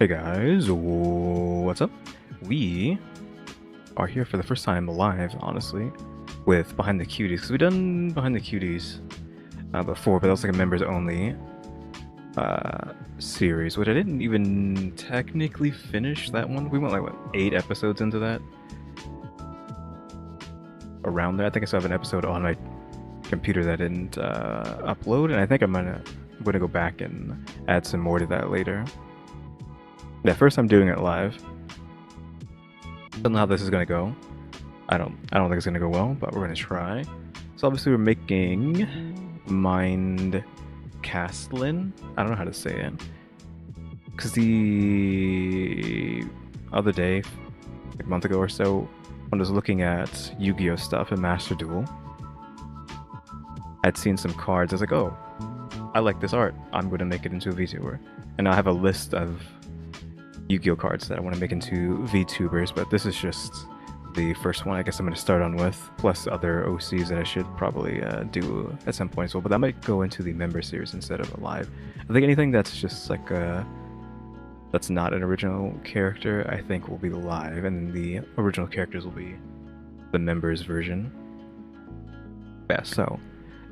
Hey guys, what's up? We are here for the first time live, honestly, with Behind the Cuties, because we've done Behind the Cuties before, but that was like a members only series, which I didn't even technically finish that one. We went like, what, 8 episodes into that? Around there. I think I still have an episode on my computer that didn't upload, and I think I'm gonna go back and add some more to that later. Yeah, first I'm doing it live. Don't know how this is gonna go. I don't think it's gonna go well, but we're gonna try. So obviously we're making Mind Castlin. I don't know how to say it. Cause the other day, like a month ago or so, when I was looking at Yu-Gi-Oh stuff and Master Duel, I'd seen some cards. I was like, oh, I like this art. I'm gonna make it into a VTuber. And I have a list of Yu-Gi-Oh cards that I want to make into VTubers, but this is just the first one I guess I'm going to start on with, plus other OCs that I should probably do at some point as well, but that might go into the member series instead of a live. I think anything that's just like that's not an original character, I think will be the live, and then the original characters will be the members version. Yeah, so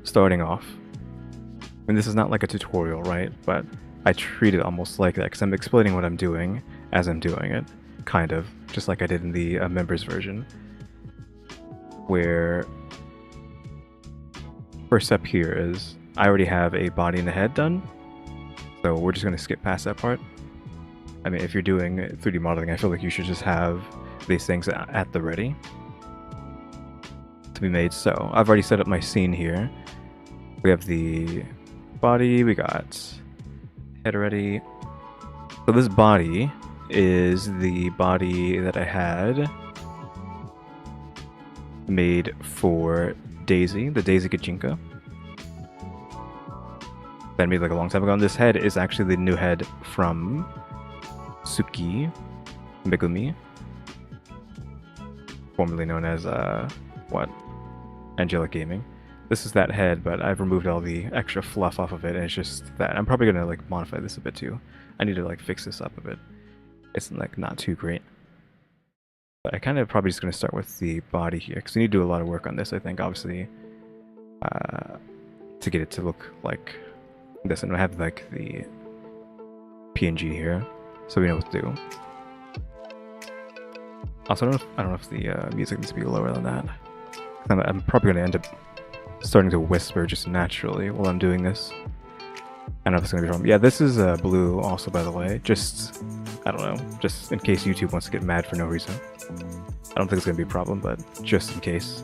starting off, I mean, this is not like a tutorial, right? But I treat it almost like that because I'm explaining what I'm doing as I'm doing it, kind of, just like I did in the members version, where first step here is I already have a body and a head done, so we're just going to skip past that part. I mean, if you're doing 3D modeling, I feel like you should just have these things at the ready to be made. So I've already set up my scene here. We have the body, we got head already. So this body is the body that I had made for Daisy, the Daisy Gajinka. That I made like a long time ago. And this head is actually the new head from Suki Megumi, formerly known as Angelic Gaming. This is that head, but I've removed all the extra fluff off of it, and it's just that. I'm probably gonna like modify this a bit too. I need to like fix this up a bit. It's like not too great. But I kind of probably just gonna start with the body here, because we need to do a lot of work on this, I think, obviously, to get it to look like this. And I have like the PNG here, so we know what to do. Also, I don't know if the music needs to be lower than that. I'm probably gonna end up starting to whisper just naturally while I'm doing this. I don't know if it's gonna be wrong. Yeah, this is blue also, by the way. Just, I don't know, just in case YouTube wants to get mad for no reason. I don't think it's gonna be a problem, but just in case.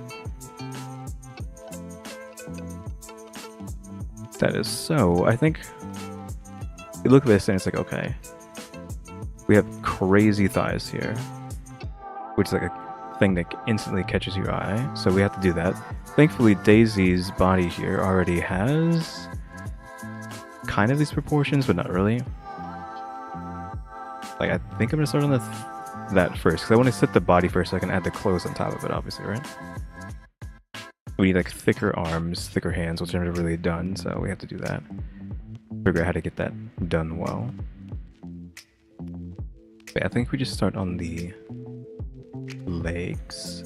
That is so. I think you look at this and it's like, okay, we have crazy thighs here, which is like a thing that instantly catches your eye, so we have to do that. Thankfully, Daisy's body here already has kind of these proportions, but not really. Like, I think I'm gonna start on that first, because I want to set the body first so I can add the clothes on top of it, obviously, right? We need like thicker arms, thicker hands, which I've never really done, so we have to do that. Figure out how to get that done well. But I think we just start on the legs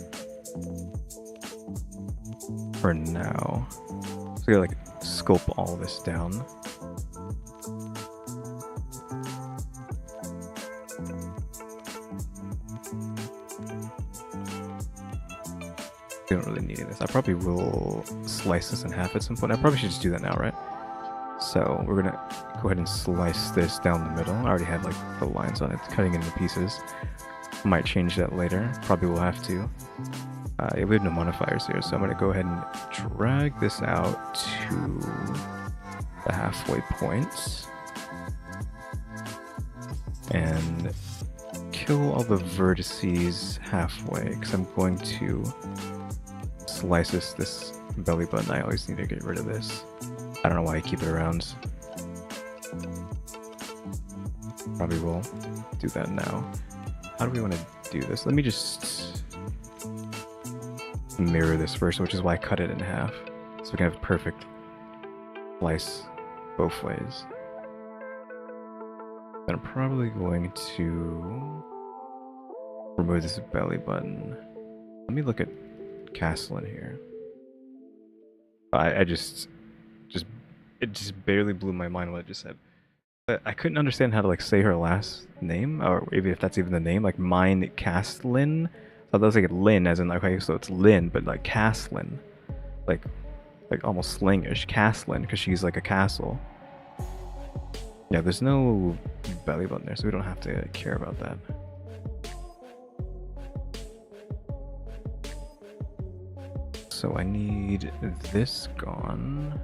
for now. So we gotta like sculpt all this down. We don't really need this. I probably will slice this in half at some point. I probably should just do that now, right? So we're gonna go ahead and slice this down the middle. I already had like the lines on it, cutting it into pieces. Might change that later. Probably will have to. Yeah, we have no modifiers here, so I'm going to go ahead and drag this out to the halfway point. And kill all the vertices halfway, because I'm going to slice this belly button. I always need to get rid of this. I don't know why I keep it around. Probably will do that now. How do we want to do this? Let me just mirror this first, which is why I cut it in half, so we can have perfect slice both ways. I'm probably going to remove this belly button. Let me look at Castlin here. I just it just barely blew my mind what I just said. But I couldn't understand how to like say her last name, or even if that's even the name. Like mine Castlin. So that was like Lin, as in like, okay, so it's Lin, but like Castlin, like almost slangish, Castlin, because she's like a castle. Yeah, there's no belly button there, so we don't have to care about that. So I need this gone.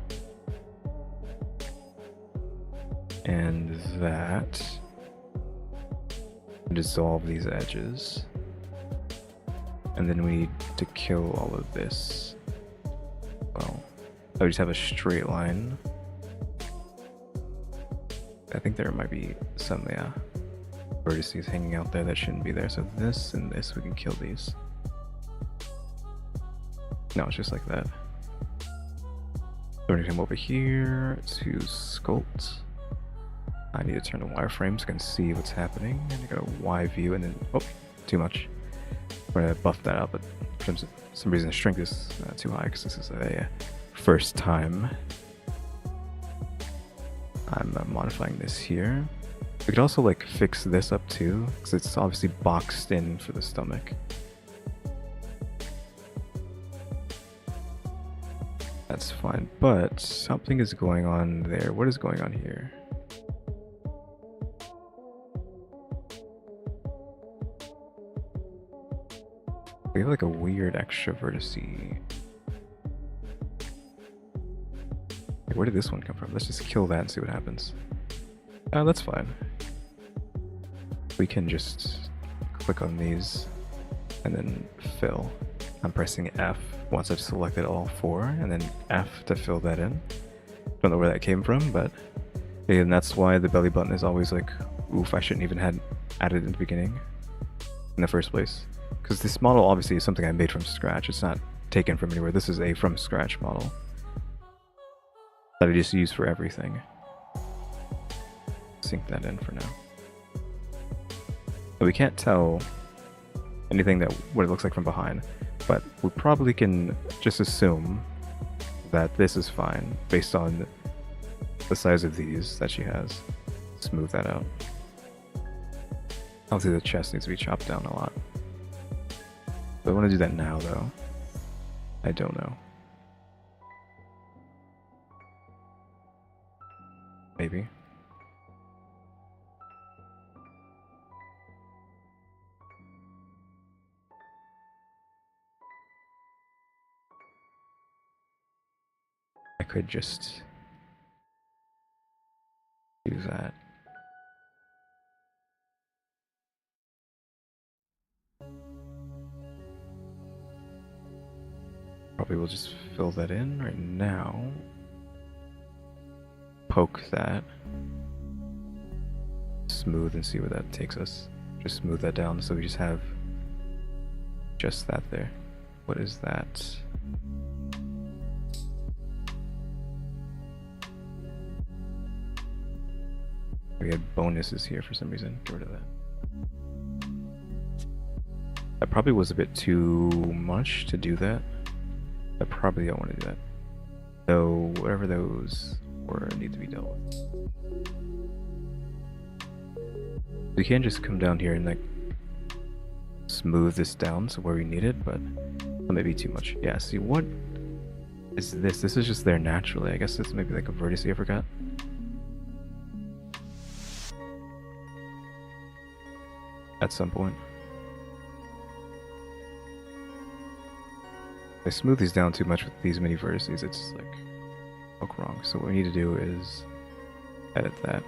And that. Dissolve these edges. And then we need to kill all of this. Well, I just have a straight line. I think there might be some, yeah, vertices hanging out there that shouldn't be there. So this and this, we can kill these. No, it's just like that. So we're gonna come over here to sculpt. I need to turn the wireframe so I can see what's happening. And I got a Y view and then, oh, too much. We're gonna buff that out, but for some reason the strength is too high because this is a first time I'm modifying this here. We could also like fix this up too, because it's obviously boxed in for the stomach. That's fine, but something is going on there. What is going on here? We have like a weird extra vertice. Where did this one come from? Let's just kill that and see what happens. That's fine. We can just click on these and then fill. I'm pressing F once I've selected all four, and then F to fill that in. Don't know where that came from, but and that's why the belly button is always like, oof, I shouldn't even had added in the beginning in the first place. Because this model obviously is something I made from scratch. It's not taken from anywhere. This is a from scratch model that I just use for everything. Sync that in for now. But we can't tell anything that what it looks like from behind, but we probably can just assume that this is fine based on the size of these that she has. Smooth that out. Obviously the chest needs to be chopped down a lot. Do I want to do that now though? I don't know. Maybe. I could just use that. Probably will just fill that in right now. Poke that. Smooth and see where that takes us. Just smooth that down so we just have just that there. What is that? We had bonuses here for some reason. Get rid of that. That probably was a bit too much to do that. I probably don't want to do that. So whatever those were need to be dealt with. We can just come down here and like smooth this down so where we need it, but that may be too much. Yeah, see what is this? This is just there naturally. I guess it's maybe like a vertice I forgot. At some point. If I smooth these down too much with these many vertices, it's like look wrong. So what we need to do is edit that.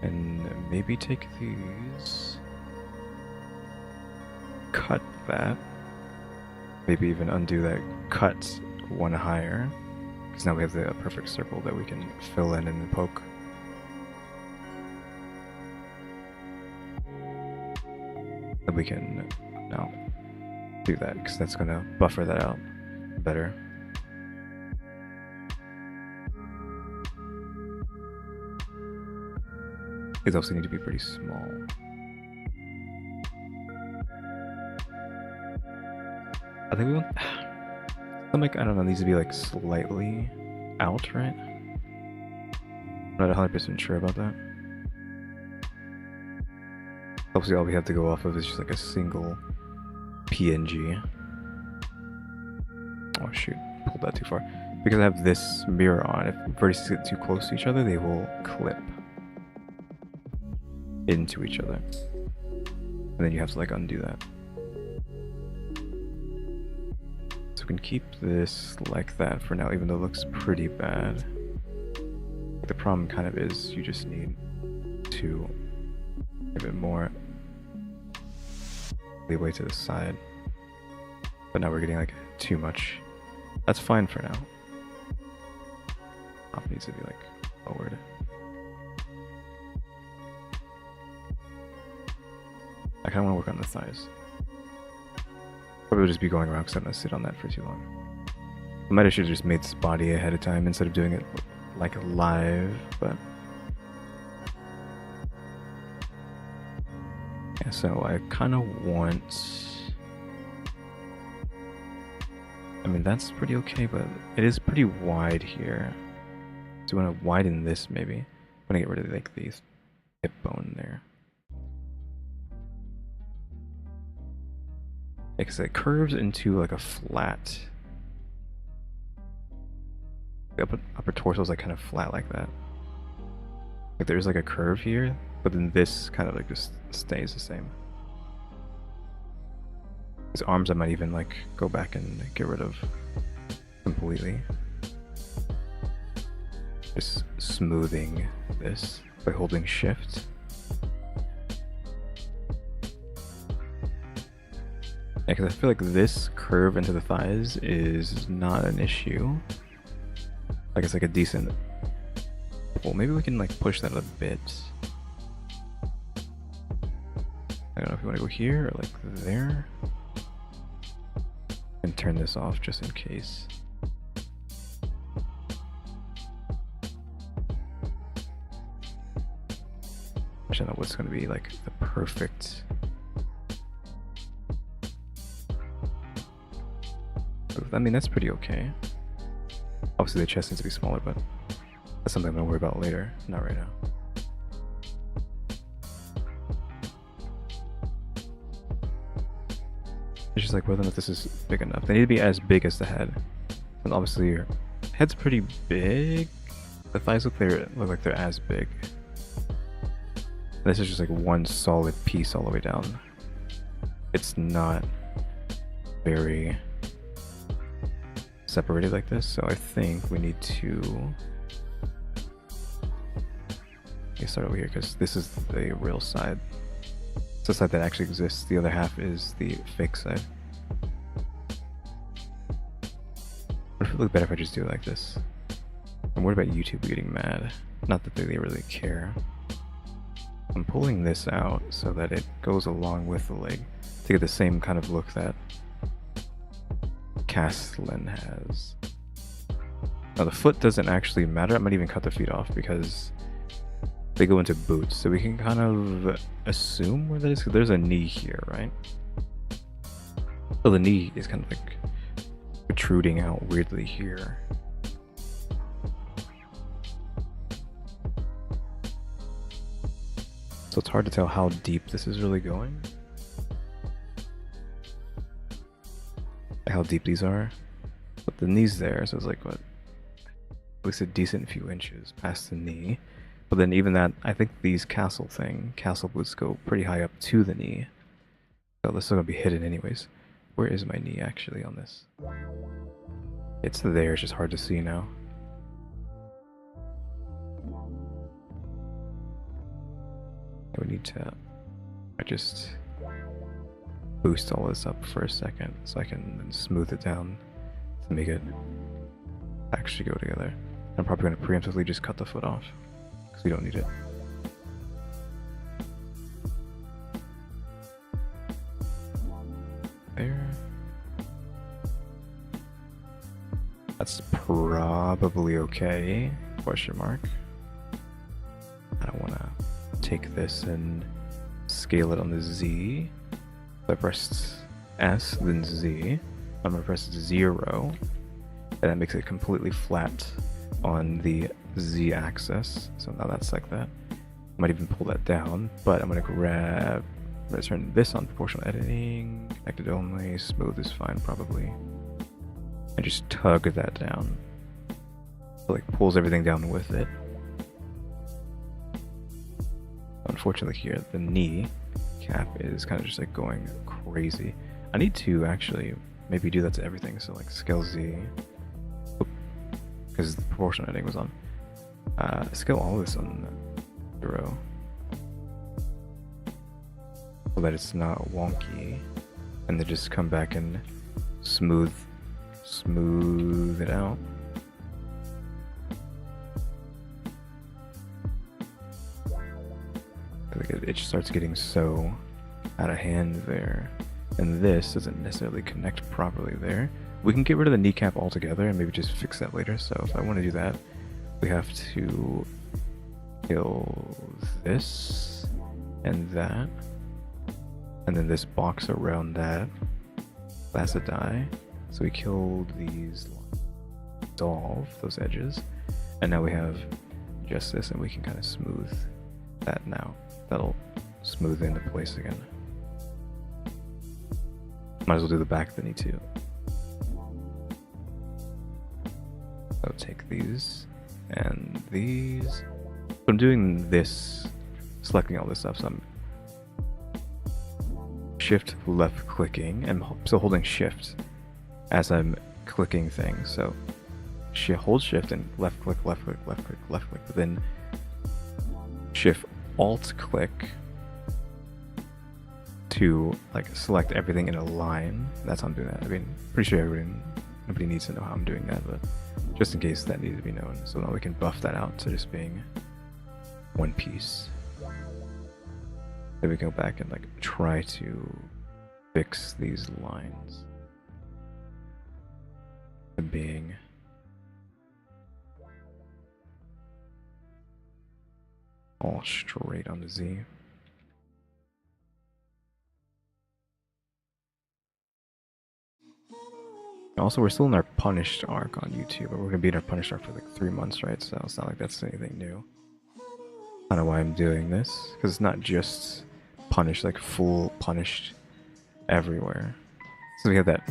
And maybe take these, cut that, maybe even undo that cut one higher, because now we have the perfect circle that we can fill in and poke. And we can now do that because that's going to buffer that out better. These also need to be pretty small. I think we want I'm like, I don't know, these to be like slightly out, right? I'm not 100% sure about that. Obviously all we have to go off of is just like a single PNG. Oh shoot, pulled that too far. Because I have this mirror on, if vertices get too close to each other, they will clip into each other. And then you have to like undo that. So we can keep this like that for now, even though it looks pretty bad. The problem kind of is you just need to give it more leeway to the side. But now we're getting like too much. That's fine for now. Top needs to be like lowered. I kind of want to work on the thighs. Probably will just be going around because I'm going to sit on that for too long. I might have should have just made this body ahead of time instead of doing it like live, but yeah, so I kind of want, I mean that's pretty okay, but it is pretty wide here. So I want to widen this maybe. I'm going to get rid of like these hip bone there. Because it curves into like a flat. The upper torso is like kind of flat like that. Like there's like a curve here, but then this kind of like just stays the same. His arms I might even like go back and get rid of completely. Just smoothing this by holding shift. Yeah, because I feel like this curve into the thighs is not an issue. Like it's like a decent. Well, maybe we can like push that a bit. I don't know if you want to go here or like there. And turn this off just in case. I don't know what's going to be like the perfect. I mean, that's pretty okay. Obviously, the chest needs to be smaller, but that's something I'm gonna worry about later, not right now. It's just like whether or not this is big enough. They need to be as big as the head. And obviously, your head's pretty big. The thighs look like they're as big. This is just like one solid piece all the way down. It's not very separated like this, so I think we need to start over here because this is the real side. It's the side that actually exists. The other half is the fake side. Would it look better if I just do it like this? I'm worried about YouTube getting mad. Not that they really care. I'm pulling this out so that it goes along with the leg to get the same kind of look that Castlin has. Now the foot doesn't actually matter. I might even cut the feet off because they go into boots, so we can kind of assume where that is. There's a knee here, right? So the knee is kind of like protruding out weirdly here. So it's hard to tell how deep this is really going. How deep these are, but the knee's there, so it's like what, at least a decent few inches past the knee. But then even that, I think these castle boots go pretty high up to the knee, so this is gonna be hidden anyways. Where is my knee actually on this? It's there, it's just hard to see now. I would need to, I just boost all this up for a second so I can then smooth it down to make it actually go together. I'm probably going to preemptively just cut the foot off because we don't need it. There. That's probably okay, question mark. I don't want to take this and scale it on the Z. So I pressed S, then Z. I'm gonna press 0, and that makes it completely flat on the Z axis. So now that's like that. I might even pull that down, but I'm gonna turn this on proportional editing, connected only, smooth is fine probably, and just tug that down. So like pulls everything down with it. Unfortunately here, the knee cap is kind of just like going crazy. I need to actually maybe do that to everything, so like scale Z, because the proportional editing was on. Scale all this on 0, so that it's not wonky, and then just come back and smooth it out. It just starts getting so out of hand there, and this doesn't necessarily connect properly there. We can get rid of the kneecap altogether and maybe just fix that later. So if I want to do that, we have to kill this and that, and then this box around that. That's a die. So we killed these, dissolve those edges, and now we have just this, and we can kind of smooth that now. That'll smooth into place again. Might as well do the back of the knee too. So take these and these. So I'm doing this, selecting all this stuff, so I'm shift left clicking, and so holding shift as I'm clicking things. So hold shift and left click, left click, left click, left click, but then shift alt click to like select everything in a line. That's how I'm doing that. I mean, pretty sure nobody needs to know how I'm doing that, but just in case that needs to be known. So now we can buff that out to just being one piece. Then we go back and like try to fix these lines to being all straight on the Z. Also, we're still in our punished arc on YouTube, but we're gonna be in our punished arc for like 3 months, right? So it's not like that's anything new. I don't know why I'm doing this, because it's not just punished, like full punished everywhere. So we have that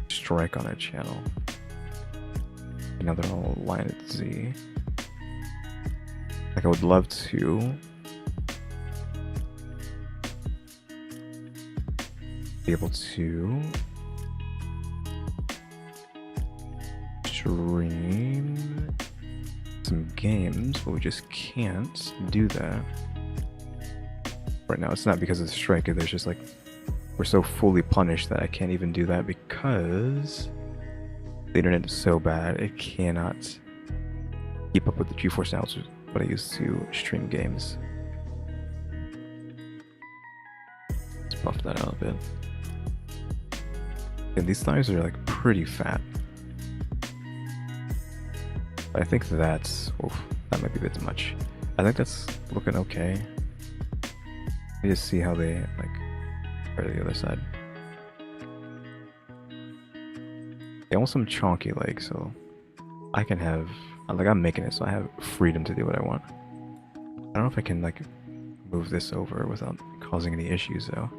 strike on our channel. Another whole line at Z. Like I would love to be able to stream some games, but we just can't do that right now. It's not because of the strike, there's just like we're so fully punished that I can't even do that because the internet is so bad it cannot keep up with the GeForce Now, which is what I use to stream games. Let's buff that out a bit. And these thighs are like pretty fat. But I think that's, oof, that might be a bit too much. I think that's looking okay. You just see how they like are to the other side. They want some chonky legs, so I can have, like I'm making it, so I have freedom to do what I want. I don't know if I can like move this over without causing any issues though.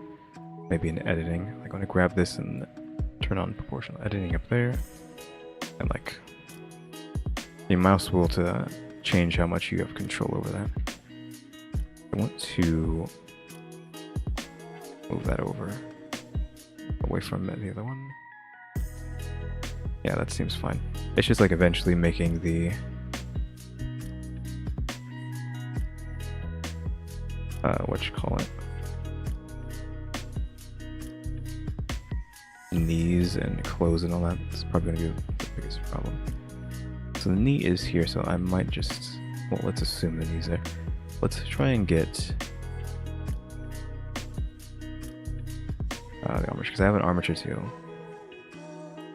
Maybe in editing, like I'm gonna grab this and turn on proportional editing up there, and like your mouse wheel to change how much you have control over that. I want to move that over away from the other one. Yeah, that seems fine. It's just like eventually making the what you call it, knees and clothes and all that. It's probably gonna be the biggest problem. So the knee is here, so I might just, well, let's assume the knee's there. Let's try and get the armature, because I have an armature too.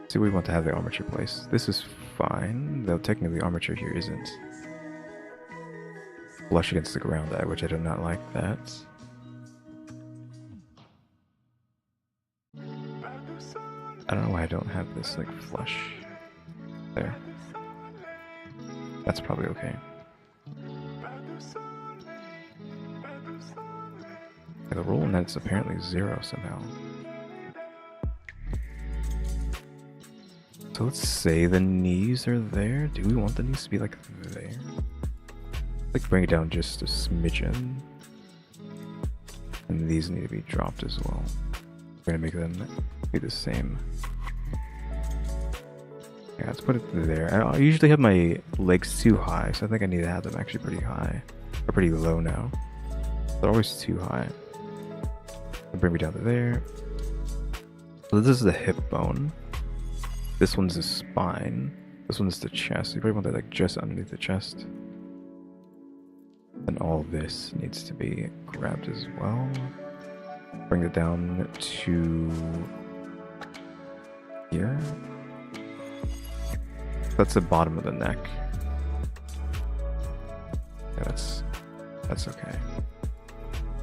See, we want to have the armature place. This is fine, though technically the armature here isn't flush against the ground, which I do not like that. I don't know why I don't have this like flush there. That's probably okay. The roll net's apparently 0 somehow. So let's say the knees are there. Do we want the knees to be like there? Like bring it down just a smidgen. And these need to be dropped as well. We're gonna make them be the same. Yeah, let's put it there. I usually have my legs too high, so I think I need to have them actually pretty high. Or pretty low now. They're always too high. Bring me down to there. So this is the hip bone. This one's the spine. This one's the chest. You probably want that like just underneath the chest. And all this needs to be grabbed as well. Bring it down to here. That's the bottom of the neck. Yeah, that's okay.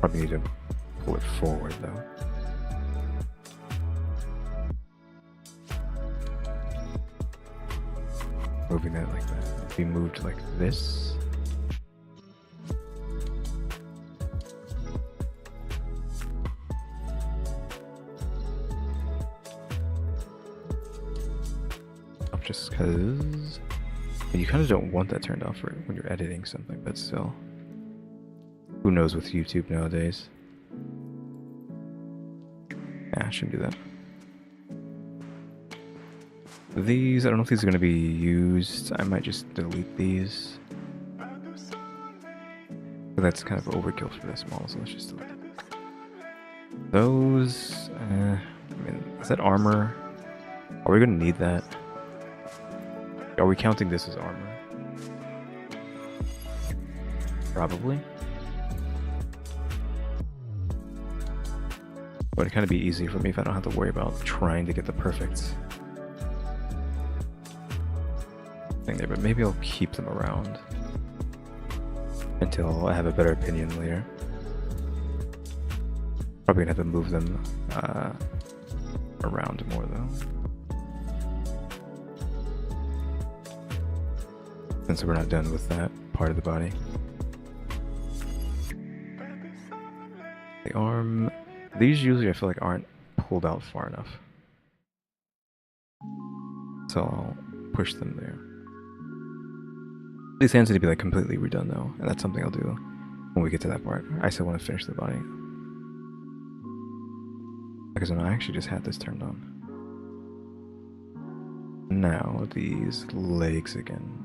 Probably need to pull it forward though. Moving that like that. Be moved like this. Up just because you kind of don't want that turned off for when you're editing something, but still. Who knows with YouTube nowadays? Yeah, I shouldn't do that. These, I don't know if these are going to be used. I might just delete these. But that's kind of overkill for this model, so let's just delete it. Those, I mean, is that armor? Are we going to need that? Are we counting this as armor? Probably. But it'd kind of be easy for me if I don't have to worry about trying to get the perfect thing there, but maybe I'll keep them around until I have a better opinion later. Probably gonna have to move them around more though. Since we're not done with that part of the body. The arm, these usually I feel like aren't pulled out far enough. So I'll push them there. These hands need to be like completely redone though, and that's something I'll do when we get to that part. I still want to finish the body. Because I actually just had this turned on. Now these legs again.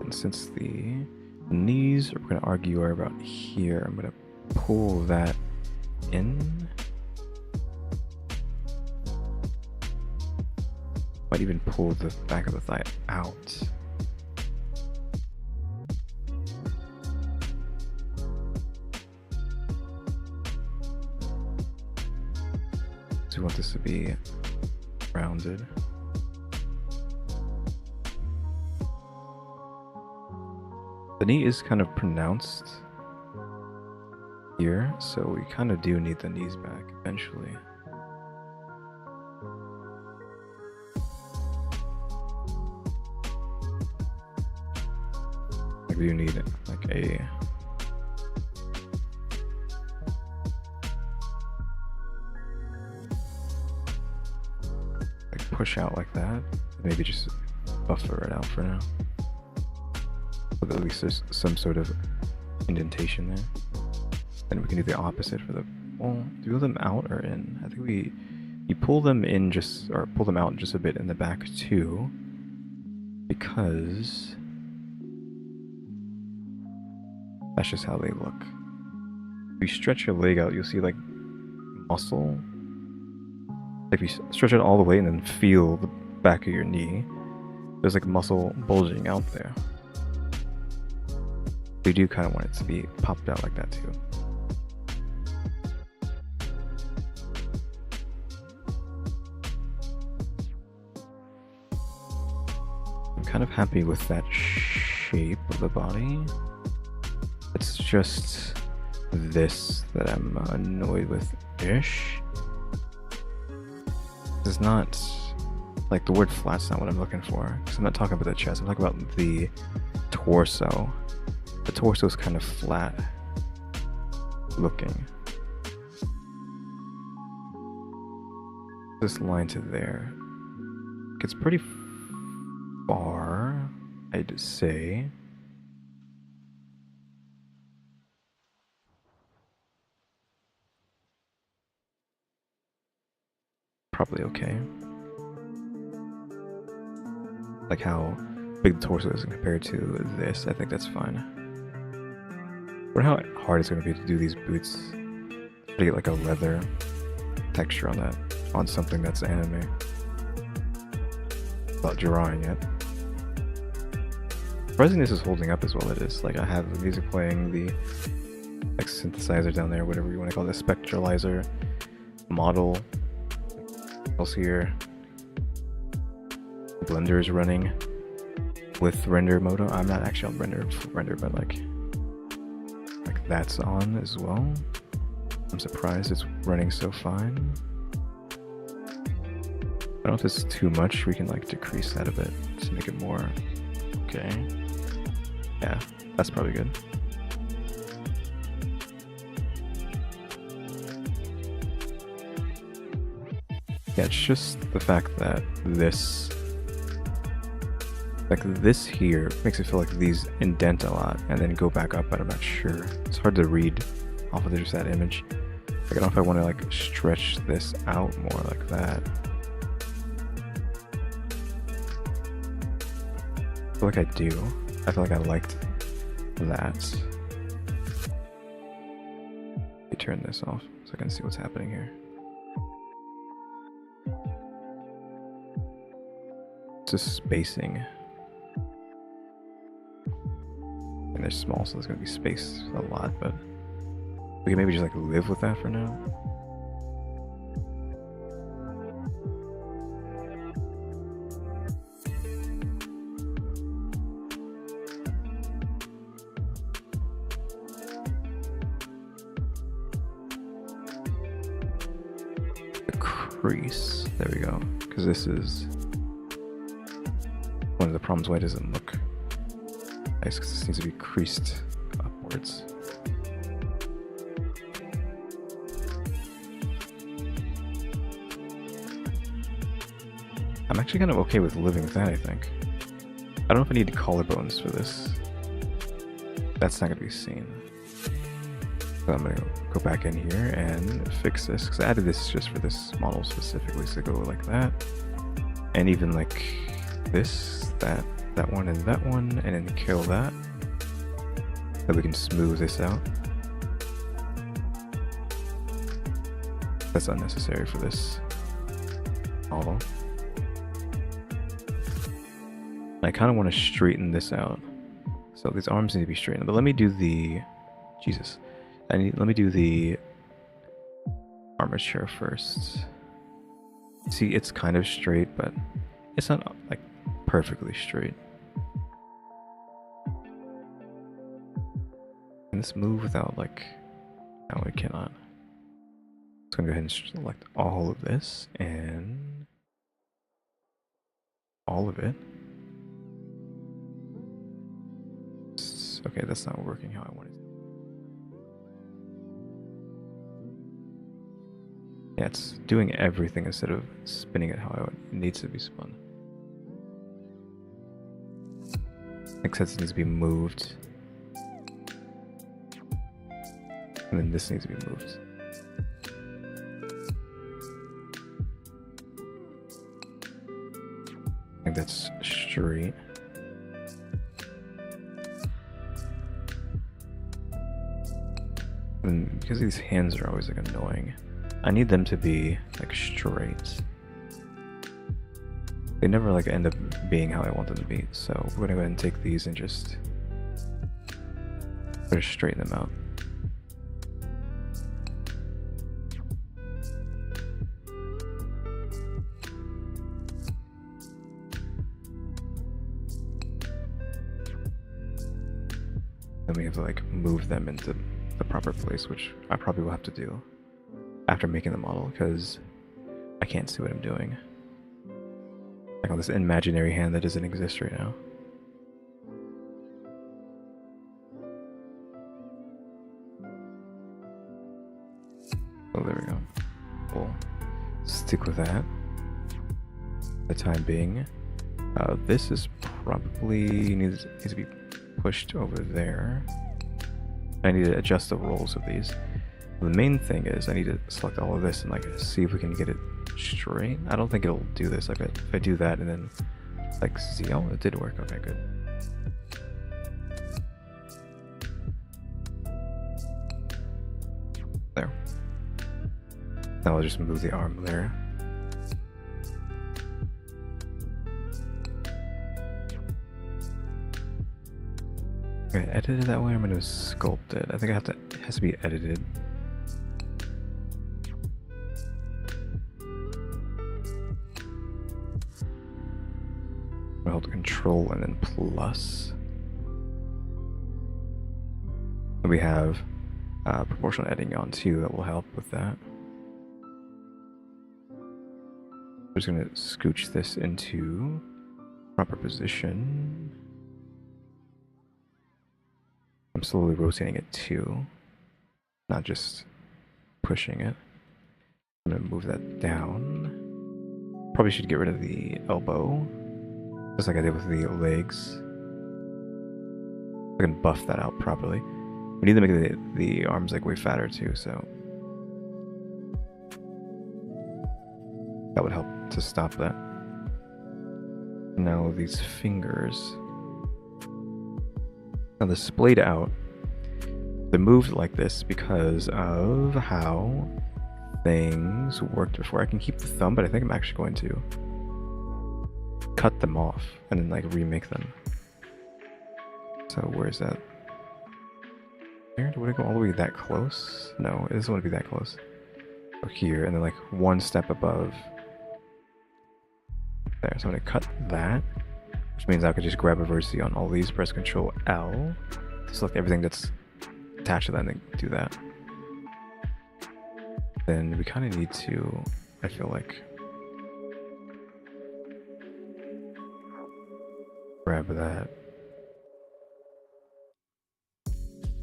And since the knees, we're going to argue are about here, I'm going to pull that in. Might even pull the back of the thigh out. So we want this to be rounded. The knee is kind of pronounced here, so we kind of do need the knees back eventually. Like we do need like a push out like that. Maybe just buffer it out for now. But at least there's some sort of indentation there. Then we can do the opposite for the, well, do we them out or in? I think you pull them in just, or pull them out just a bit in the back too, because that's just how they look. If you stretch your leg out, you'll see like muscle. If you stretch it all the way and then feel the back of your knee, there's like muscle bulging out there. We do kind of want it to be popped out like that too. I'm kind of happy with that shape of the body. just this that I'm annoyed with-ish. It's not, like, the word flat's not what I'm looking for. Because I'm not talking about the chest, I'm talking about the torso. The torso is kind of flat looking. This line to there gets pretty far, I'd say. Probably okay. Like how big the torso is compared to this, I think that's fine. But how hard it's going to be to do these boots. To get like a leather texture on that, on something that's anime. Without drawing it. Surprisingly, this is holding up as well it is. Like I have the music playing, the like synthesizer down there, whatever you want to call it, the spectralizer model. Else here. Blender is running with render mode. I'm not actually on render, but like that's on as well. I'm surprised it's running so fine. I don't know if this is too much. We can like decrease that a bit to make it more okay. Yeah, that's probably good. Yeah, it's just the fact that this, like this here, makes it feel like these indent a lot and then go back up, but I'm not sure. It's hard to read off of just that image. Like, I don't know if I want to like stretch this out more like that. I feel like I do. I feel like I liked that. Let me turn this off so I can see what's happening here. Just spacing. And they're small, so there's gonna be space a lot, but we can maybe just like live with that for now. The crease, there we go, because this is one of the problems why it doesn't look nice, because this needs to be creased upwards. I'm actually kind of okay with living with that, I think. I don't know if I need collarbones for this. That's not going to be seen. So I'm going to go back in here and fix this, because I added this just for this model specifically, so go like that. And even like this, that one, and that one, and then kill that. So we can smooth this out. That's unnecessary for this model. I kind of want to straighten this out. So these arms need to be straightened. But let me do the... Jesus. Let me do the armature first. See, it's kind of straight, but it's not like perfectly straight. Can this move without like... No, it cannot. I'm just gonna go ahead and select all of this and all of it. Okay, that's not working how I want it to. Yeah, it's doing everything instead of spinning it how it needs to be spun. Except it needs to be moved. And then this needs to be moved. I think that's straight. And because these hands are always like annoying, I need them to be like straight. They never like end up being how I want them to be, so we're gonna go ahead and take these and just straighten them out. Then we have to like move them into the proper place, which I probably will have to do after making the model because I can't see what I'm doing. Like on this imaginary hand that doesn't exist right now. Oh, there we go. We'll stick with that for the time being. This is probably needs to be pushed over there. I need to adjust the rolls of these. The main thing is I need to select all of this and like see if we can get it straight. I don't think it'll do this. I bet if I do that and then like see, oh, it did work. Okay, good. There. Now I'll just move the arm there. I'm gonna edit it that way. I'm gonna sculpt it. I think it has to be edited. I'll hold Control and then plus. We have proportional editing on too that will help with that. I'm just gonna scooch this into proper position. I'm slowly rotating it too, not just pushing it. I'm gonna move that down. Probably should get rid of the elbow, just like I did with the legs. I can buff that out properly. We need to make the arms like way fatter too, so that would help to stop that. Now these fingers. Now they're splayed out. They're moved like this because of how things worked before. I can keep the thumb, but I think I'm actually going to cut them off and then like remake them. So where's that? Here? Would it go all the way that close? No, it doesn't want to be that close. Go here and then like one step above there. So I'm gonna cut that. Which means I could just grab a vertice on all these, press Control L to select everything that's attached to that and then do that. Then we kind of need to, I feel like, grab that.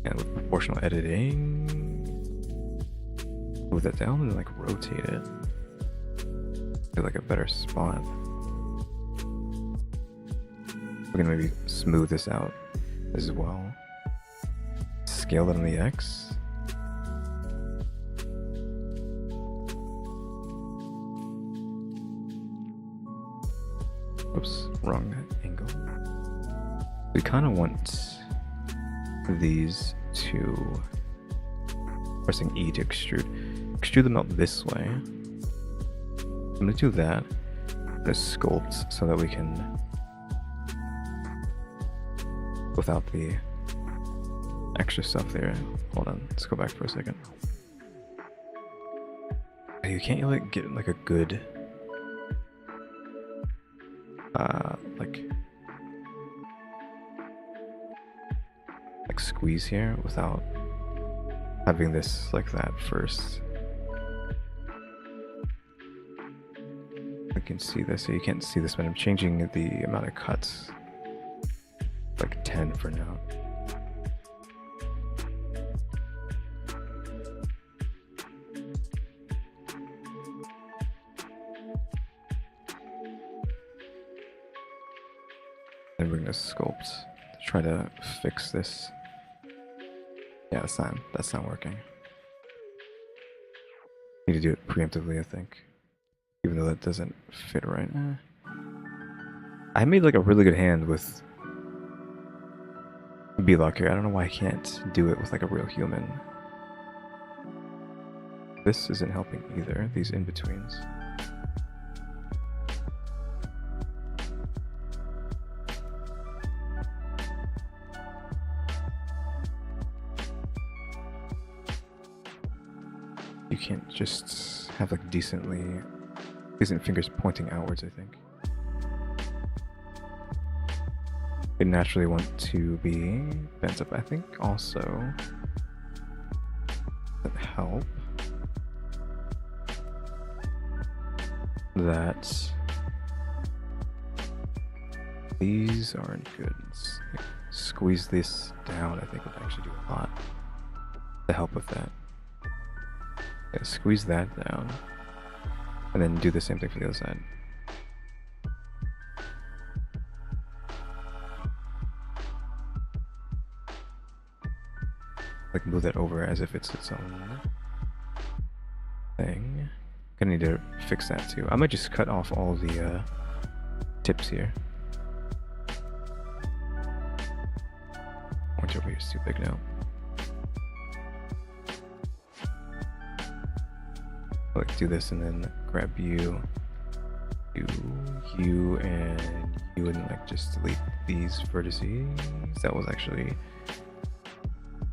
And with proportional editing, move that down and then like rotate it to like a better spot. We're gonna maybe smooth this out as well. Scale it on the X. Oops, wrong angle. We kind of want these to, pressing E to extrude them out this way. I'm gonna do that. I'm gonna sculpt so that we can, without the extra stuff there. Hold on, let's go back for a second. You can't like get like a good like squeeze here without having this like that first. You can see this, so you can't see this, but I'm changing the amount of cuts. Like 10 for now. Then we're gonna sculpt to try to fix this. Yeah, that's not working. Need to do it preemptively, I think. Even though that doesn't fit right. I made like a really good hand with B-Lock here. I don't know why I can't do it with like a real human. This isn't helping either, these in-betweens. You can't just have like decent fingers pointing outwards, I think. they naturally want to be bent up. I think also that help that these aren't good. Squeeze this down, I think would actually do a lot to help with that. Yeah, squeeze that down, and then do the same thing for the other side. Like move that over as if it's its own thing. Gonna need to fix that too. I might just cut off all the tips here. Orange over here is too big now. Like do this and then grab you, and like just delete these vertices. That was actually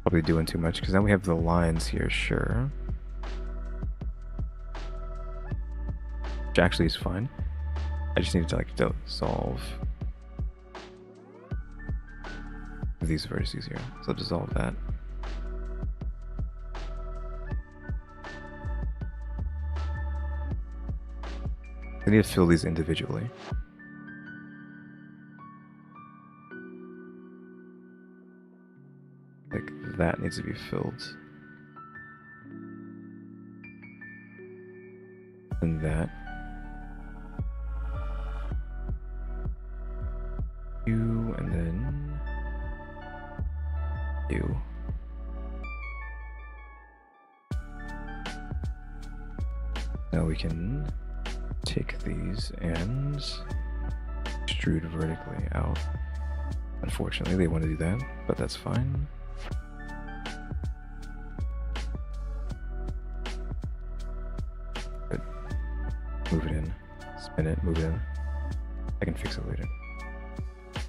probably doing too much because now we have the lines here, sure. Which actually is fine. I just need to like dissolve these vertices here. So dissolve that. I need to fill these individually. Like that needs to be filled. And that. You, and then you. Now we can take these and extrude vertically out. Unfortunately, they want to do that, but that's fine. Good. Move it in, spin it, move it in. I can fix it later.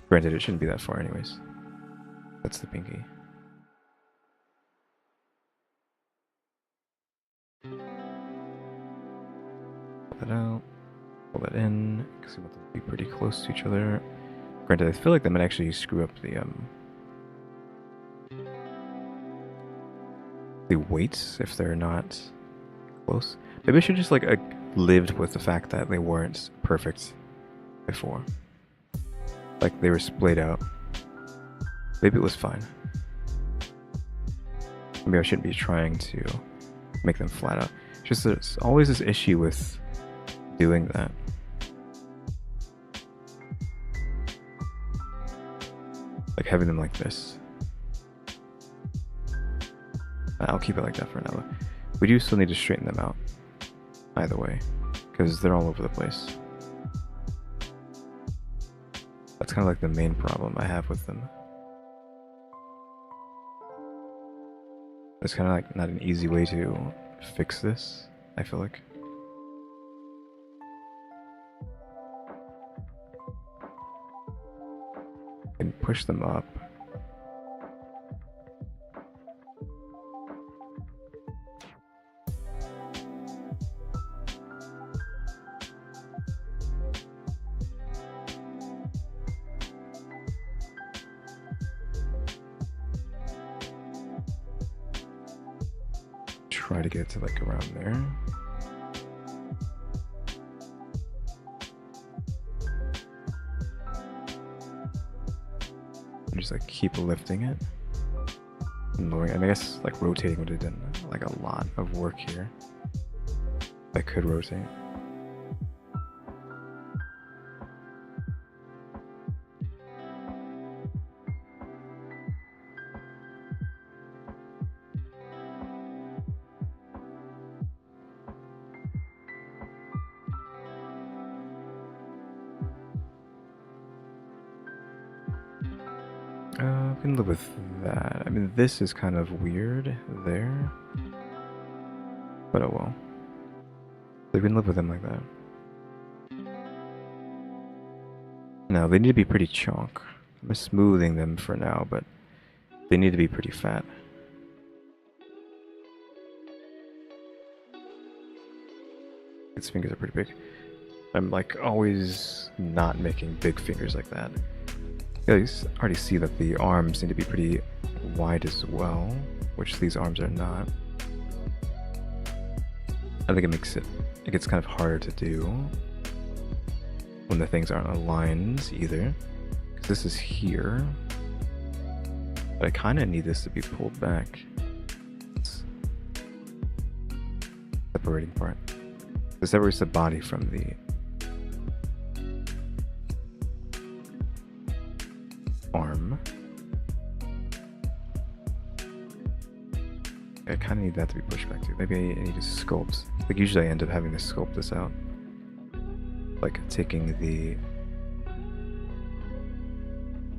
Granted, it shouldn't be that far anyways. That's the pinky. Pull that out. Pull that in, because we want them to be pretty close to each other. Granted, I feel like that might actually screw up the weights if they're not close. Maybe I should just like lived with the fact that they weren't perfect before. Like they were splayed out. Maybe it was fine. Maybe I shouldn't be trying to make them flat out. Just there's always this issue with doing that. Like having them like this. I'll keep it like that for now. We do still need to straighten them out. Either way. Because they're all over the place. That's kind of like the main problem I have with them. It's kind of like not an easy way to fix this, I feel like. And push them up. Try to get to like around there. And just like keep lifting it and lowering it. And I guess like rotating would have done like a lot of work here. I could rotate. We can live with that. I mean, this is kind of weird there. But oh well. We can live with them like that. Now, they need to be pretty chonk. I'm smoothing them for now, but they need to be pretty fat. Its fingers are pretty big. I'm like always not making big fingers like that. Yeah, you already see that the arms need to be pretty wide as well, which these arms are not. I think it gets kind of harder to do when the things aren't aligned either, because this is here, but I kind of need this to be pulled back. It's separating part. It separates the body from the arm. I kind of need that to be pushed back too. Maybe I need to sculpt. Like usually I end up having to sculpt this out. Like taking the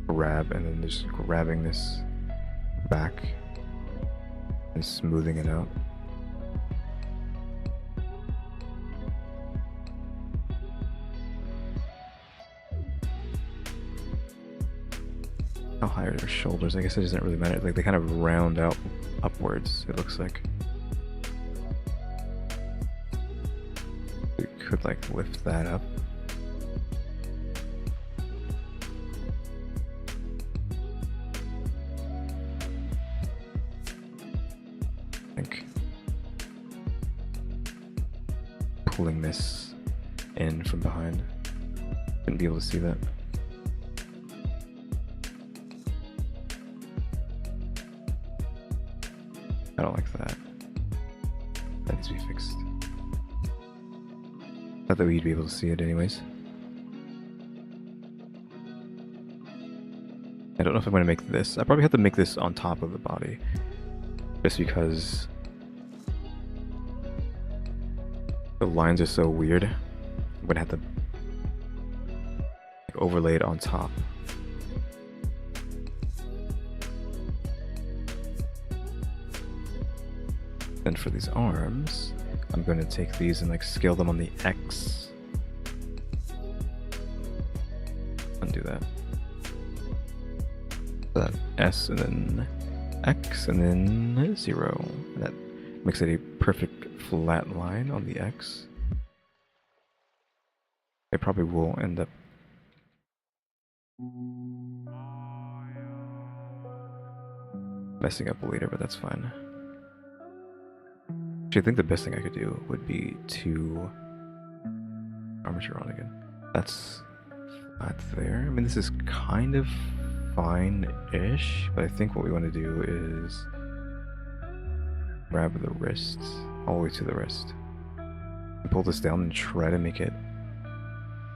grab and then just grabbing this back and smoothing it out. How high are their shoulders? I guess it doesn't really matter. Like they kind of round out upwards, it looks like. We could like lift that up. I think pulling this in from behind. Wouldn't be able to see that. I don't like that. That needs to be fixed. Not that we'd be able to see it anyways. I don't know if I'm going to make this. I probably have to make this on top of the body. Just because the lines are so weird. I'm going to have to like, overlay it on top. Then for these arms, I'm going to take these and like scale them on the X. Undo that. That S and then X and then 0. And that makes it a perfect flat line on the X. I probably will end up messing up later, but that's fine. Actually, I think the best thing I could do would be to armature on again. That's flat there. I mean, this is kind of fine-ish, but I think what we want to do is grab the wrist all the way to the wrist and pull this down and try to make it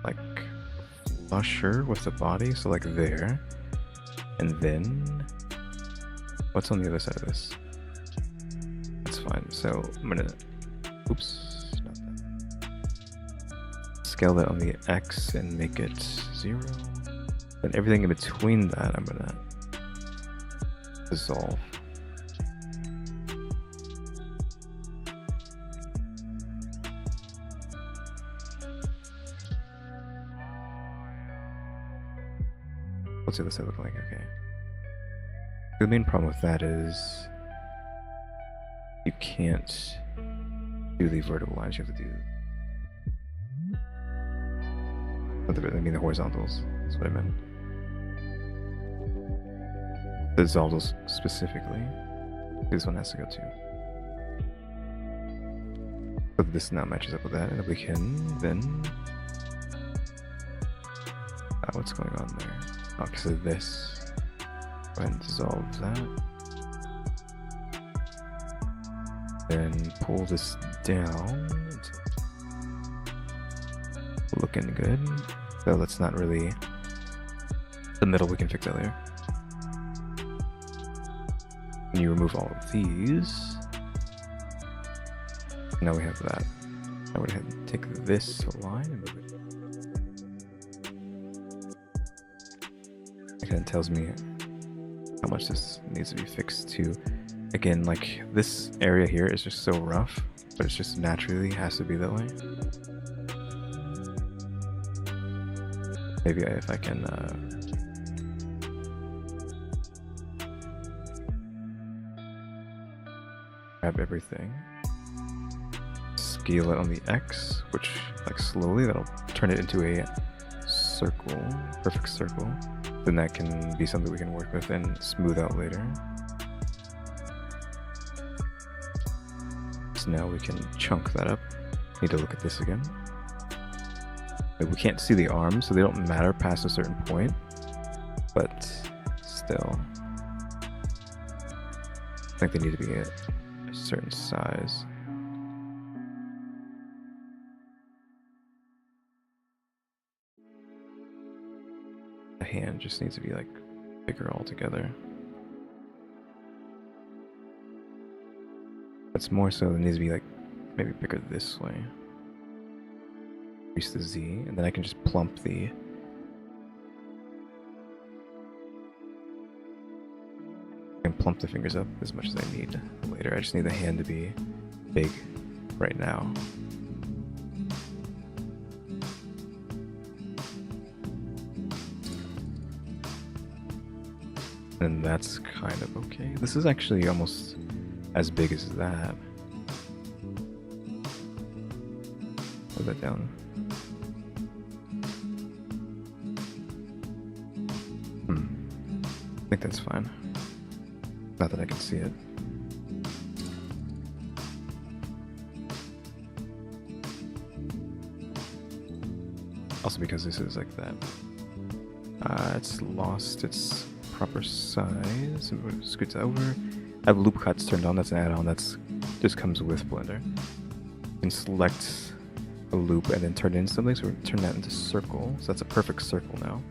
like flusher with the body, so like there. And then what's on the other side of this? That's fine. So I'm gonna oops, not that. Scale that on the X and make it 0. Then everything in between that I'm gonna dissolve. What's the other side look like? Okay. The main problem with that is you can't do the vertical lines, you have to do I mean the horizontals, that's what I meant. The horizontals specifically. This one has to go too. So this now matches up with that, and we can then what's going on there? Okay, so this, go ahead and dissolve that. Then pull this down. Looking good. So that's not really the middle, we can fix that later. And you remove all of these. Now we have that. I would have to take this line and move it. It kind of tells me how much this needs to be fixed to. Again, like this area here is just so rough, but it's just naturally has to be that way. Maybe if I can grab everything, scale it on the X, which like slowly that'll turn it into a circle, perfect circle. then that can be something we can work with and smooth out later. So now we can chunk that up. Need to look at this again. We can't see the arms, so they don't matter past a certain point, but still, I think they need to be a certain size. The hand just needs to be like bigger altogether. It's more so it needs to be like maybe bigger this way. Increase the Z, and then I can just plump the fingers up as much as I need later. I just need the hand to be big right now. And that's kind of okay. This is actually almost as big as that. Put that down. I think that's fine. Not that I can see it. Also because this is like that. It's lost its proper size. Scoots over. I have loop cuts turned on. That's an add-on. That's just comes with Blender. You can select a loop and then turn it into something. So we're gonna turn that into circle. So that's a perfect circle now.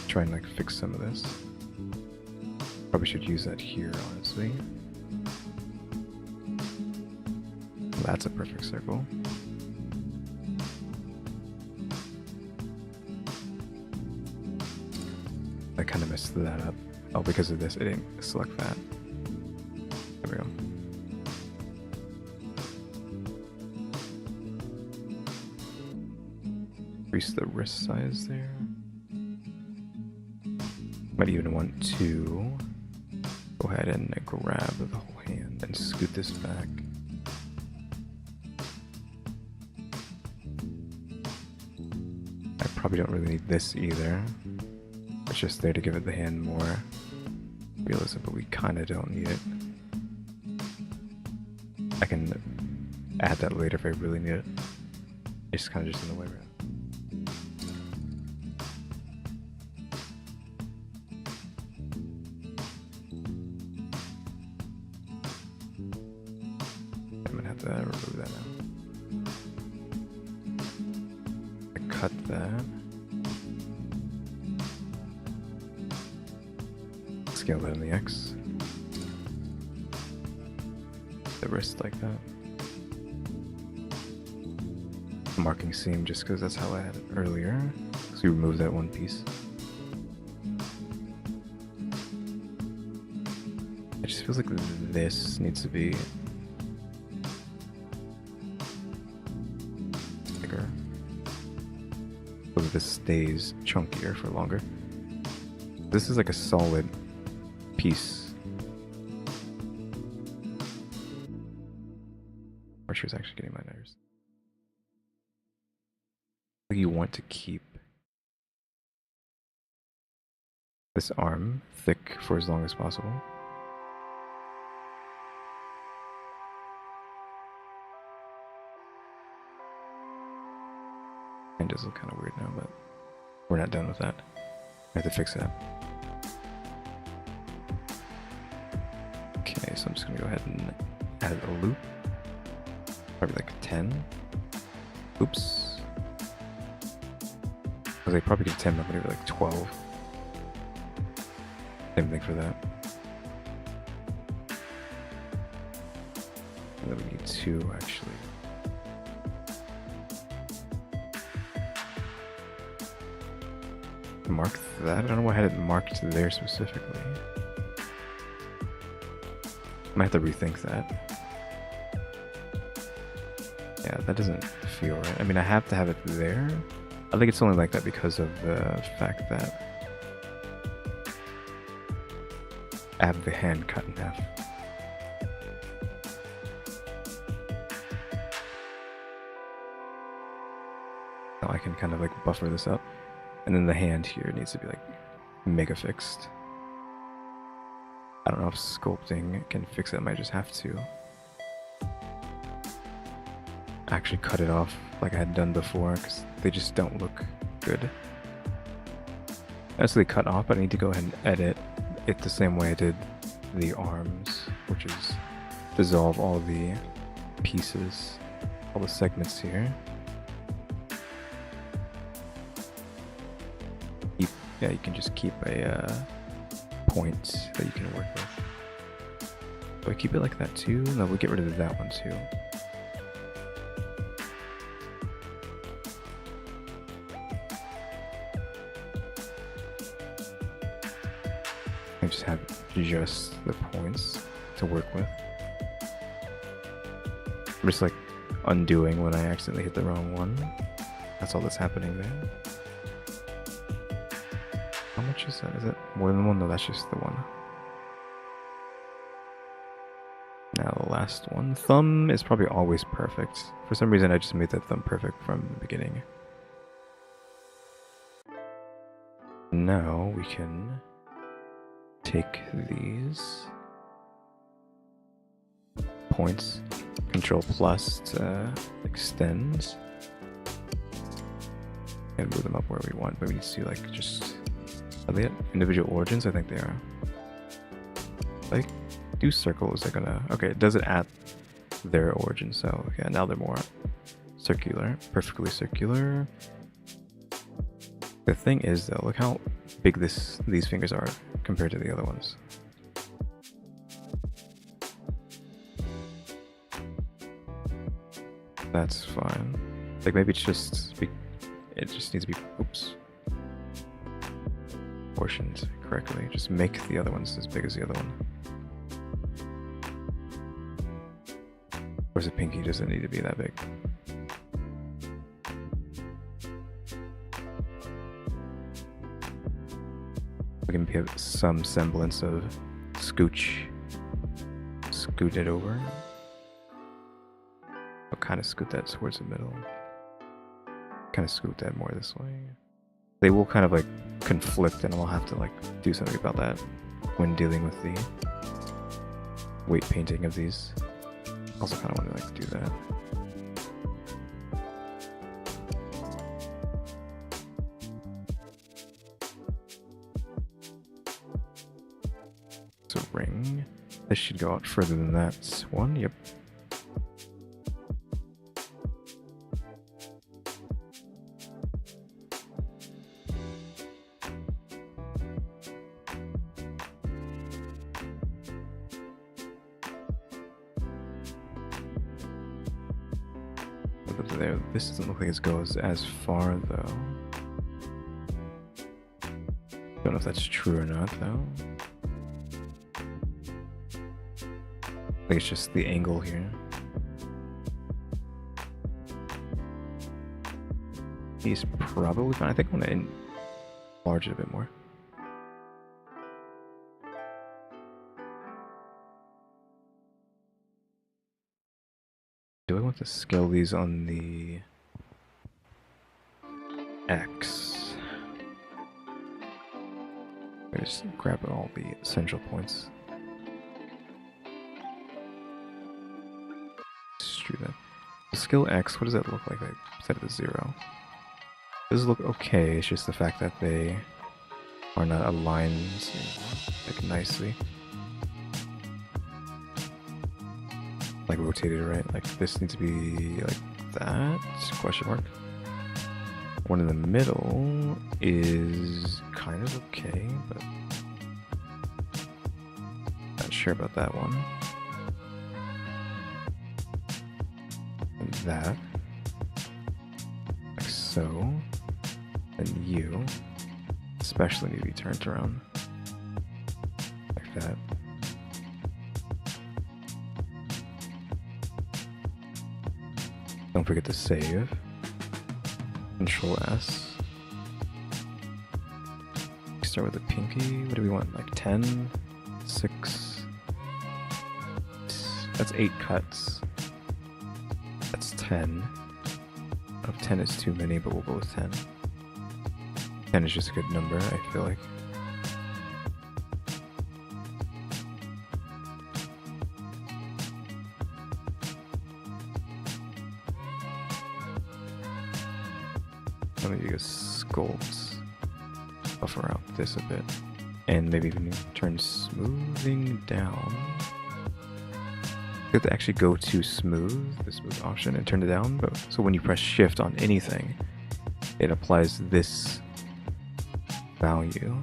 Try and like fix some of this. Probably should use that here, honestly. That's a perfect circle. I kind of messed that up. Oh, because of this, it didn't select that. There we go. Increase the wrist size there. Might even want to go ahead and grab the whole hand and scoot this back. I probably don't really need this either. It's just there to give it the hand more realism, but we kind of don't need it. I can add that later if I really need it. It's kind of just in the way right now. Remove that now. I cut that. Scale that in the X. The wrist like that. Marking seam just because that's how I had it earlier. So we remove that one piece. It just feels like this needs to be so that this stays chunkier for longer. This is like a solid piece. Archer is actually getting my nerves. You want to keep this arm thick for as long as possible. It does look kind of weird now, but we're not done with that. I have to fix that. Okay, so I'm just gonna go ahead and add a loop. Probably like 10. Oops. I was like, probably get 10, but I'm gonna give it like 12. Same thing for that. And then we need 2 actually. Mark that? I don't know why I had it marked there specifically. Might have to rethink that. Yeah, that doesn't feel right. I mean, I have to have it there. I think it's only like that because of the fact that I have the hand cut in half. Now I can kind of like buffer this up. And then the hand here needs to be like mega fixed. I don't know if sculpting can fix it. I might just have to actually cut it off like I had done before, because they just don't look good. Actually cut off, but I need to go ahead and edit it the same way I did the arms, which is dissolve all the pieces, all the segments here. Yeah, you can just keep a point that you can work with. Do I keep it like that too? No, we'll get rid of that one too. I just have just the points to work with. I'm just like undoing when I accidentally hit the wrong one. That's all that's happening there. How much is that? Is it more than one? No, that's just the one. Now the last one. Thumb is probably always perfect. For some reason I just made that thumb perfect from the beginning. Now we can take these points, Control plus to extend, and move them up where we want, but we need to like just, are they at individual origins? I think they are. Like, do circles, they're gonna, okay, it does it at their origin, so yeah, now they're more circular, perfectly circular. The thing is though, look how big these fingers are compared to the other ones. That's fine. Like maybe it's just it just needs to be, oops, proportioned correctly. Just make the other ones as big as the other one. Of course, the pinky doesn't need to be that big. We can have some semblance of scoot it over. I'll kind of scoot that towards the middle. Kind of scoot that more this way. They will kind of like conflict, and I'll have to like do something about that when dealing with the weight painting of these. Also kind of want to like do that. So ring. This should go out further than that one. Yep. There. This doesn't look like it goes as far though. Don't know if that's true or not though. I think it's just the angle here. He's probably fine. I think I want to enlarge it a bit more. Do I want to scale these on the X? I just grab all the essential points. Screw that. Scale X, what does that look like? I set it to 0. Does look okay, it's just the fact that they are not aligned like nicely. Like rotated, right? Like this needs to be like that, question mark. One in the middle is kind of okay, but not sure about that one. And that, like so. And you especially need to be turned around like that. Don't forget to save. Control S. Start with the pinky. What do we want? Like 10, 6. That's 8 cuts. That's 10. don't know if 10 is too many, but we'll go with 10. 10 is just a good number, I feel like. I'm gonna use sculpt, buffer out this a bit, and maybe even turn smoothing down. You have to actually go to smooth, the smooth option, and turn it down. But so when you press shift on anything, it applies this value.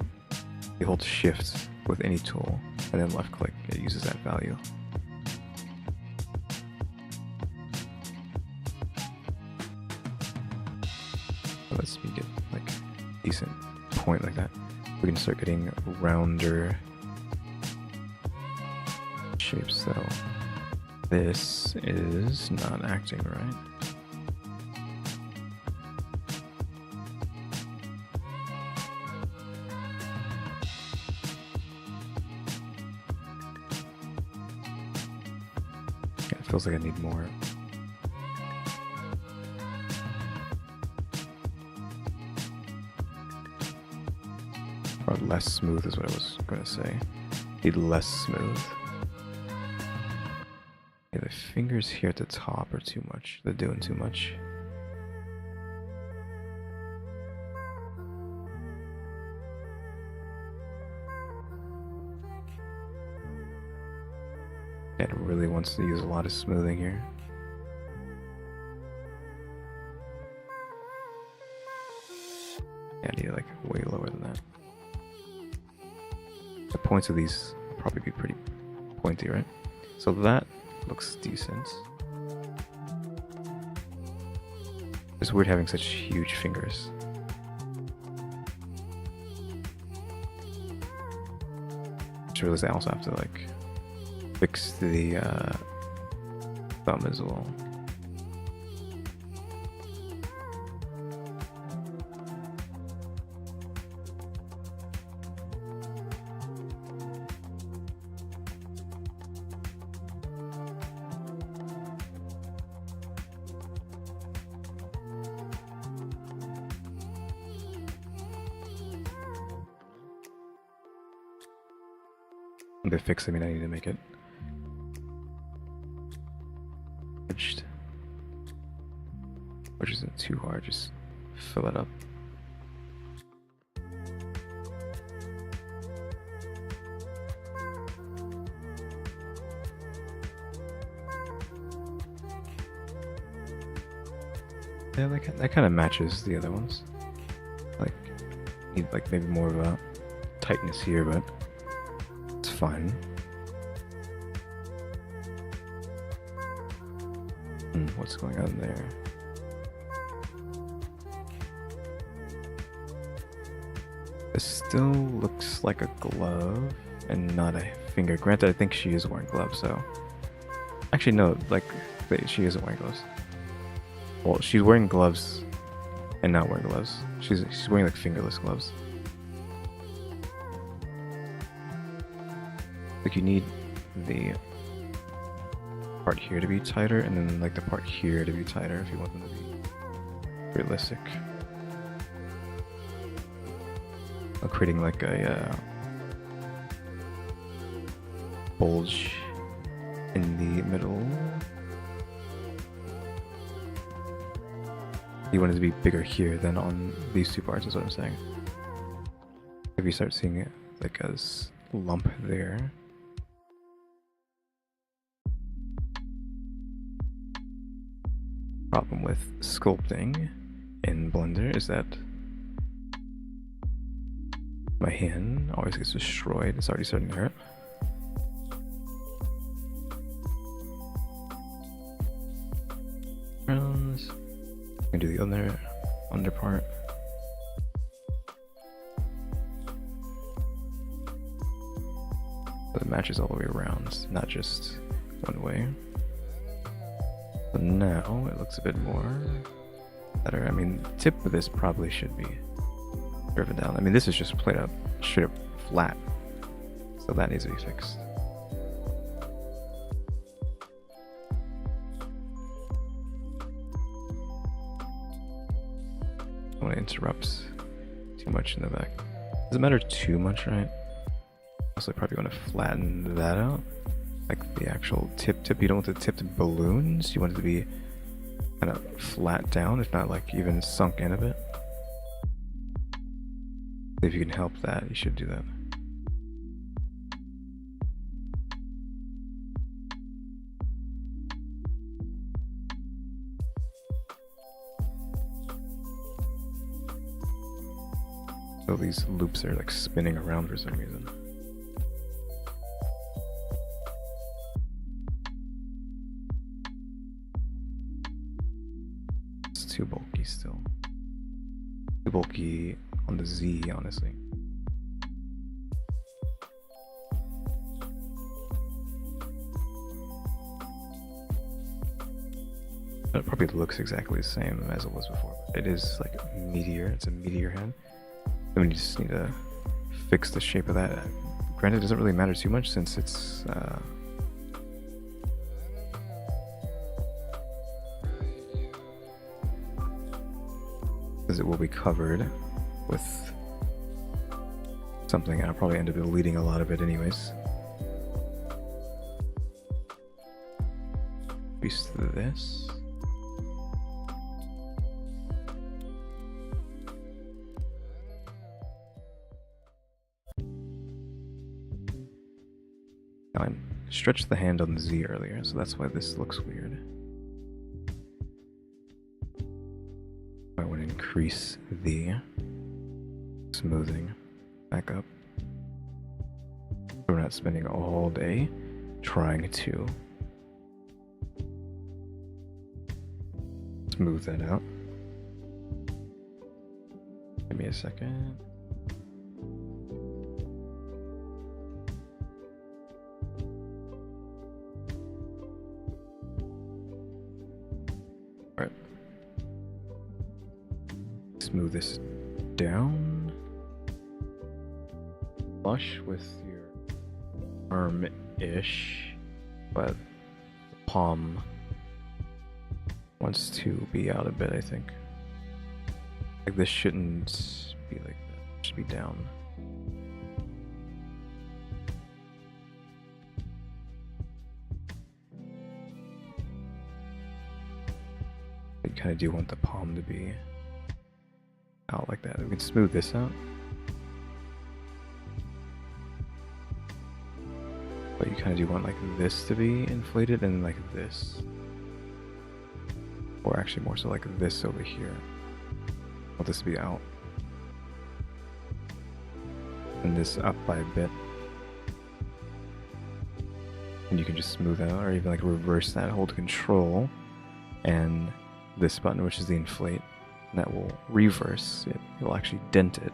You hold shift with any tool, and then left click, it uses that value. Let's me get like a decent point like that. We can start getting rounder shapes. So this is not acting right. It feels like I need more. Or less smooth is what I was gonna say. Need less smooth. Yeah, the fingers here at the top are too much. They're doing too much. It really wants to use a lot of smoothing here. Yeah, I need it like way lower than that. The points of these will probably be pretty pointy, right? So that looks decent. It's weird having such huge fingers. Just realized I also have to like fix the thumb as well. To fix, I mean, I need to make it which isn't too hard, just fill it up. Yeah, that kind of matches the other ones. Like, need like maybe more of a tightness here, but it's fine. What's going on there? It still looks like a glove and not a finger. Granted, I think she is wearing gloves, so... Actually, no, like, she isn't wearing gloves. Well, she's wearing gloves and not wearing gloves. She's wearing, like, fingerless gloves. Like, you need the part here to be tighter, and then, like, the part here to be tighter if you want them to be realistic. Creating like a bulge in the middle. You want it to be bigger here than on these two parts, is what I'm saying. If you start seeing it like a lump there. Problem with sculpting in Blender is that my hand always gets destroyed. It's already starting to hurt. I'm gonna do the other under part. So it matches all the way around, not just one way. So now it looks a bit more better. I mean, the tip of this probably should be driven down. I mean, this is just played up straight up flat, so that needs to be fixed. don't want to interrupt too much in the back. Doesn't matter too much, right? Also, probably want to flatten that out. Like the actual tip. You don't want the tipped balloons. You want it to be kind of flat down, if not like even sunk in a bit. If you can help that, you should do that. So these loops are like spinning around for some reason. It's too bulky still. Too bulky on the Z, honestly. It probably looks exactly the same as it was before. It is like a meteor. It's a meteor head. Then we just need to fix the shape of that. Granted, it doesn't really matter too much since it's because it will be covered with something, and I'll probably end up deleting a lot of it anyways. Use this. Now I stretched the hand on the Z earlier, so that's why this looks weird. I want to increase the smoothing back up. We're not spending all day trying to smooth that out. Give me a second. Alright. Smooth this down. Flush with your arm-ish, but the palm wants to be out a bit, I think. Like this shouldn't be like that. It should be down. You kind of do want the palm to be out like that. We can smooth this out. But you kind of do want like this to be inflated and like this. Or actually more so like this over here. I want this to be out. And this up by a bit. And you can just smooth out or even like reverse that, hold control. And this button, which is the inflate, and that will reverse it. It will actually dent it.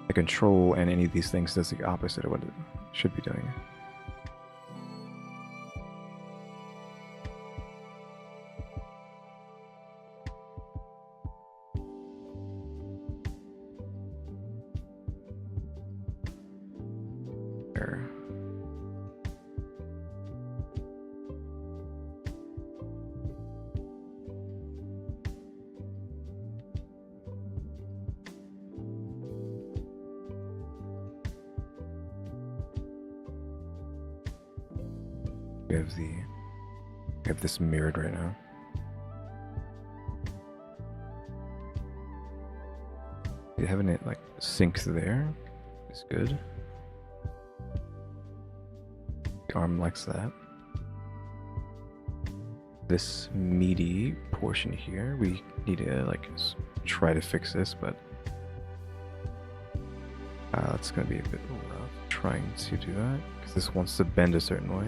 The control and any of these things does the opposite of what it should be doing. There. We have this mirrored right now. Having it like sync there is good. The arm likes that. This meaty portion here, we need to like try to fix this, but it's gonna be a bit rough trying to do that because this wants to bend a certain way.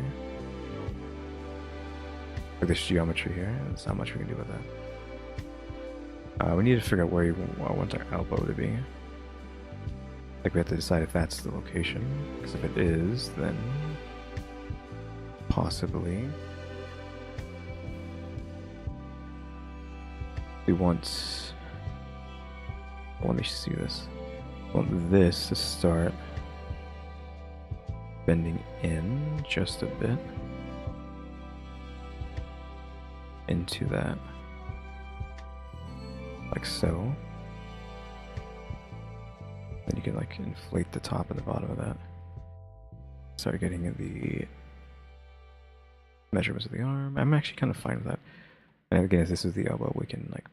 Like this geometry here, there's not much we can do with that. We need to figure out where I want our elbow to be. Like we have to decide if that's the location, because if it is, then possibly we want. Let me see this. I want this to start bending in just a bit. into that, like so. Then you can like inflate the top and the bottom of that. Start getting the measurements of the arm. I'm actually kind of fine with that. And again, if this is the elbow, we can like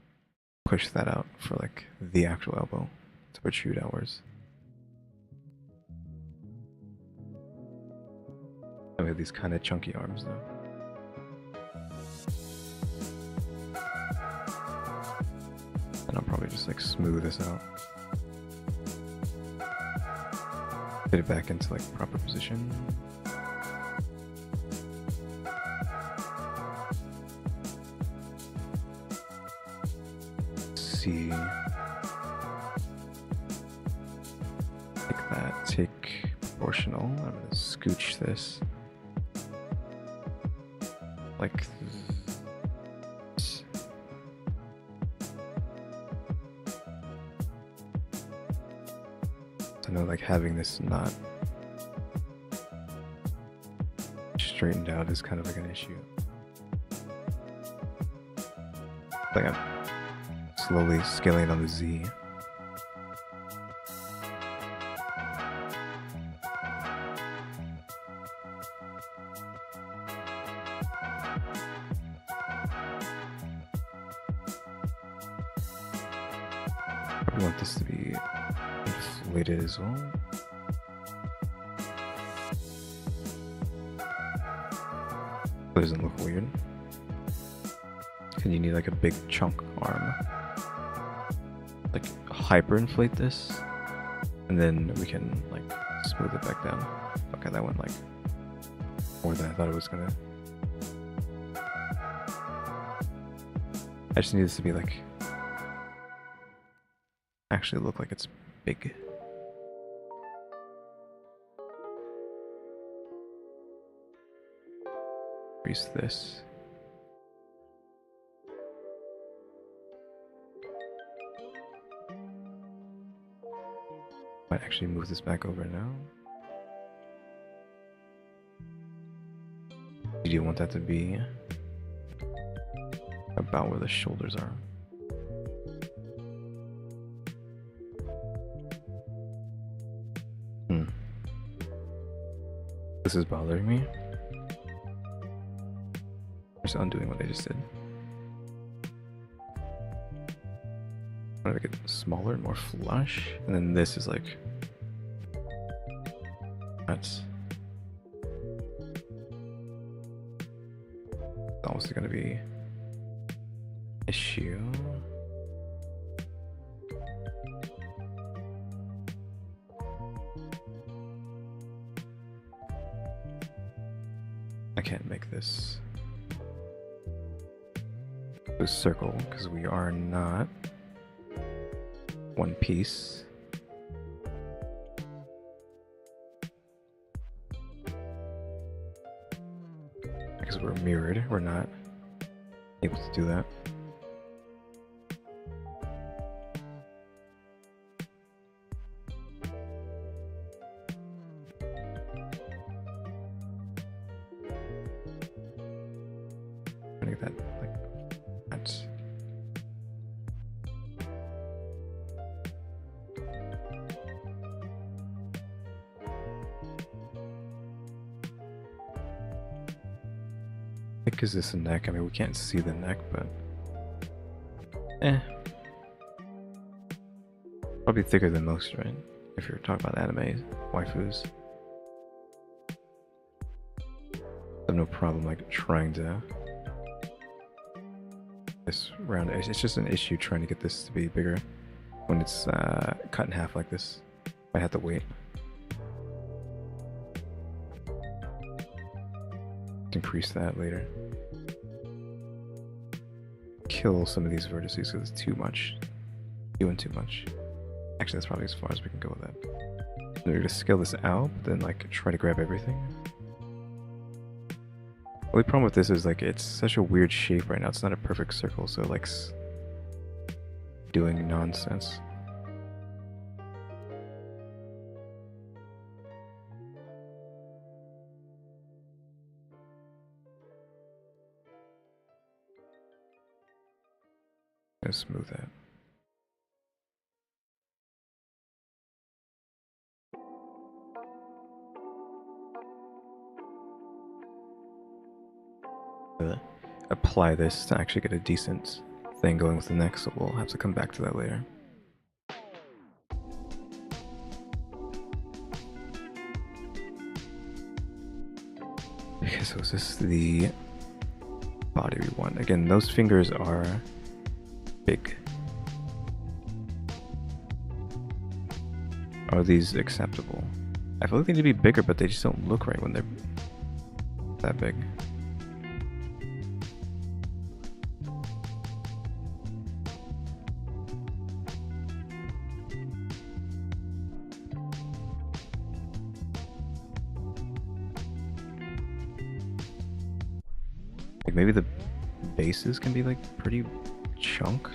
push that out for like the actual elbow to protrude outwards. And we have these kind of chunky arms though. And I'll probably just like smooth this out. Fit it back into like proper position. See, like that. Take proportional. I'm gonna scooch this like this. I know like having this not straightened out is kind of like an issue. Like I'm slowly scaling on the Z. Probably want this to be inflated as well. It doesn't look weird. And you need like a big chunk arm. Like hyperinflate this, and then we can like smooth it back down. Okay, that went like more than I thought it was gonna. I just need this to be like actually look like it's big. Increase this. Might actually move this back over now. You do want that to be about where the shoulders are. This is bothering me. I'm just undoing what I just did. I'm gonna make it smaller and more flush, and then this is like that's almost gonna be issue. I can't make this a circle because we are not one piece. Because we're mirrored, we're not able to do that. Make that like that. Thick is this a neck? I mean, we can't see the neck, but probably thicker than most, right? If you're talking about anime waifus, I have no problem like trying to this round. It's just an issue trying to get this to be bigger when it's cut in half like this. Might have to wait. Increase that later. Kill some of these vertices because it's too much. Doing too much. Actually, that's probably as far as we can go with that. We're gonna scale this out, then like try to grab everything. The only problem with this is like it's such a weird shape right now. It's not a perfect circle, so like doing nonsense. gonna smooth that. Apply this to actually get a decent thing going with the neck, so we'll have to come back to that later. Okay, so is this the body we want? Again, those fingers are big. Are these acceptable? I feel like they need to be bigger, but they just don't look right when they're that big. Like maybe the bases can be like pretty chunk.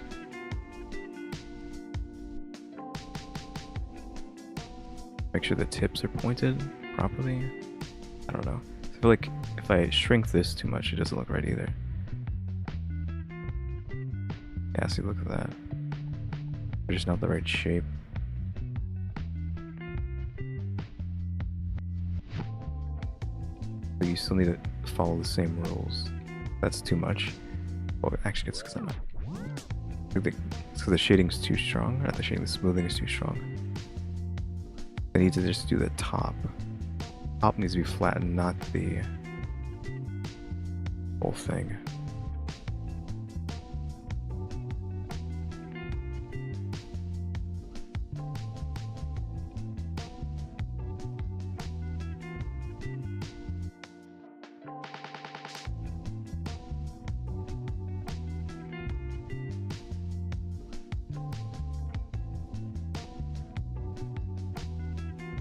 Make sure the tips are pointed properly. I don't know. I feel like if I shrink this too much, it doesn't look right either. Yeah, see, look at that. They're just not the right shape. But you still need to follow the same rules. That's too much. Well, actually, it's because the shading's too strong. Not the shading, the smoothing is too strong. I need to just do the top. Top needs to be flattened, not the whole thing.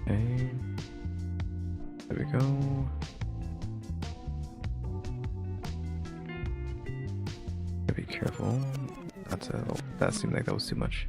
Okay, there we go. Gotta be careful not to. Oh, that seemed like that was too much.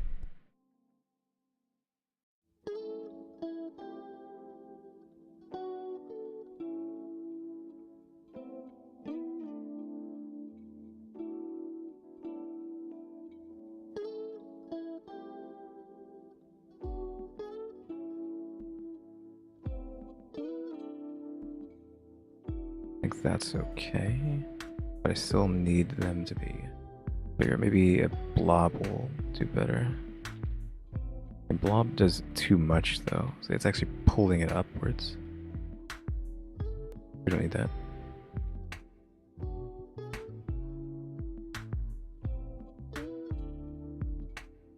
I think that's okay, but I still need them to be bigger. Maybe a blob will do better. A blob does too much though, so it's actually pulling it upwards. We don't need that.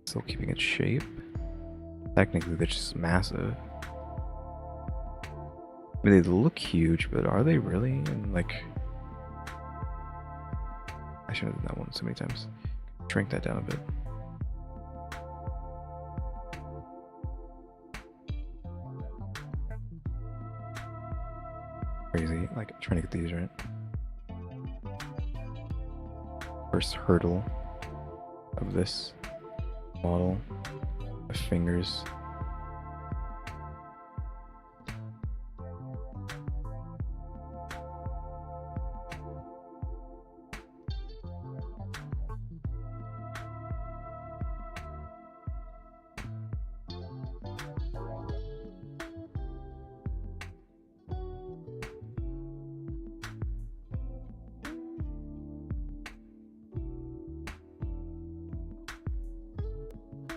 Still keeping its shape. Technically, they're just massive. I mean, they look huge, but are they really? And like, I should have done that one so many times. Shrink that down a bit. Crazy, like trying to get these right. First hurdle of this model, the fingers.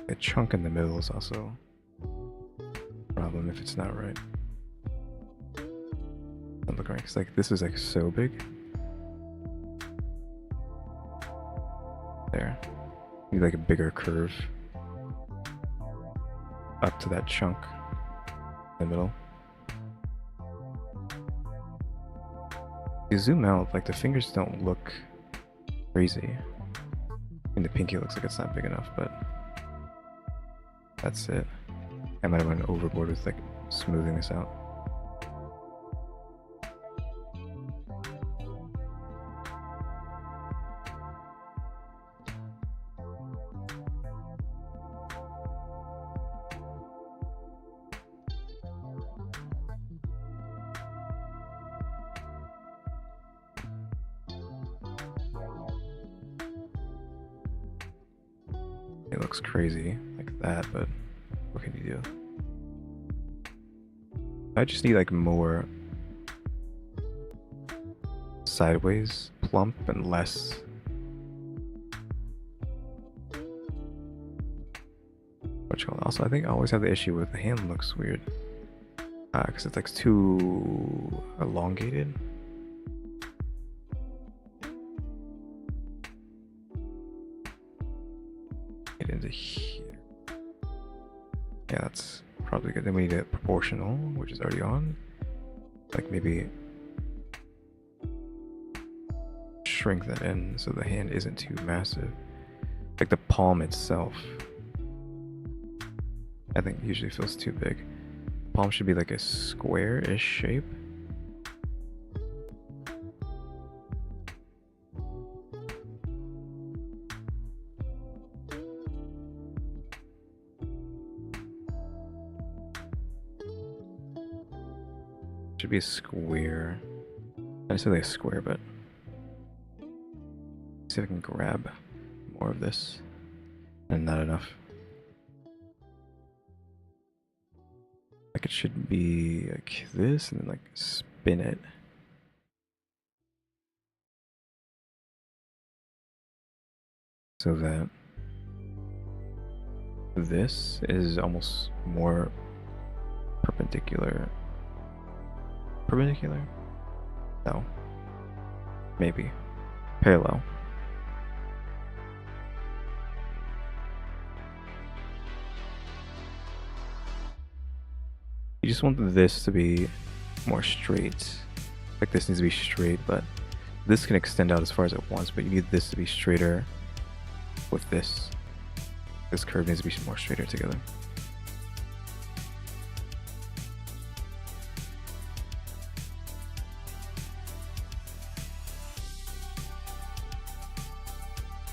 A chunk in the middle is also a problem if it's not right. Don't look right, because like this is like so big. There. Need like a bigger curve up to that chunk in the middle. You zoom out, like the fingers don't look crazy. I mean, the pinky looks like it's not big enough, but that's it. I might have went overboard with like smoothing this out. It looks crazy like that, but what can you do? I just need like more sideways plump and less also I think I always have the issue with the hand looks weird because it's like too elongated. Get into here. Yeah, that's probably good. Then we need a proportional, which is already on. Like maybe shrink that in so the hand isn't too massive. Like the palm itself, I think usually feels too big. The palm should be like a square-ish shape. Should be a square. Not necessarily a square, but let's see if I can grab more of this. And not enough. Like it should be like this and then like spin it. So that this is almost more perpendicular. Perpendicular? No. Maybe. Parallel. You just want this to be more straight. Like this needs to be straight, but this can extend out as far as it wants, but you need this to be straighter with this. This curve needs to be more straighter together.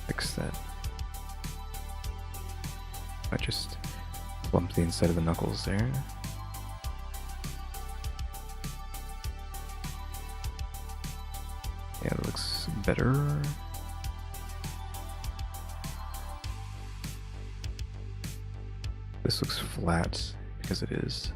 Fix that. I just bump the inside of the knuckles there. Yeah, that looks better. This looks flat because it is.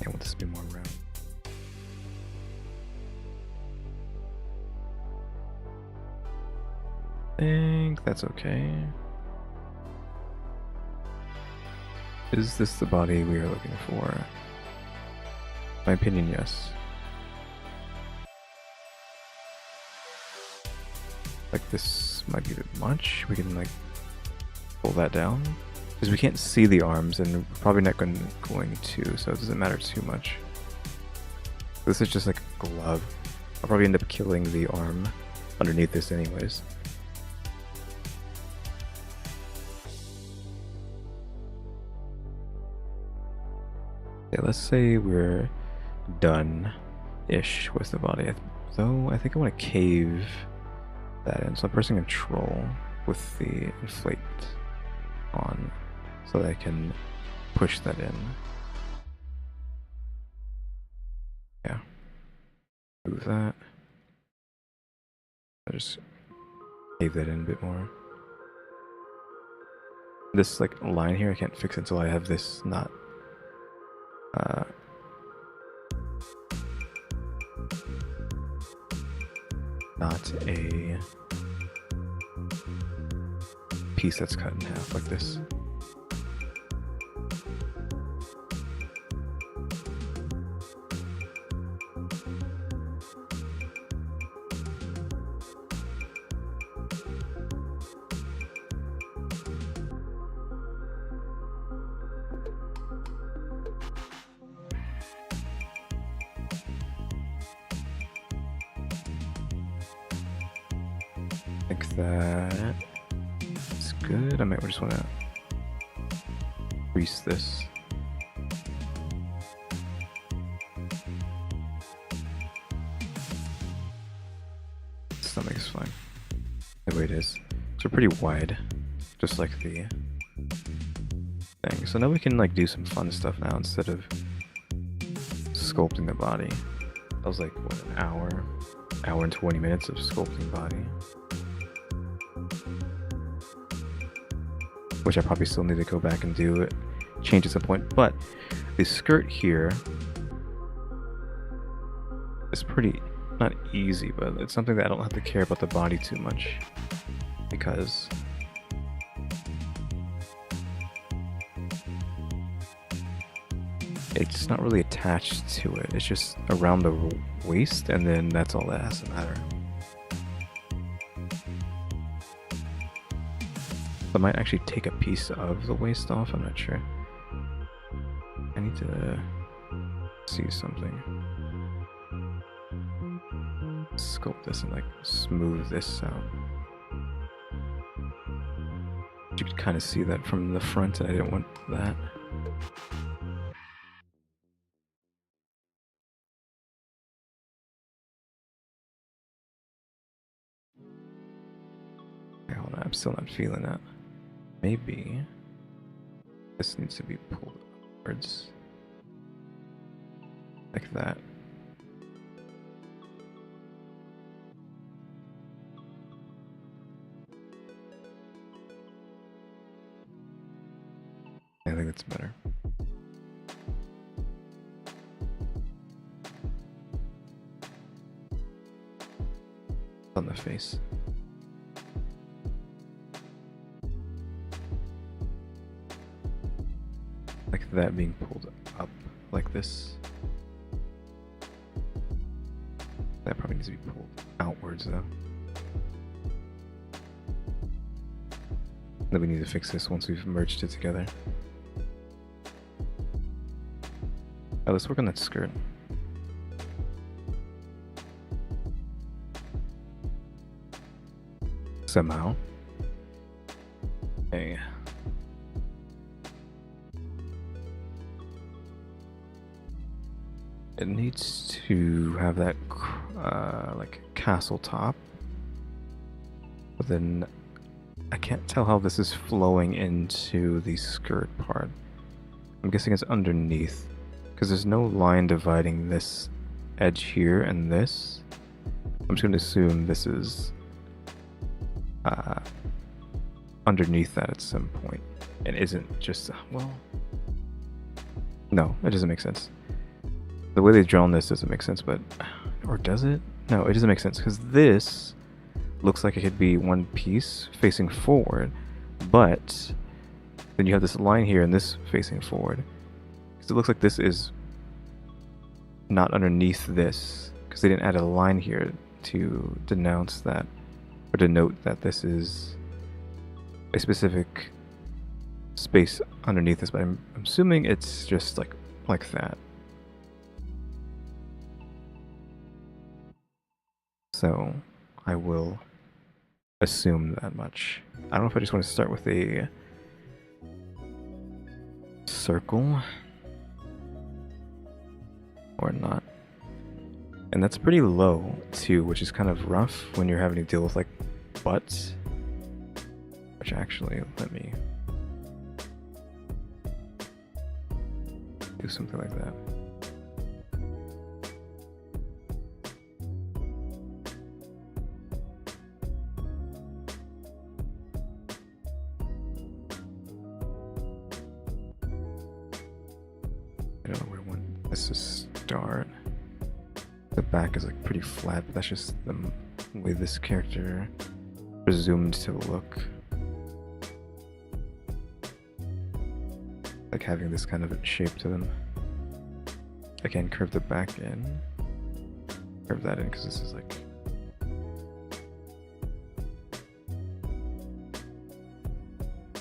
I want this to be more round. I think that's okay. Is this the body we are looking for? My opinion, yes. Like this might be a bit much. We can like pull that down because we can't see the arms and we're probably not going to, so it doesn't matter too much. This is just like a glove. I'll probably end up killing the arm underneath this anyways. Okay, let's say we're done-ish with the body. Though I think I want to cave that in. So I'm pressing Control with the inflate on so that I can push that in. Yeah. Move that. I just cave that in a bit more. This like line here I can't fix until I have this not a piece that's cut in half like this. Like that. It's good. I might just want to crease this. Stomach is fine. The way it is. So pretty wide, just like the thing. so now we can like do some fun stuff now instead of sculpting the body. That was like, what, an hour and 20 minutes of sculpting body. Which I probably still need to go back and do it, change at some point. But the skirt here is pretty, not easy, but it's something that I don't have to care about the body too much. Because it's not really attached to it. It's just around the waist, and then that's all that has to matter. I might actually take a piece of the waist off, I'm not sure. I need to see something. Sculpt this and like smooth this out. You could kind of see that from the front, and I didn't want that. Okay, hold on, I'm still not feeling that. Maybe this needs to be pulled upwards. Like that. I think that's better. On the face. Like that being pulled up like this. That probably needs to be pulled outwards though. Then we need to fix this once we've merged it together. Oh, let's work on that skirt. Somehow. Okay. It needs to have that like castle top, but then I can't tell how this is flowing into the skirt part. I'm guessing it's underneath, because there's no line dividing this edge here and this. I'm just going to assume this is underneath that at some point. It isn't just, well, no, it doesn't make sense. The way they've drawn this doesn't make sense, but, or does it? No, it doesn't make sense, because this looks like it could be one piece facing forward, but then you have this line here and this facing forward. Because it looks like this is not underneath this, because they didn't add a line here to denounce that, or denote that this is a specific space underneath this, but I'm assuming it's just like that. So I will assume that much. I don't know if I just want to start with a circle or not. And that's pretty low too, which is kind of rough when you're having to deal with like butts. Which actually, let me do something like that. I don't know where I want this to start. The back is like pretty flat, but that's just the way this character presumed to look. Like having this kind of shape to them. Again, curve the back in. Curve that in because this is like...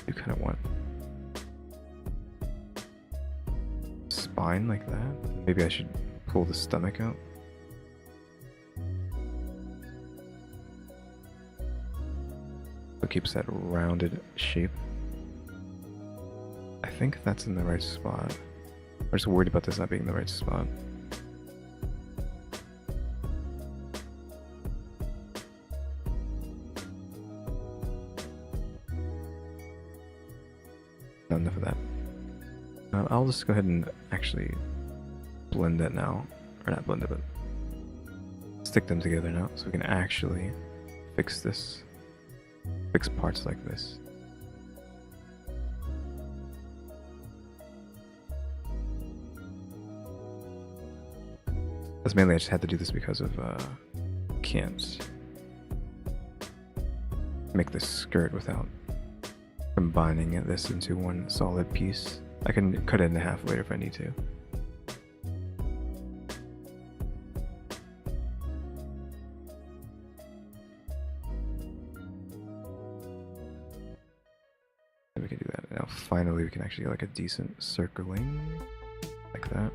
You kind of want spine like that. Maybe I should pull the stomach out. It keeps that rounded shape. I think that's in the right spot. I'm just worried about this not being the right spot. Not enough of that. I'll just go ahead and actually blend that now. Or not blend it, but stick them together now so we can actually fix this. Fix parts like this. That's mainly I just had to do this because of can't make this skirt without combining this into one solid piece. I can cut it in half later if I need to. And we can do that. Now finally we can actually get like a decent circling like that.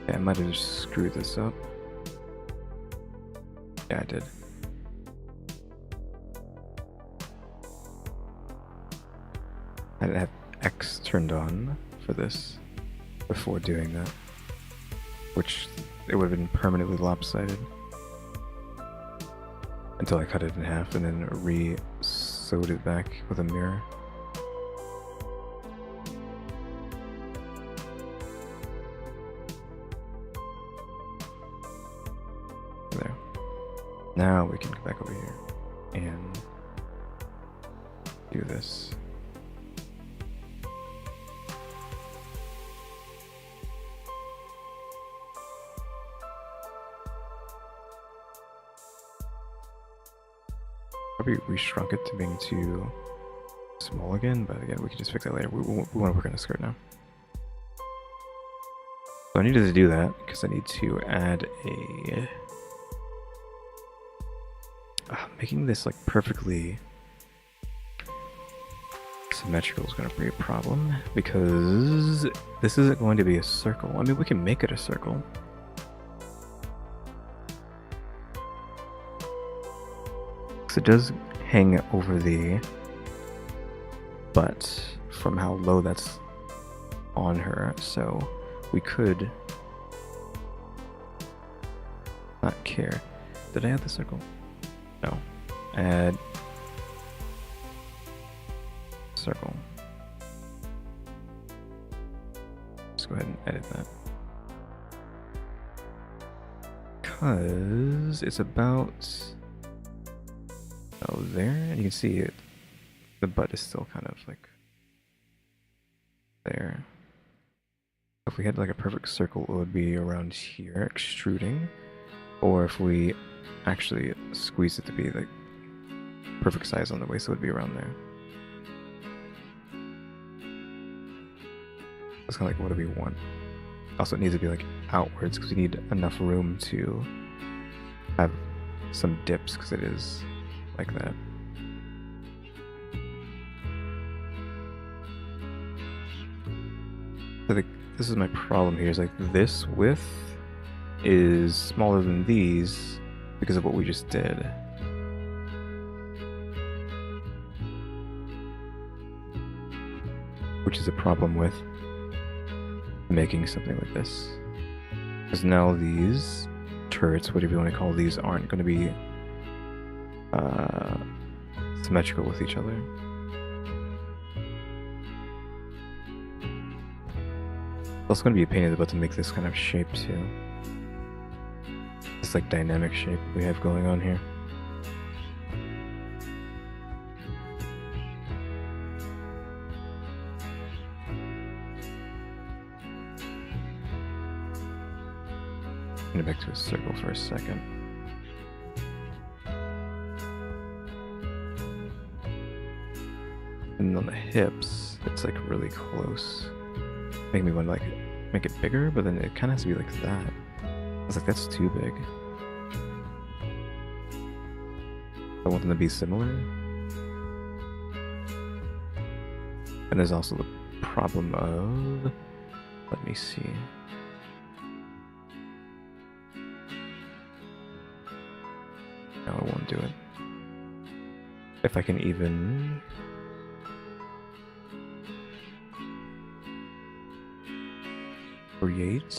Yeah, I might have just screwed this up. Yeah, I did. I didn't have X turned on for this before doing that, which it would have been permanently lopsided until I cut it in half and then re-sewed it back with a mirror. There. Now we can go back over here and do this. Probably reshrunk it to being too small again, but again, we can just fix that later. We want to work on the skirt now. So I needed to do that because I need to add a... making this like perfectly symmetrical is going to be a problem because this isn't going to be a circle. I mean, we can make it a circle. So it does hang over the butt from how low that's on her, so we could not care. Did I add the circle? No. Add circle. Just go ahead and edit that. Because it's about... oh, there, and you can see it. The butt is still kind of like there. If we had like a perfect circle, it would be around here, extruding. Or if we actually squeeze it to be like perfect size on the waist, it would be around there. That's kind of like what do we want. Also, it needs to be like outwards because we need enough room to have some dips because it is like that. I think this is my problem here, is like this width is smaller than these because of what we just did. Which is a problem with making something like this. Because now these turrets, whatever you want to call these, aren't going to be symmetrical with each other. It's also going to be a pain in the butt to make this kind of shape too. This like dynamic shape we have going on here. Get back to a circle for a second. And on the hips, it's like really close. Make me want to like make it bigger, but then it kind of has to be like that. I was like, that's too big. I want them to be similar. And there's also the problem of, let me see. No, I won't do it. If I can even... create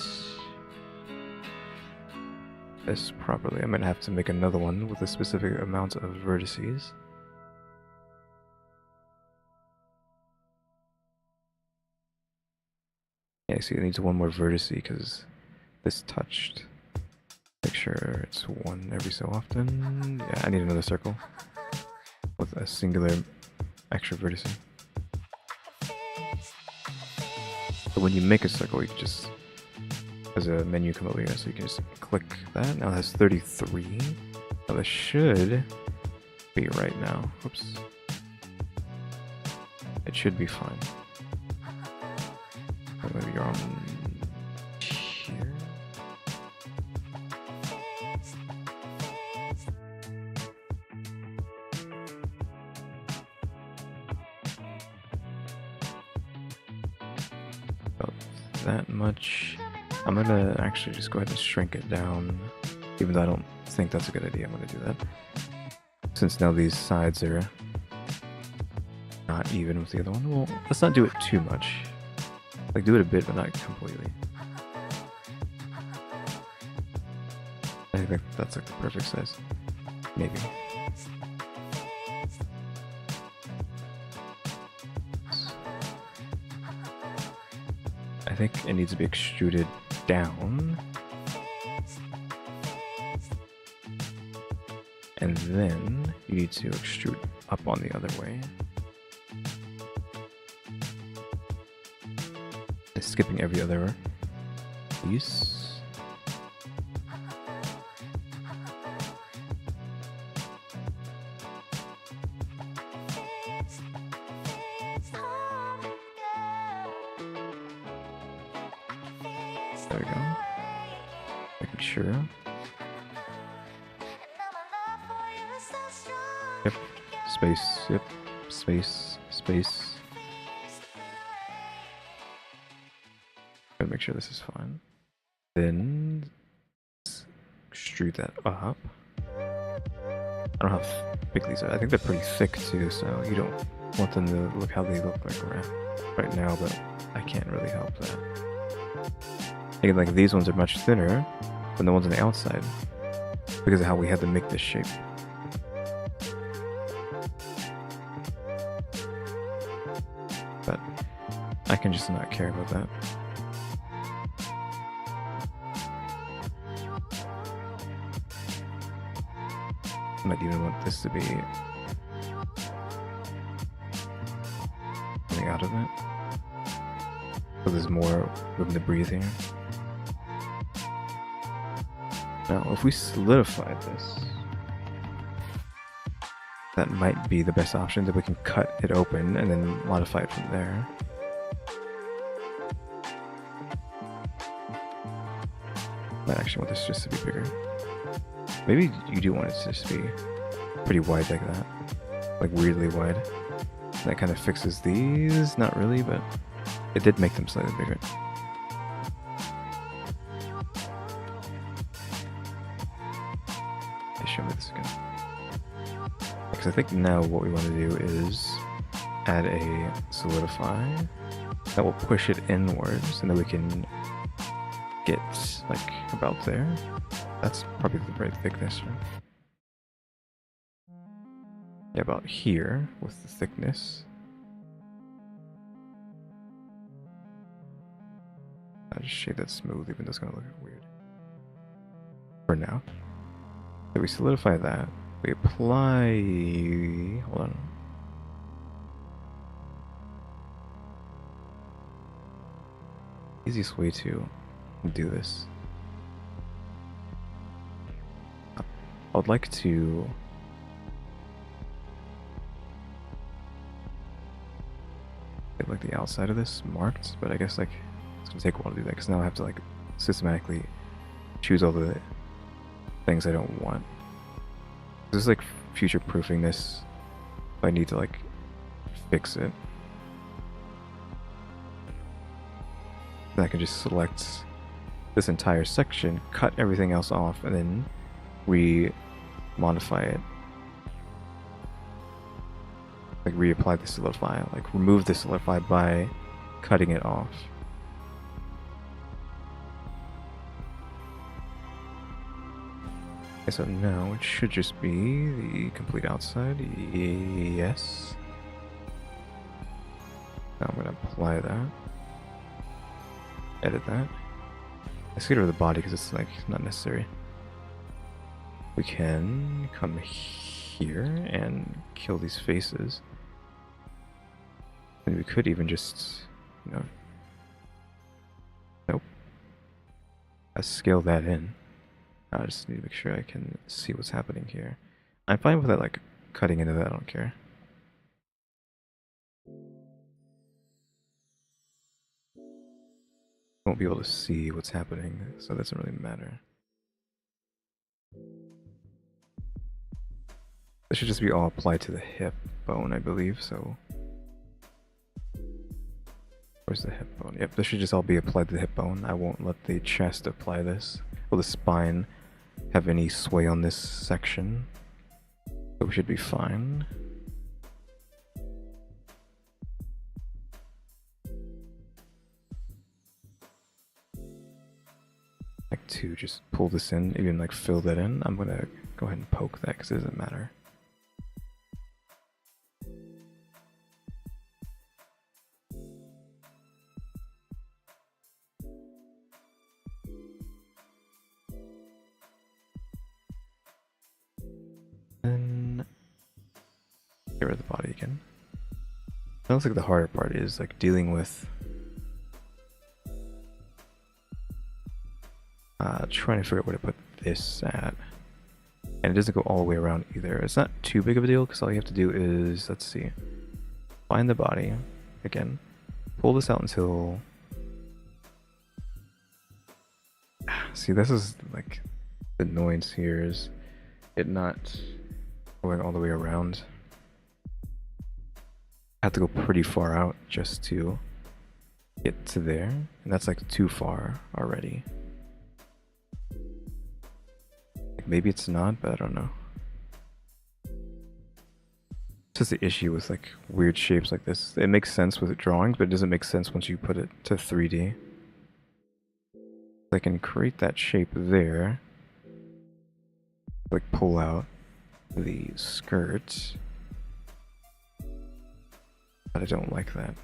this properly. I'm gonna have to make another one with a specific amount of vertices. Yeah, see, it needs one more vertice because this touched. Make sure it's one every so often. Yeah, I need another circle with a singular extra vertice. So when you make a circle, you can just, there's a menu come over here, so you can just click that. Now it has 33. Now this should be right now. Oops. It should be fine. Or maybe you're on here. About that much. I'm gonna actually just go ahead and shrink it down, even though I don't think that's a good idea. I'm gonna do that. Since now these sides are not even with the other one, well, let's not do it too much. Like, do it a bit, but not completely. I think that's like the perfect size. Maybe. I think it needs to be extruded down. And then you need to extrude up on the other way. Skipping every other piece. There we go. Making sure. Yep. Space. Yep. Space. Space. Make sure this is fine. Then extrude that up. I don't know how big these are. I think they're pretty thick too, so you don't want them to look how they look like right now, but I can't really help that. Again, like these ones are much thinner than the ones on the outside because of how we had to make this shape. But I can just not care about that. I might even want this to be coming out of it, so there's more room to breathe here. Now, if we solidified this, that might be the best option, that we can cut it open and then modify it from there. I actually want this just to be bigger. Maybe you do want it to just be pretty wide like that. Like weirdly wide. That kind of fixes these. Not really, but it did make them slightly bigger. Hey, show me this again. Because I think now what we want to do is add a solidify. That will push it inwards, and then we can get like about there. That's probably the right thickness, right? Yeah, about here with the thickness. I'll just shade that smooth, even though it's gonna look weird. For now. So we solidify that. We apply. Hold on. Easiest way to do this. I would like to get like the outside of this marked, but I guess like it's gonna take a while to do that because now I have to like systematically choose all the things I don't want. This is like future-proofing this if I need to like fix it. Then I can just select this entire section, cut everything else off, and then modify it. Like reapply the solidify, like remove the solidify by cutting it off. Okay, so now it should just be the complete outside. Yes. Now I'm gonna apply that. Edit that. Let's get rid of the body because it's like not necessary. We can come here and kill these faces. And we could even just, you know, nope. Let's scale that in. I just need to make sure I can see what's happening here. I'm fine with that, like, cutting into that, I don't care. Won't be able to see what's happening, so that doesn't really matter. This should just be all applied to the hip bone, I believe, so... Where's the hip bone? Yep, this should just all be applied to the hip bone. I won't let the chest apply this. Will the spine have any sway on this section? So we should be fine. Like to just pull this in, even like fill that in. I'm gonna go ahead and poke that because it doesn't matter. Then get rid of the body again. It looks like the harder part is like dealing with trying to figure out where to put this at. And it doesn't go all the way around either. It's not too big of a deal because all you have to do is, let's see, find the body again, pull this out until, see, this is like the annoyance here is it not going all the way around. I have to go pretty far out just to get to there, and that's like too far already. Like maybe it's not, but I don't know. It's just the issue with like weird shapes like this. It makes sense with drawings, but it doesn't make sense once you put it to 3D. I can create that shape there, like pull out the skirt, but I don't like that.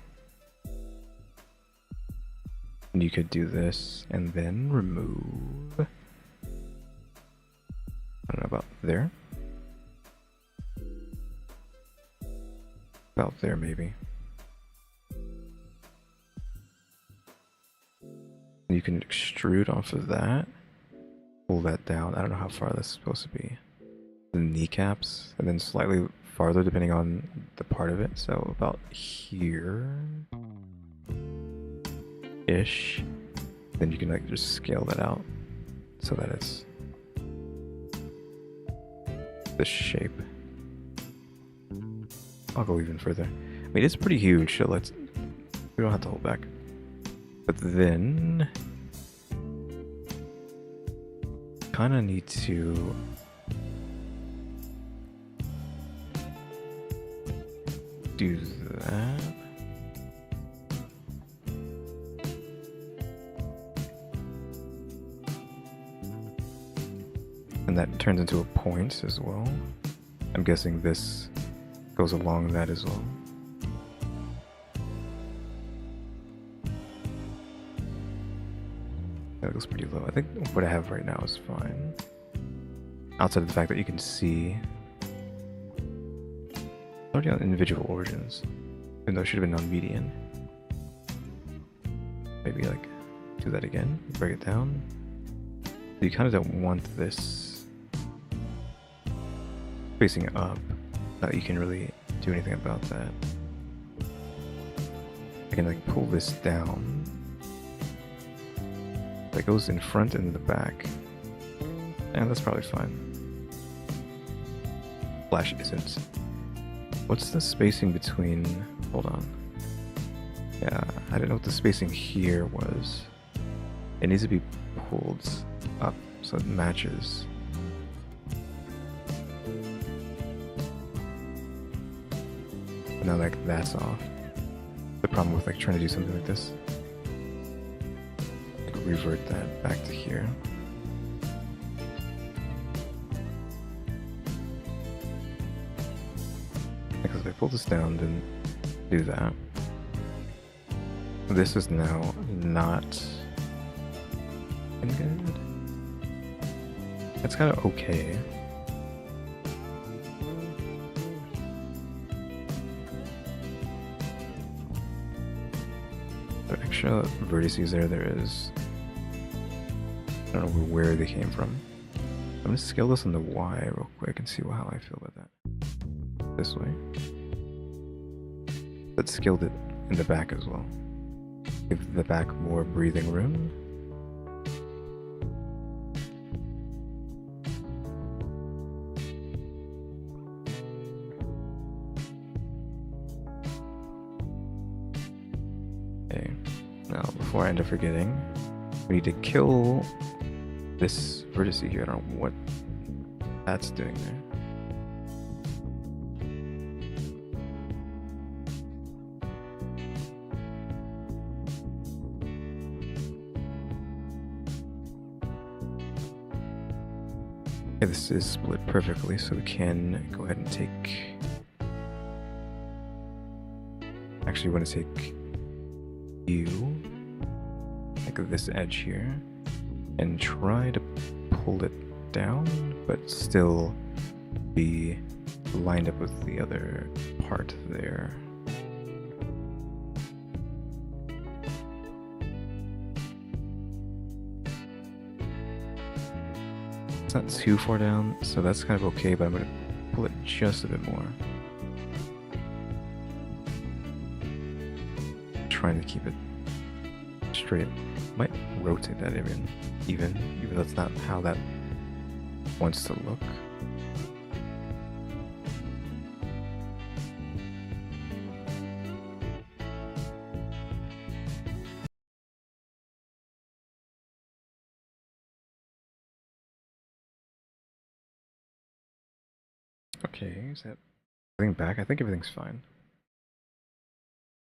And you could do this and then remove, I don't know, about there, about there maybe. You can extrude off of that, pull that down. I don't know how far that's supposed to be. The kneecaps, and then slightly farther depending on the part of it. So about here ish. Then you can like just scale that out so that it's this shape. I'll go even further. I mean, it's pretty huge, so we don't have to hold back. But then kind of need to do that. And that turns into a point as well. I'm guessing this goes along that as well. That looks pretty low. I think what I have right now is fine. Outside of the fact that you can see already on individual origins, even though it should have been on median. Maybe like do that again, break it down. You kind of don't want this facing up. Not that you can really do anything about that. I can like pull this down. That goes in front and in the back. And that's probably fine. Flash isn't. What's the spacing between... Hold on. Yeah, I didn't know what the spacing here was. It needs to be pulled up so it matches. But now like that's off. The problem with like trying to do something like this. Like, revert that back to here. if I pull this down, then do that. This is now not good. It's kind of okay. The extra vertices there is. I don't know where they came from. I'm gonna scale this on the Y real quick and see how I feel about that. This way. But scaled it in the back as well. Give the back more breathing room. Okay, now before I end up forgetting, we need to kill this vertice here. I don't know what that's doing there. Okay, this is split perfectly, so we can go ahead and take... Actually, we want to take you, like this edge here, and try to pull it down, but still be lined up with the other part there. It's not too far down, so that's kind of okay, but I'm going to pull it just a bit more. Trying to keep it straight. Might rotate that even though that's not how that wants to look. Okay, is that everything back? I think everything's fine.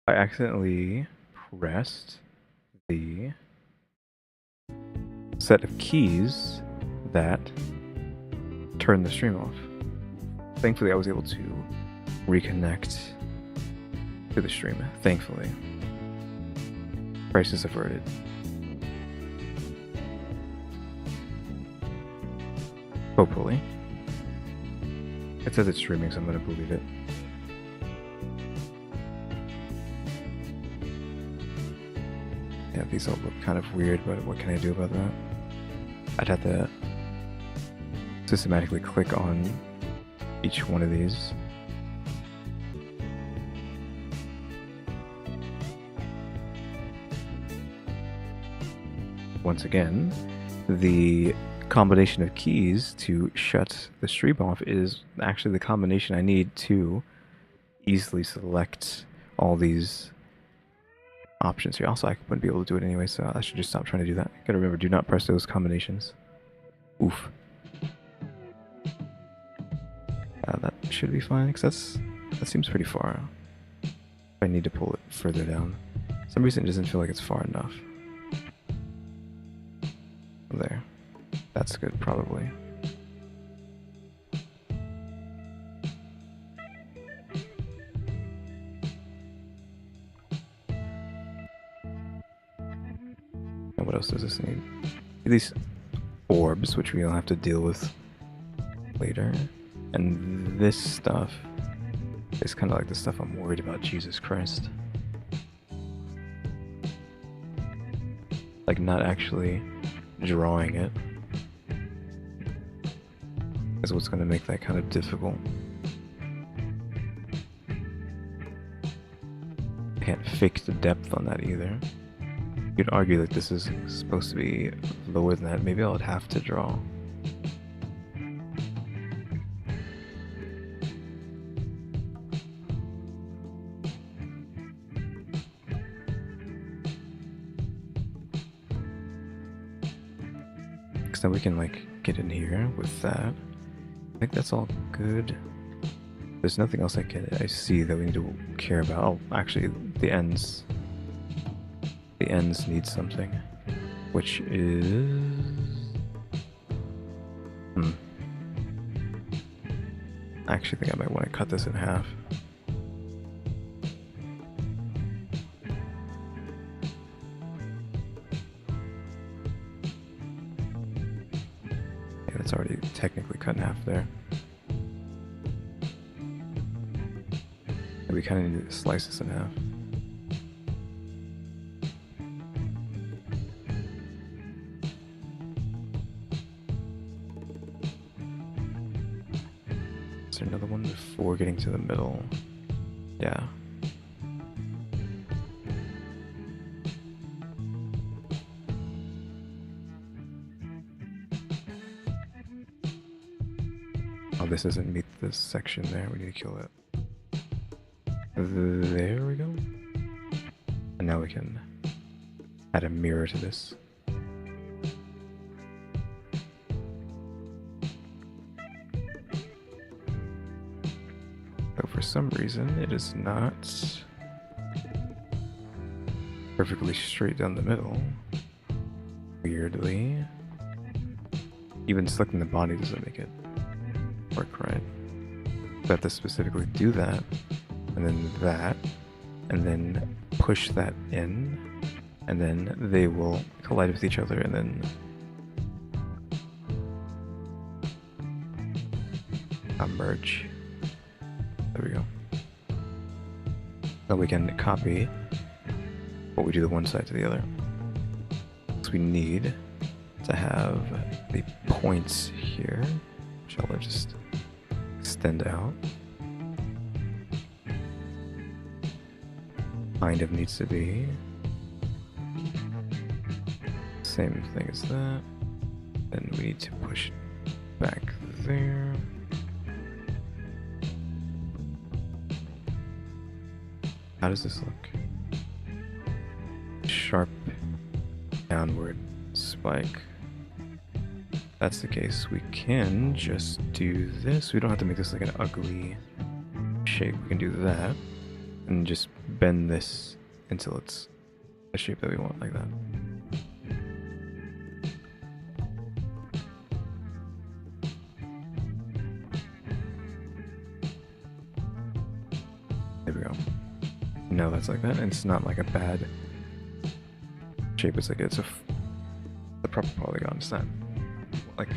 I accidentally pressed the set of keys that turned the stream off. Thankfully, I was able to reconnect to the stream. Thankfully. Crisis averted. Hopefully. It says it's streaming, so I'm gonna believe it. Yeah, these all look kind of weird, but what can I do about that? I'd have to systematically click on each one of these. Once again, the combination of keys to shut the stream off is actually the combination I need to easily select all these options here. Also, I wouldn't be able to do it anyway, so I should just stop trying to do that. Gotta remember, do not press those combinations. Oof. That should be fine, because that seems pretty far. I need to pull it further down. For some reason it doesn't feel like it's far enough. There. That's good, probably. And what else does this need? These orbs, which we'll have to deal with later. And this stuff is kind of like the stuff I'm worried about. Jesus Christ. Like, not actually drawing it is what's going to make that kind of difficult. I can't fake the depth on that either. You'd argue that this is supposed to be lower than that. Maybe I would have to draw. Because then we can like get in here with that. I think that's all good. There's nothing else I see that we need to care about. Oh, actually, the ends. The ends need something, which is... I actually think I might want to cut this in half. And it's already technically cut in half there. And we kind of need to slice this in half. Is there another one before getting to the middle? Yeah. Oh, this doesn't meet this section there. We need to kill it. There we go. And now we can add a mirror to this. So for some reason, it is not perfectly straight down the middle. Weirdly. Even selecting the body doesn't make it work right. We have to specifically do that, and then push that in, and then they will collide with each other, and then merge. There we go. Now we can copy what we do the one side to the other. So we need to have the points here, which I'll just extend out. Kind of needs to be same thing as that. Then we need to push it back there. How does this look? Sharp downward spike. If that's the case, we can just do this. We don't have to make this like an ugly shape. We can do that and just bend this until it's the shape that we want, like that. There we go. No, that's like that, and it's not like a bad shape. It's like it's the proper polygon. It's not like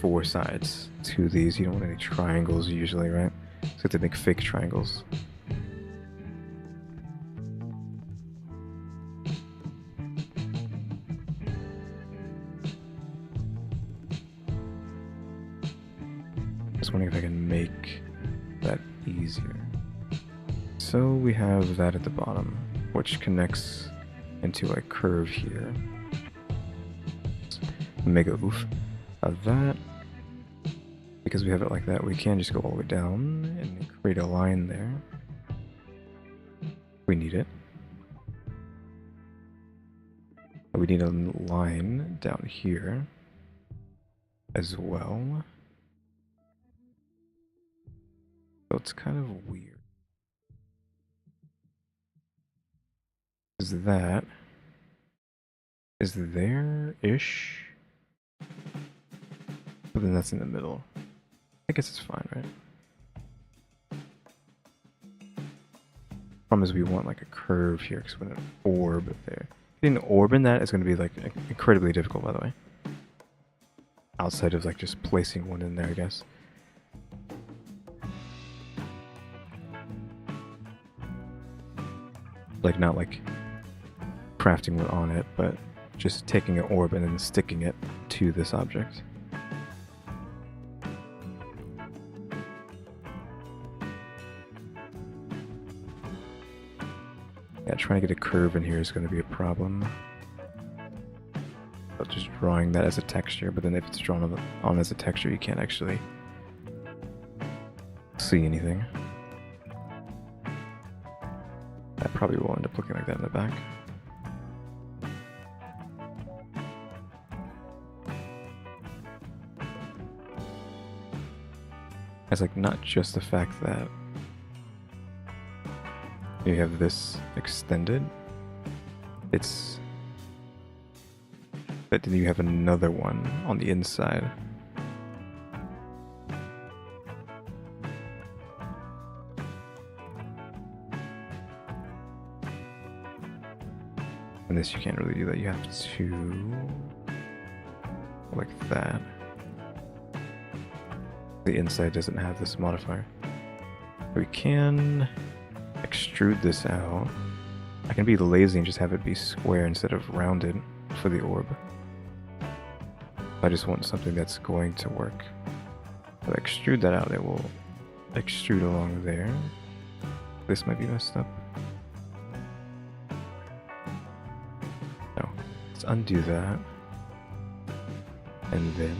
4 sides to these. You don't want any triangles usually, right? So you have to make fake triangles. Just wondering if I can make that easier. So we have that at the bottom, which connects into a curve here. Mega oof of that. Because we have it like that, we can just go all the way down and create a line there. We need it. We need a line down here as well. So it's kind of weird. That is there-ish, but then that's in the middle. I guess it's fine, right? Problem is we want like a curve here because we want an orb there. Getting an orb in that is going to be like incredibly difficult, by the way. Outside of like just placing one in there, I guess. Like not like crafting one on it, but just taking an orb and then sticking it to this object. Yeah, trying to get a curve in here is going to be a problem. But just drawing that as a texture, but then if it's drawn on as a texture, you can't actually see anything. That probably will end up looking like that in the back. It's like not just the fact that you have this extended, it's that then you have another one on the inside. And this you can't really do that, you have to like that. The inside doesn't have this modifier. We can extrude this out. I can be lazy and just have it be square instead of rounded for the orb. I just want something that's going to work. If I extrude that out, it will extrude along there. This might be messed up. No. Let's undo that. And then...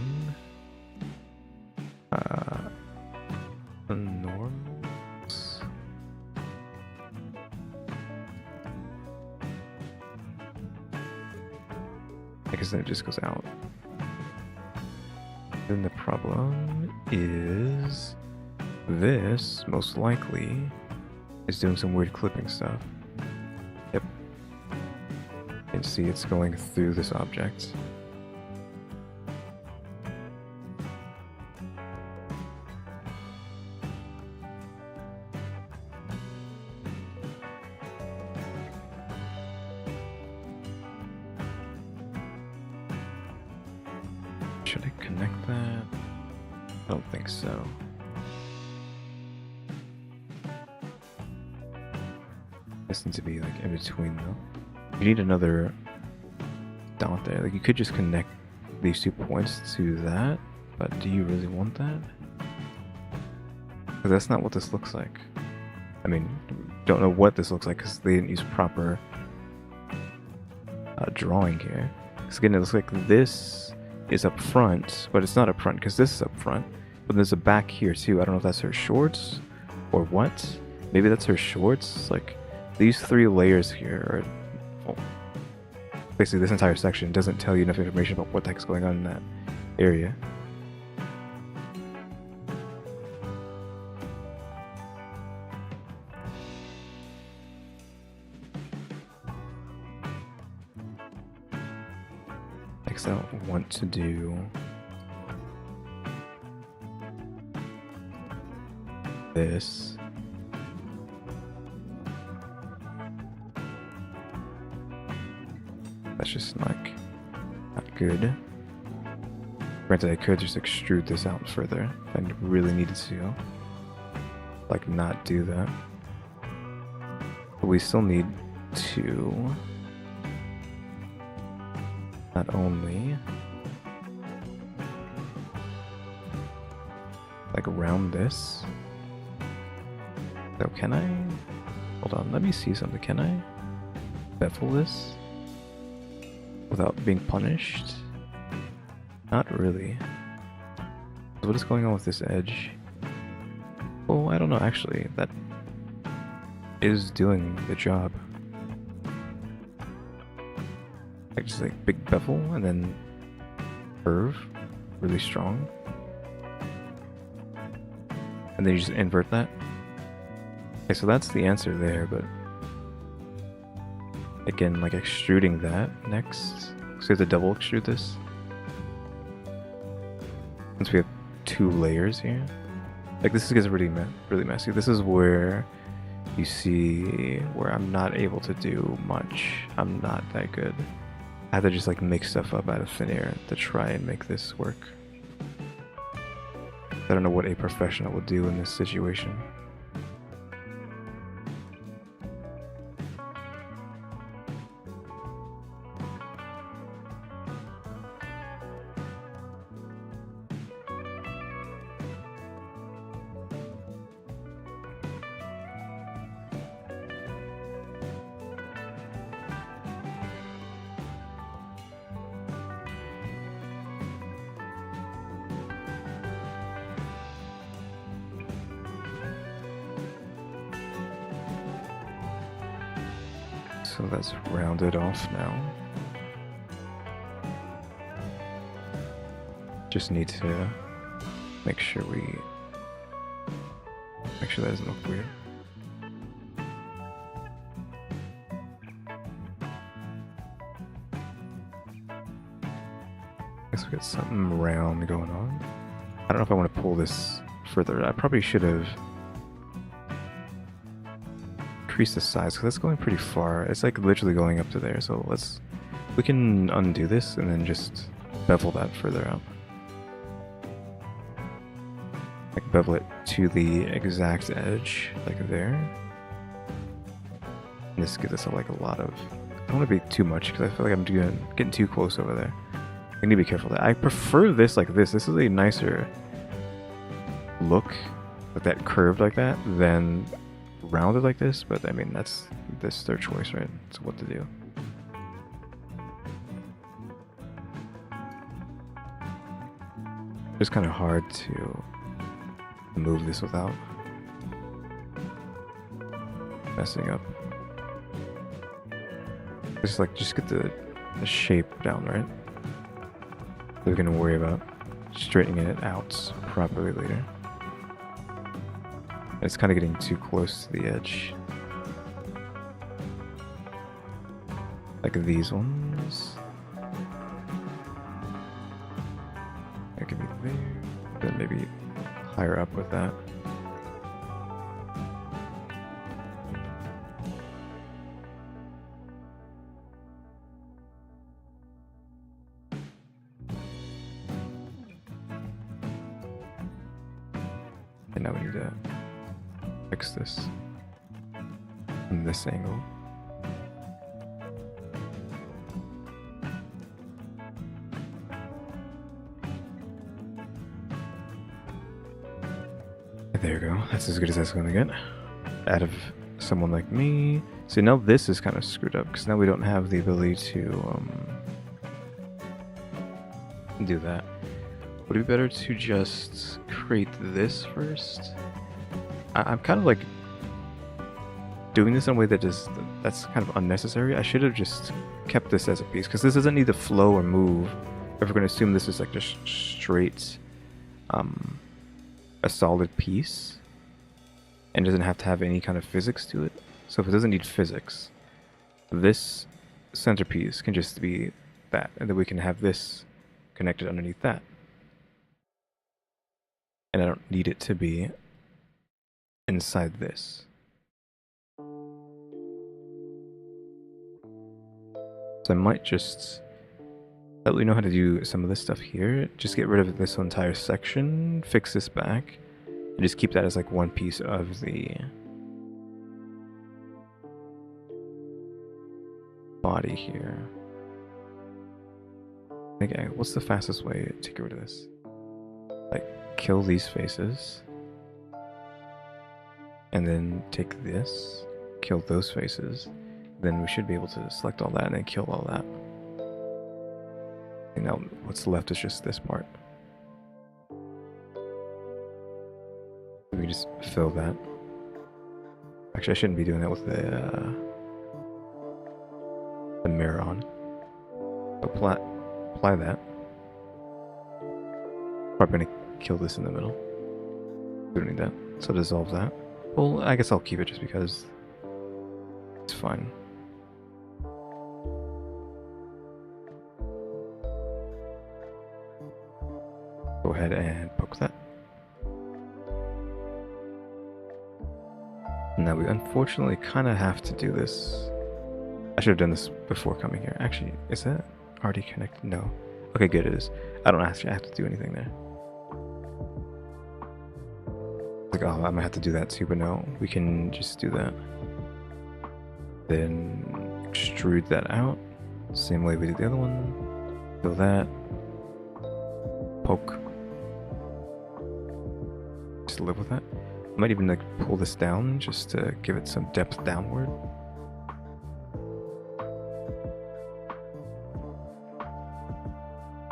norms. I guess then it just goes out. Then the problem is this, most likely, is doing some weird clipping stuff. Yep. You can see it's going through this object. Should I connect that? I don't think so. This needs to be like in between though. You need another dot there. Like you could just connect these 2 points to that, but do you really want that? Because that's not what this looks like. I mean, don't know what this looks like because they didn't use proper drawing here. Because again, it looks like this is up front, but it's not up front because this is up front. But there's a back here too. I don't know if that's her shorts or what. Maybe that's her shorts. Like these 3 layers here are, well, basically this entire section doesn't tell you enough information about what the heck's going on in that area. Next, I want to do this. That's just like not good. Granted, I could just extrude this out further if I really needed to. Like not do that. But we still need to not only like around this. So can I? Hold on, let me see something. Can I bevel this without being punished? Not really. What is going on with this edge? Oh, I don't know actually. That is doing the job. Like just like big bevel and then curve, really strong. And then you just invert that. Okay, so that's the answer there, but again, like extruding that next. So we have to double extrude this. Since we have 2 layers here. Like this gets really messy. This is where you see where I'm not able to do much. I'm not that good. I have to just like make stuff up out of thin air to try and make this work. I don't know what a professional would do in this situation. So that's rounded off now. Just need to make sure that doesn't look weird. Guess we got something round going on. I don't know if I want to pull this further. I probably should have increased the size because that's going pretty far. It's like literally going up to there. So we can undo this and then just bevel that further out. like bevel it to the exact edge, like there. And this gives us like a lot of. I don't want to be too much because I feel like I'm getting too close over there. I need to be careful. I prefer this like this. This is a nicer look, with that curved like that, than rounded like this. But I mean, that's their choice, right? It's what to do. It's kind of hard to move this without messing up. Just get the shape down, right? We're gonna worry about straightening it out properly later. It's kind of getting too close to the edge. Like these ones. That could be there. Then maybe higher up with that. And now we need to fix this from this angle. There you go. That's as good as that's going to get out of someone like me. So now this is kind of screwed up because now we don't have the ability to do that. Would it be better to just create this first? I'm kind of like doing this in a way that's kind of unnecessary. I should have just kept this as a piece because this doesn't need to flow or move. If we're going to assume this is like just straight a solid piece and doesn't have to have any kind of physics to it. So if it doesn't need physics, this centerpiece can just be that, and then we can have this connected underneath that. And I don't need it to be inside this. So I might just let you know how to do some of this stuff here. Just get rid of this entire section, fix this back, and just keep that as like one piece of the body here. Okay, what's the fastest way to get rid of this? Like, kill these faces, and then take this, kill those faces, then we should be able to select all that and then kill all that. And now what's left is just this part. We can just fill that. Actually, I shouldn't be doing that with the mirror on. Apply that. Probably gonna kill this in the middle. We don't need that. So dissolve that. Well, I guess I'll keep it just because it's fine. Go ahead and poke that. Now we unfortunately kind of have to do this. I should have done this before coming here. Actually, is that already connected? No. Okay, good, it is. I don't actually have to do anything there. Like, oh, I might have to do that too, but no, we can just do that. Then extrude that out. Same way we did the other one. Fill that. Poke. Just live with that. I might even like pull this down just to give it some depth downward.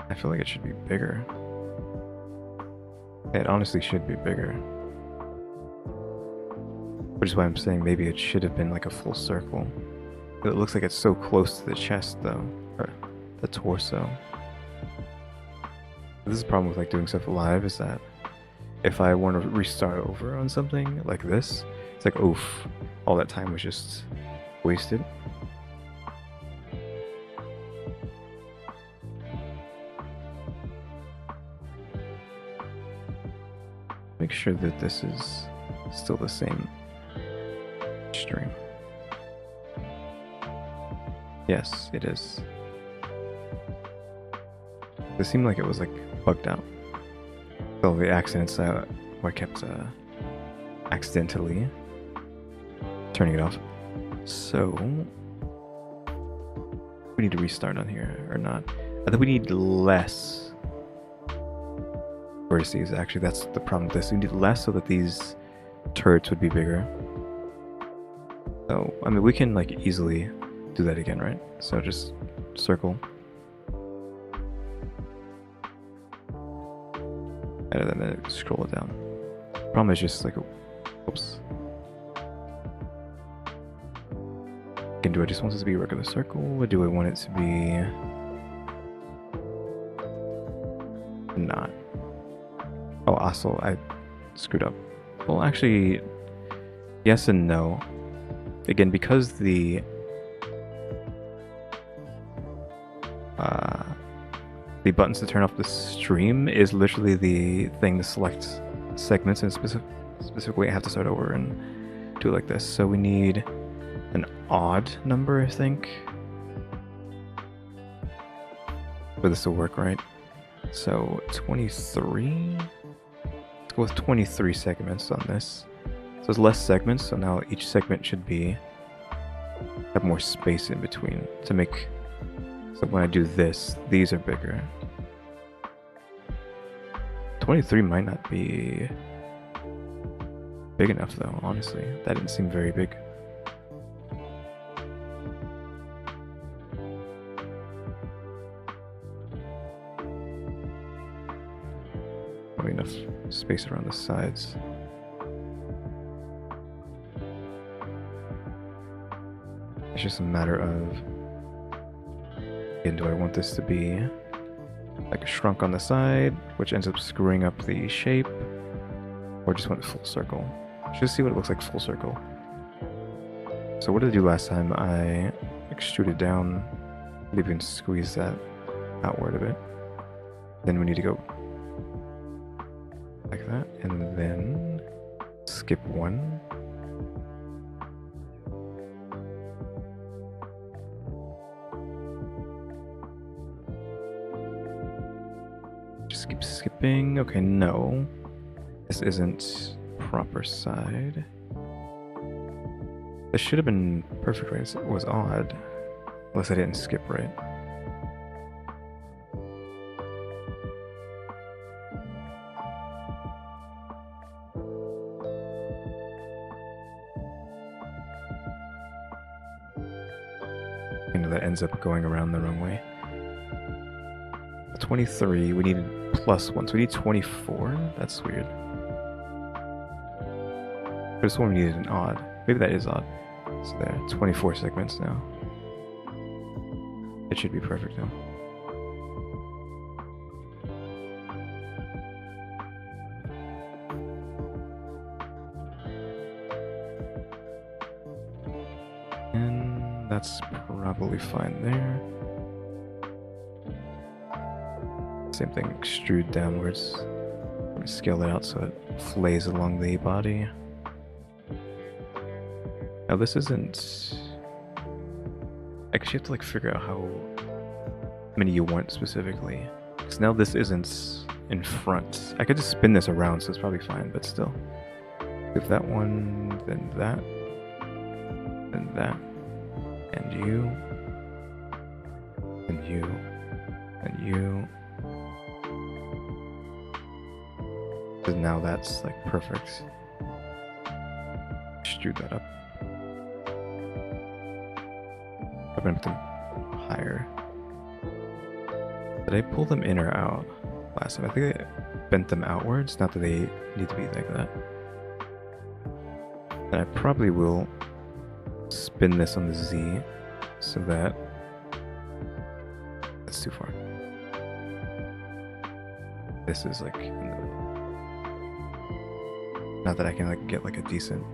I feel like it should be bigger. It honestly should be bigger. Which is why I'm saying maybe it should have been like a full circle. It looks like it's so close to the chest though, or the torso. This is the problem with like doing stuff live, is that if I want to restart over on something like this, it's like, oof, all that time was just wasted. Make sure that this is still the same stream. Yes, it is. It seemed like it was like bugged out. So the accents Or I kept accidentally turning it off. So we need to restart on here or not. I think we need less vertices. Actually, that's the problem with this. We need less so that these turrets would be bigger. So I mean, we can like easily do that again, right? So just circle. And then scroll it down. Problem is just like, oops. Again, do I just want this to be a regular circle, or do I want it to be not? Oh, also, I screwed up. Well, actually, yes and no. Again, because the buttons to turn off the stream is literally the thing to select segments in a specific way. I have to start over and do it like this. So we need an odd number, I think, for this to work right. So 23. Let's go with 23 segments on this. So there's less segments, so now each segment should have more space in between to make. So when I do this, these are bigger. 23 might not be big enough though, honestly. That didn't seem very big. Probably enough space around the sides. It's just a matter of, again, do I want this to be like a shrunk on the side, which ends up screwing up the shape, or just want it full circle? Just see what it looks like full circle. So what did I do last time? I extruded down, maybe we can squeeze that outward a bit. Then we need to go like that, and then skip one. Just keep skipping. Okay, no. This isn't proper side. This should have been perfect, right? It was odd. Unless I didn't skip right. That ends up going around the wrong way. 23, we needed +1, so we need 24? That's weird. For this one we needed an odd. Maybe that is odd. So there, 24 segments now. It should be perfect now. And that's probably fine there. Same thing, extrude downwards. I'm gonna scale it out so it flays along the body. Now this isn't... I guess you have to like figure out how many you want specifically. Because now this isn't in front. I could just spin this around, so it's probably fine, but still. If that one, then that, then that, and you, and you, and you. Because now that's like perfect. Extrude that up. I'm gonna put them higher. Did I pull them in or out last time? I think I bent them outwards, not that they need to be like that. And I probably will spin this on the Z so that that's too far. This is like in the... Not that I can like get like a decent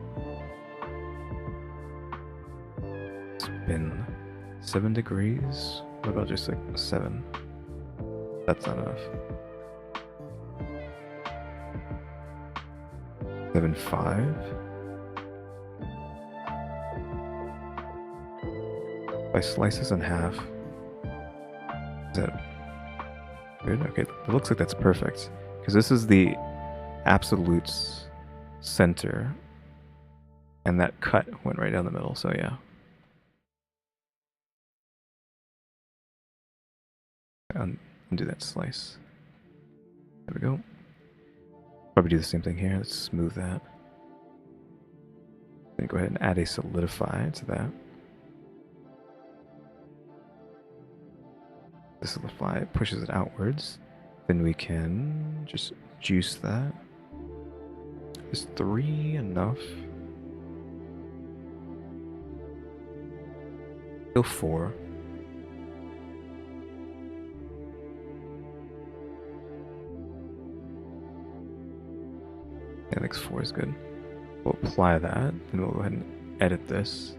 spin. 7 degrees? What about just like 7? That's not enough. 7.5? If I slice this in half, is that good? Okay, it looks like that's perfect. Because this is the absolute center, and that cut went right down the middle, so yeah. Undo that slice. There we go. Probably do the same thing here. Let's smooth that. Then go ahead and add a solidify to that. The solidify pushes it outwards. Then we can just juice that. Is 3 enough? Go 4. I think 4 is good. We'll apply that, then we'll go ahead and edit this.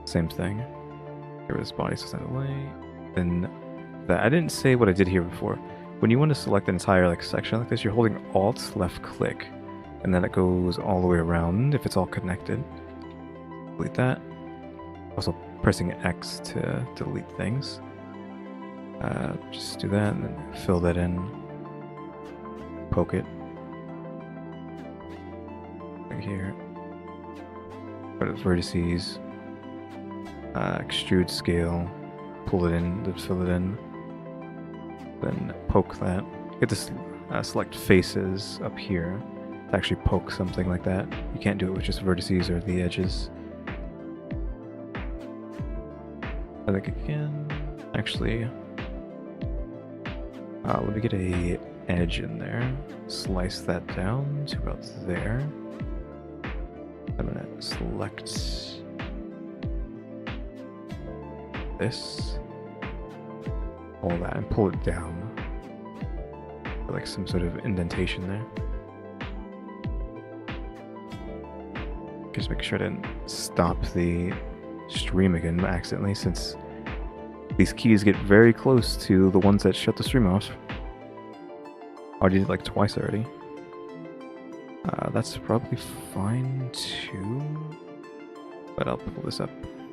Same thing. Get rid of this body so it's out of the way. Then that I didn't say what I did here before. When you want to select an entire section like this, you're holding Alt left click, and then it goes all the way around if it's all connected. Delete that. Also pressing X to delete things. Just do that and then fill that in. Poke it. Right here. Go to the vertices. Extrude scale. Pull it in, then fill it in. Then poke that. Get this select faces up here to actually poke something like that. You can't do it with just vertices or the edges. I think I can actually. Let me get a edge in there. Slice that down to about there. I'm gonna select this, all that, and pull it down. Like some sort of indentation there. Just make sure I didn't stop the stream again accidentally, since these keys get very close to the ones that shut the stream off. I did it like twice already. That's probably fine too, but I'll pull this up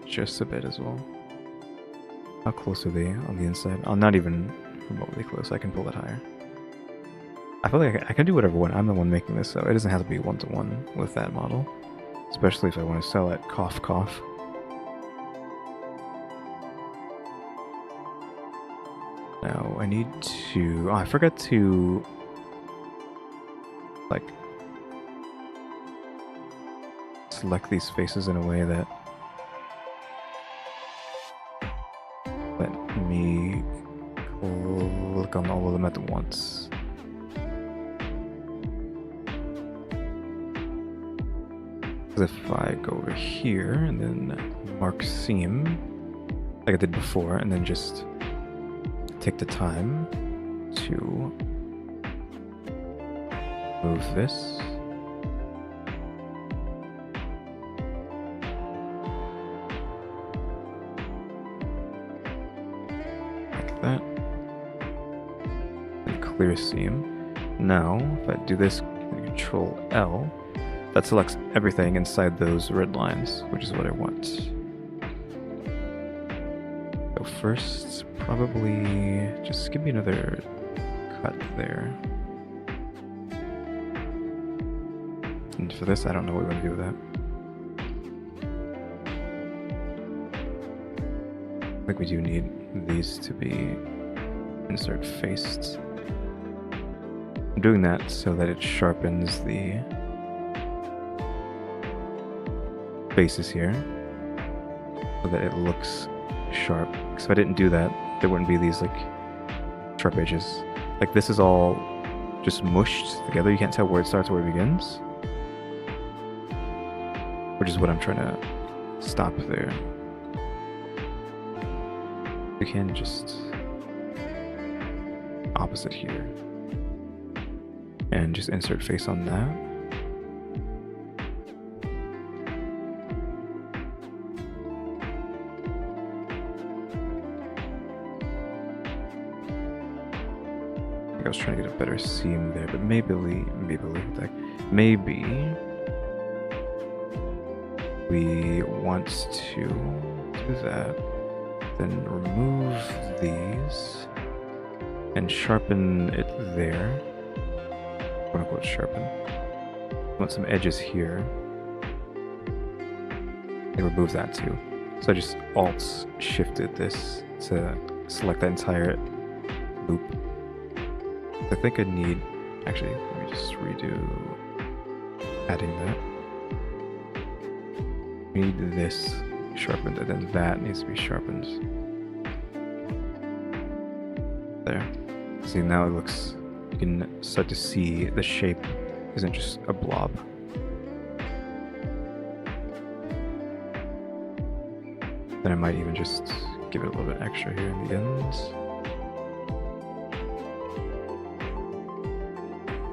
just a bit as well. How close are they on the inside? Oh, not even remotely close. I can pull it higher. I feel like I can do whatever one. I'm the one making this, so it doesn't have to be one-to-one with that model. Especially if I want to sell it cough cough. Now I need to... Oh, I forgot to... select these faces in a way that... let me click on all of them at once. Because if I go over here and then mark seam, like I did before, and then just take the time to move this. Like that. And clear seam. Now, if I do this, Control L, that selects everything inside those red lines, which is what I want. So first, probably just give me another cut there. And for this, I don't know what we're going to do with that. I think we do need these to be insert faced. I'm doing that so that it sharpens the faces here, so that it looks sharp. Because if I didn't do that, there wouldn't be these sharp edges. Like this is all just mushed together. You can't tell where it starts or where it begins, which is what I'm trying to stop there. We can just opposite here and just insert face on that. I was trying to get a better seam there, but maybe we want to do that, then remove these and sharpen it there, quote unquote sharpen. I want some edges here. It removes that too. So I just alt shifted this to select that entire loop. I think I need, actually, let me just redo adding that. We need this sharpened, and then that needs to be sharpened. There. See, now it looks, you can start to see the shape isn't just a blob. Then I might even just give it a little bit extra here in the ends.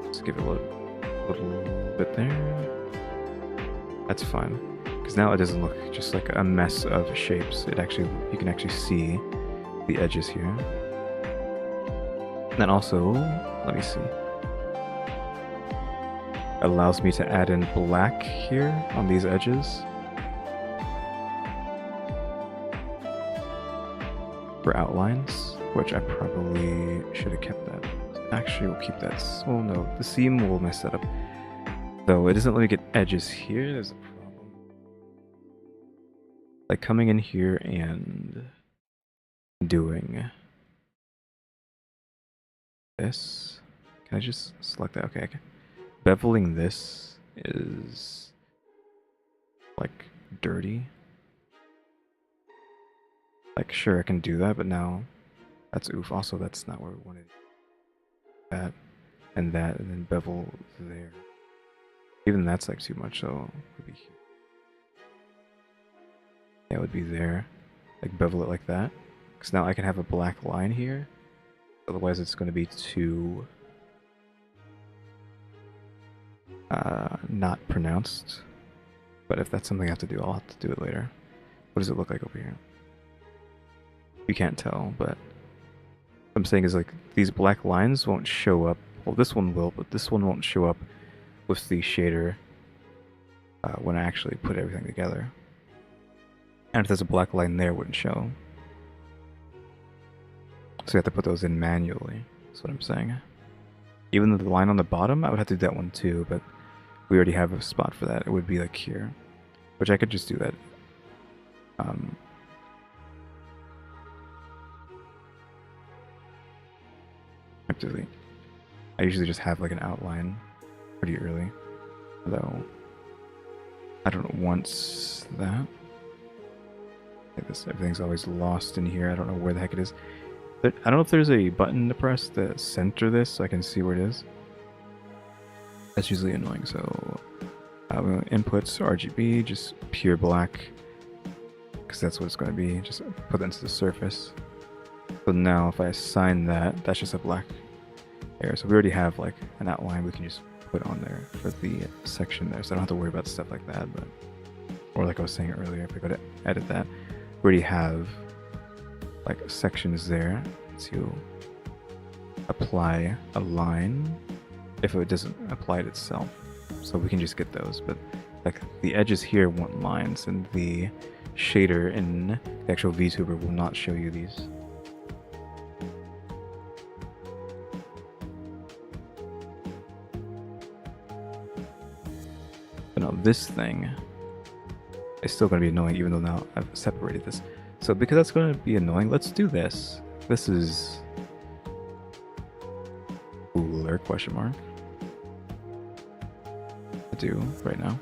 Just give it a little bit there. That's fine. Because now it doesn't look just like a mess of shapes. It actually, you can actually see the edges here. And then also, let me see. It allows me to add in black here on these edges. For outlines, which I probably should have kept that. Actually, we'll keep that. Oh no, the seam will mess that up. Though it doesn't let me get edges here, there's a problem. Like coming in here and doing this. Can I just select that? Okay, okay. Beveling this is like dirty. Like, sure, I can do that, but now that's oof. Also, that's not where we wanted that, and then bevel there. Even that's like too much, so it would be here. Yeah, it would be there. Like, bevel it like that. Because now I can have a black line here. Otherwise, it's going to be too not pronounced. But if that's something I have to do, I'll have to do it later. What does it look like over here? You can't tell, but what I'm saying is like these black lines won't show up. Well, this one will, but this one won't show up with the shader when I actually put everything together. And if there's a black line there, it wouldn't show. So you have to put those in manually. That's what I'm saying. Even though the line on the bottom, I would have to do that one too, but we already have a spot for that. It would be like here, which I could just do that. I usually just have like an outline pretty early, though I don't want that. Like this, everything's always lost in here. I don't know where the heck it is. But I don't know if there's a button to press to center this so I can see where it is. That's usually annoying. So inputs RGB, just pure black, because that's what it's going to be. Just put that into the surface. So now if I assign that, that's just a black area. So we already have like an outline we can just put on there for the section there. So I don't have to worry about stuff like that. But, or like I was saying earlier, if we go to edit that, we already have like sections there to apply a line if it doesn't apply it itself. So we can just get those. But like the edges here want lines, and the shader in the actual VTuber will not show you these. But no, this thing is still going to be annoying even though now I've separated this. So because that's going to be annoying, let's do this. This is cooler, question mark. I do right now.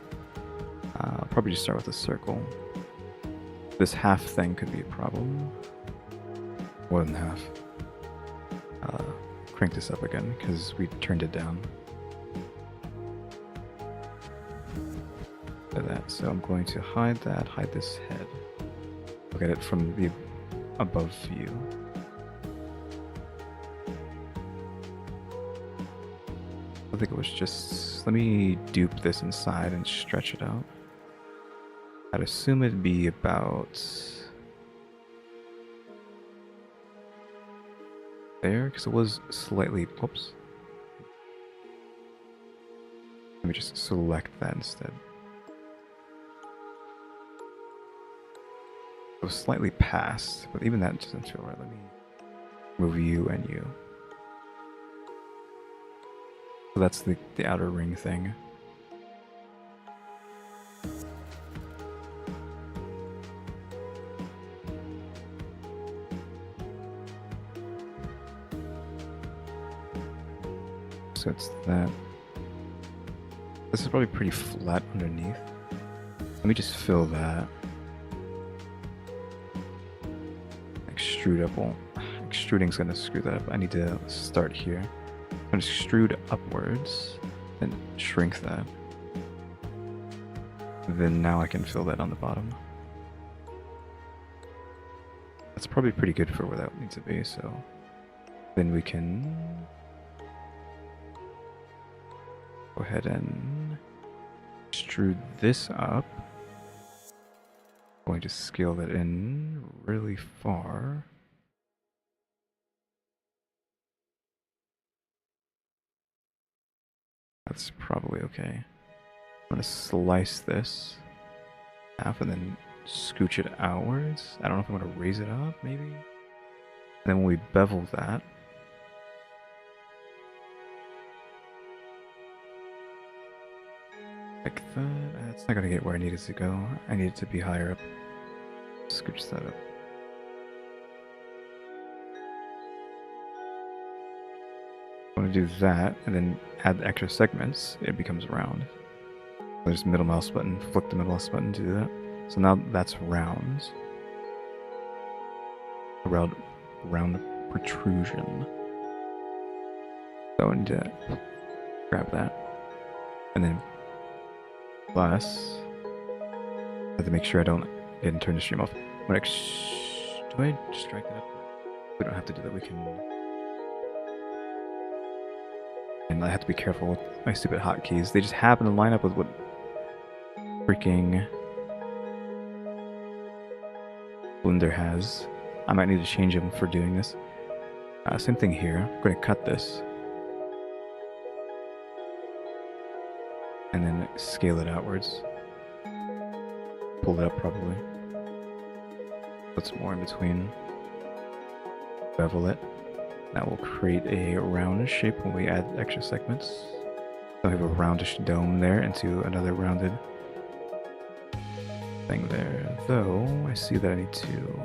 I'll probably just start with a circle. This half thing could be a problem. More than half. Crank this up again because we turned it down. Like that. So I'm going to hide that, hide this head. Look at it from the above view. I think it was just, let me dupe this inside and stretch it out. I'd assume it'd be about there, because it was slightly, whoops. Let me just select that instead. It was slightly past, but even that doesn't feel right. Let me move you and you. So that's the outer ring thing. So it's that. This is probably pretty flat underneath. Let me just fill that. Extrude up. Well, extruding's gonna screw that up. I need to start here. I'm gonna extrude upwards and shrink that. Then now I can fill that on the bottom. That's probably pretty good for where that needs to be, so then we can go ahead and extrude this up. I'm going to scale that in really far. That's probably okay. I'm gonna slice this half and then scooch it outwards. I don't know if I'm gonna raise it up, maybe. And then when we bevel that, like that, that's not gonna get where I need it to go. I need it to be higher up. Scooch that up. I want to do that, and then add the extra segments. It becomes round. There's middle mouse button, flick the middle mouse button to do that. So now that's round. Around the protrusion. So I need to grab that. And then plus, I have to make sure I didn't turn the stream off. Do I just drag that up? We don't have to do that, we can. And I have to be careful with my stupid hotkeys. They just happen to line up with what freaking Blender has. I might need to change them for doing this. Same thing here. I'm going to cut this. And then scale it outwards. Pull it up probably. Put some more in between. Bevel it. That will create a roundish shape when we add extra segments. So I have a roundish dome there into another rounded thing there. Though, I see that I need to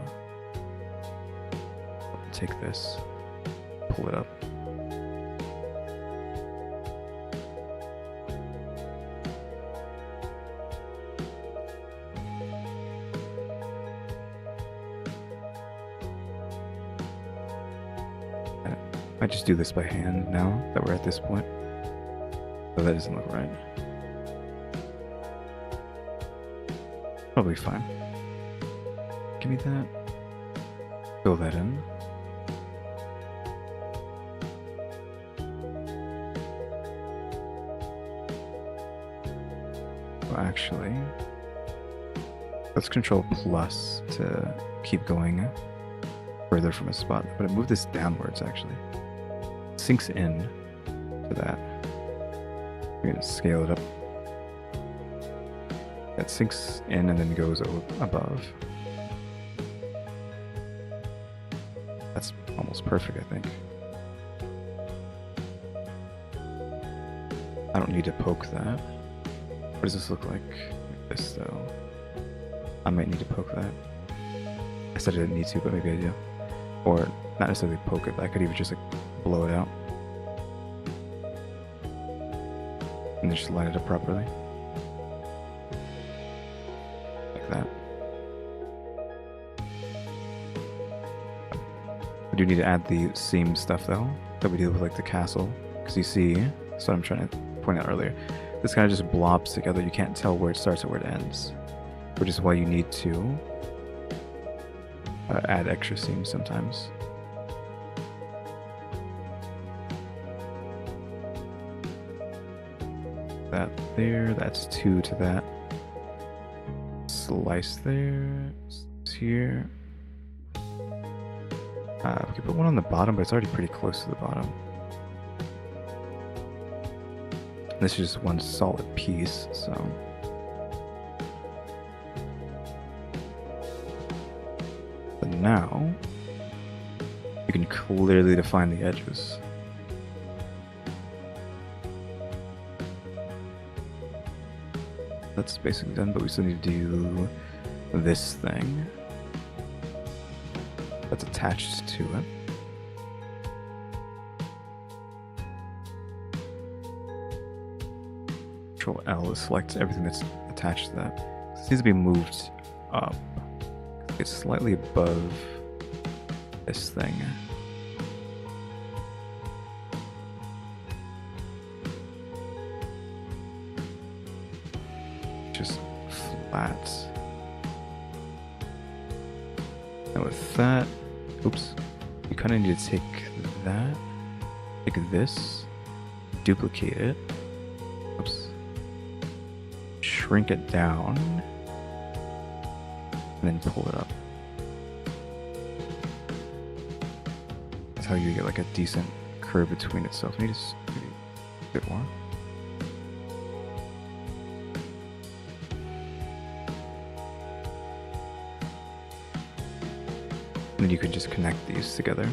take this, pull it up. I just do this by hand now that we're at this point. So that doesn't look right. Probably fine. Give me that. Fill that in. Well, actually, let's control plus to keep going further from a spot. But I move this downwards actually. Sinks in to that. We're gonna scale it up. That sinks in and then goes above. That's almost perfect, I think. I don't need to poke that. What does this look like? Like this though. I might need to poke that. I said I didn't need to, but maybe I do. Or not necessarily poke it, but I could even just like blow it out. And then just line it up properly. Like that. I do need to add the seam stuff though, that we did with like the castle. Because you see, that's what I'm trying to point out earlier. This kind of just blobs together, you can't tell where it starts and where it ends. Which is why you need to add extra seams sometimes. That there, that's 2 to that. Slice there, slice here. We could put one on the bottom, but it's already pretty close to the bottom. This is just one solid piece, so. But now, you can clearly define the edges. That's basically done, but we still need to do this thing that's attached to it. Control L to select everything that's attached to that. This needs to be moved up. It's slightly above this thing. Just flat. And with that, oops, you kind of need to take that, take this, duplicate it, oops, shrink it down, and then pull it up. That's how you get like a decent curve between itself. Maybe just maybe a bit more. And then you can just connect these together.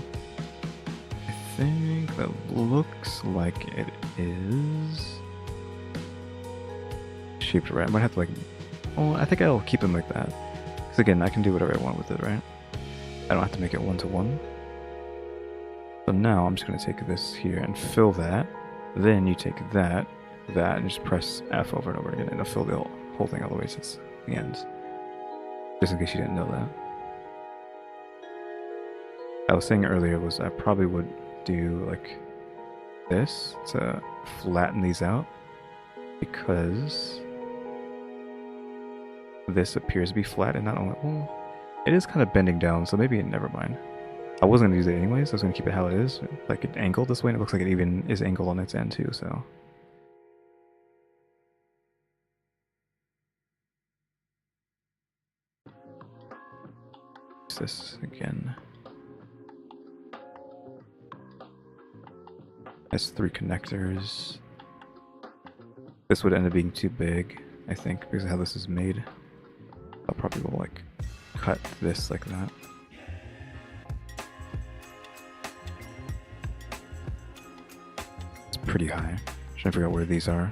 I think that looks like it is shaped right. I might have to like, oh, I think I'll keep them like that. Because again, I can do whatever I want with it, right? I don't have to make it one-to-one. So now I'm just going to take this here and fill that. Then you take that, and just press F over and over again, and it'll fill the whole thing all the way to the end. Just in case you didn't know that. I was saying earlier was I probably would do like this to flatten these out, because this appears to be flat and not only, well, it is kind of bending down, so maybe never mind. I wasn't going to use it anyways, I was going to keep it how it is, like it angled this way, and it looks like it even is angled on its end too, so. Use this again. Has 3 connectors. This would end up being too big, I think, because of how this is made. I'll probably will like cut this like that. It's pretty high. I'm trying to figure out where these are.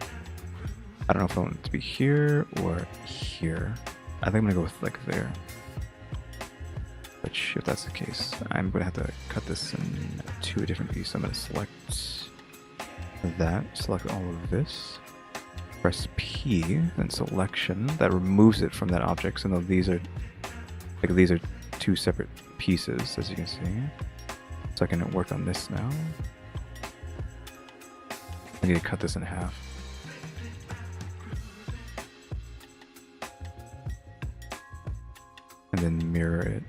I don't know if I want it to be here or here. I think I'm gonna go with like there. Which, if that's the case, I'm gonna have to cut this into a different piece. I'm gonna select that, select all of this, press P, then selection. That removes it from that object. So now these are 2 separate pieces, as you can see. So I can work on this now. I need to cut this in half. And then mirror it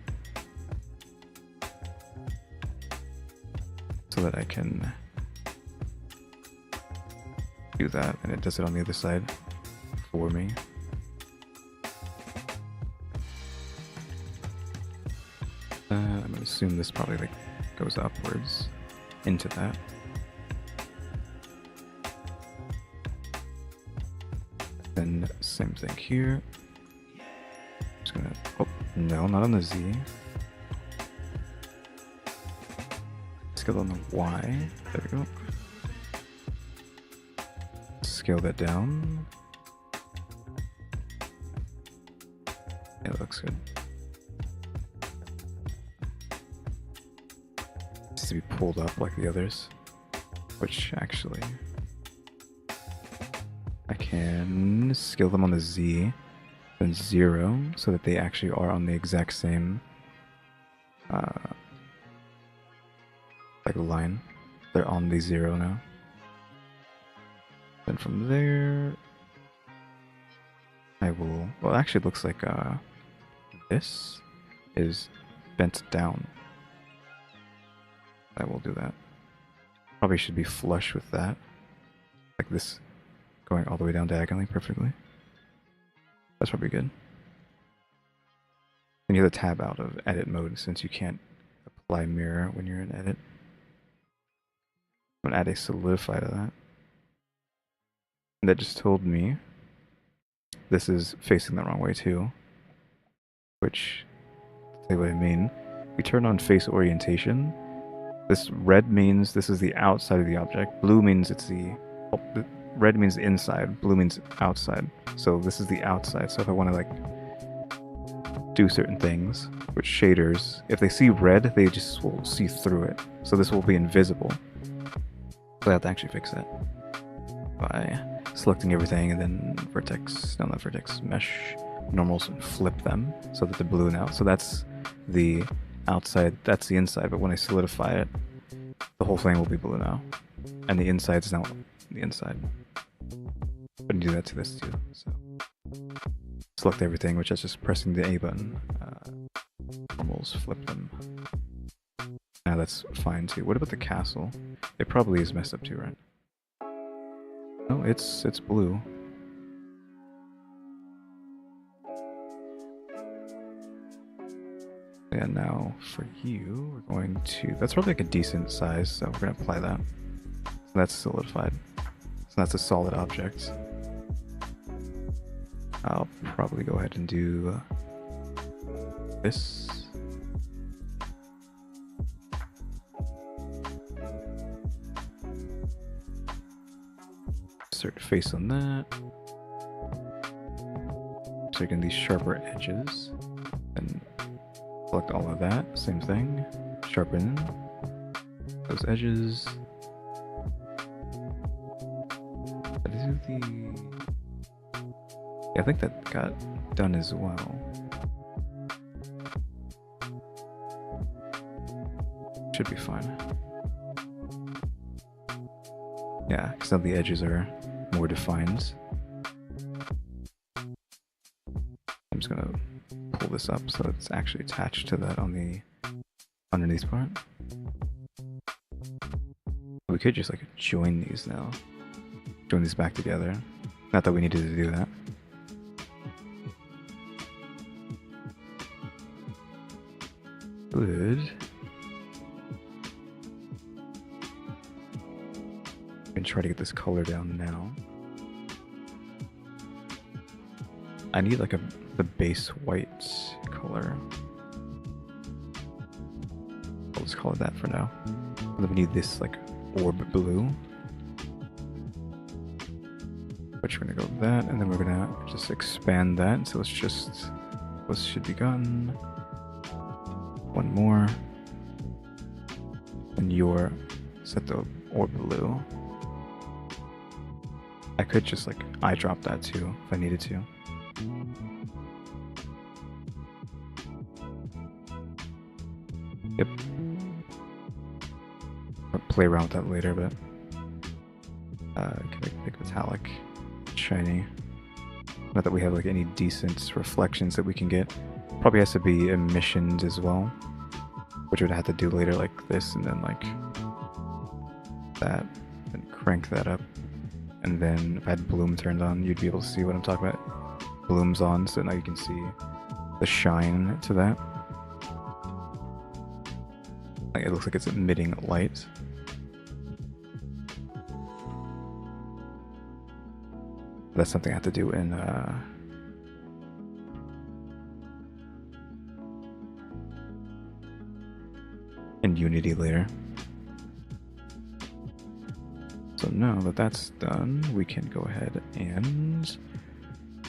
so that I can do that, and it does it on the other side for me. I'm gonna assume this probably like goes upwards into that. Then same thing here. Just gonna, oh no, not on the Z. Scale on the Y. There we go. Scale that down. Yeah, that looks good. It needs to be pulled up like the others, which actually I can scale them on the Z, then 0, so that they actually are on the exact same like line. They're on the 0 now. Then from there, I will, well, it actually looks like this is bent down. I will do that. Probably should be flush with that. Like this going all the way down diagonally perfectly. That's probably good. And you have the tab out of edit mode since you can't apply mirror when you're in edit. I'm gonna add a solidify to that. And that just told me this is facing the wrong way too. Which, to tell you what I mean, we turn on face orientation. This red means this is the outside of the object. Blue means it's the red means inside, blue means outside. So this is the outside. So if I want to like do certain things with shaders, if they see red, they just will see through it. So this will be invisible. So I have to actually fix that by selecting everything and then vertex, no, not vertex, mesh normals and flip them so that they're blue now. So that's the outside, that's the inside, but when I solidify it, the whole thing will be blue now. And the inside's now the inside. I can do that to this too. So select everything, which is just pressing the A button. Normals, flip them. Now that's fine too. What about the castle? It probably is messed up too, right? No, it's blue. And now for you, we're going to, that's probably like a decent size, so we're gonna apply that. So that's solidified. So that's a solid object. I'll probably go ahead and do this. Insert face on that. Taking these sharper edges and select all of that. Same thing. Sharpen those edges. Yeah, I think that got done as well. Should be fine. Yeah, because now the edges are more defined. I'm just gonna pull this up so it's actually attached to that on the underneath part. We could just like join these now. Join these back together. Not that we needed to do that. Good. I can try to get this color down now. I need like the base white color. I'll just call it that for now. And then we need this like orb blue. Which we're gonna go with that, and then we're gonna just expand that. So let's just, this should be gone. One more. And your set the orb blue. I could just like eyedrop that too if I needed to. Yep. I'll play around with that later, but can I pick metallic, shiny? Not that we have like any decent reflections that we can get. Probably has to be emissions as well, which would have to do later, like this, and then like that, and crank that up. And then if I had bloom turned on, you'd be able to see what I'm talking about. Bloom's on, so now you can see the shine to that. Like it looks like it's emitting light. That's something I have to do in Unity later. So now that that's done, we can go ahead and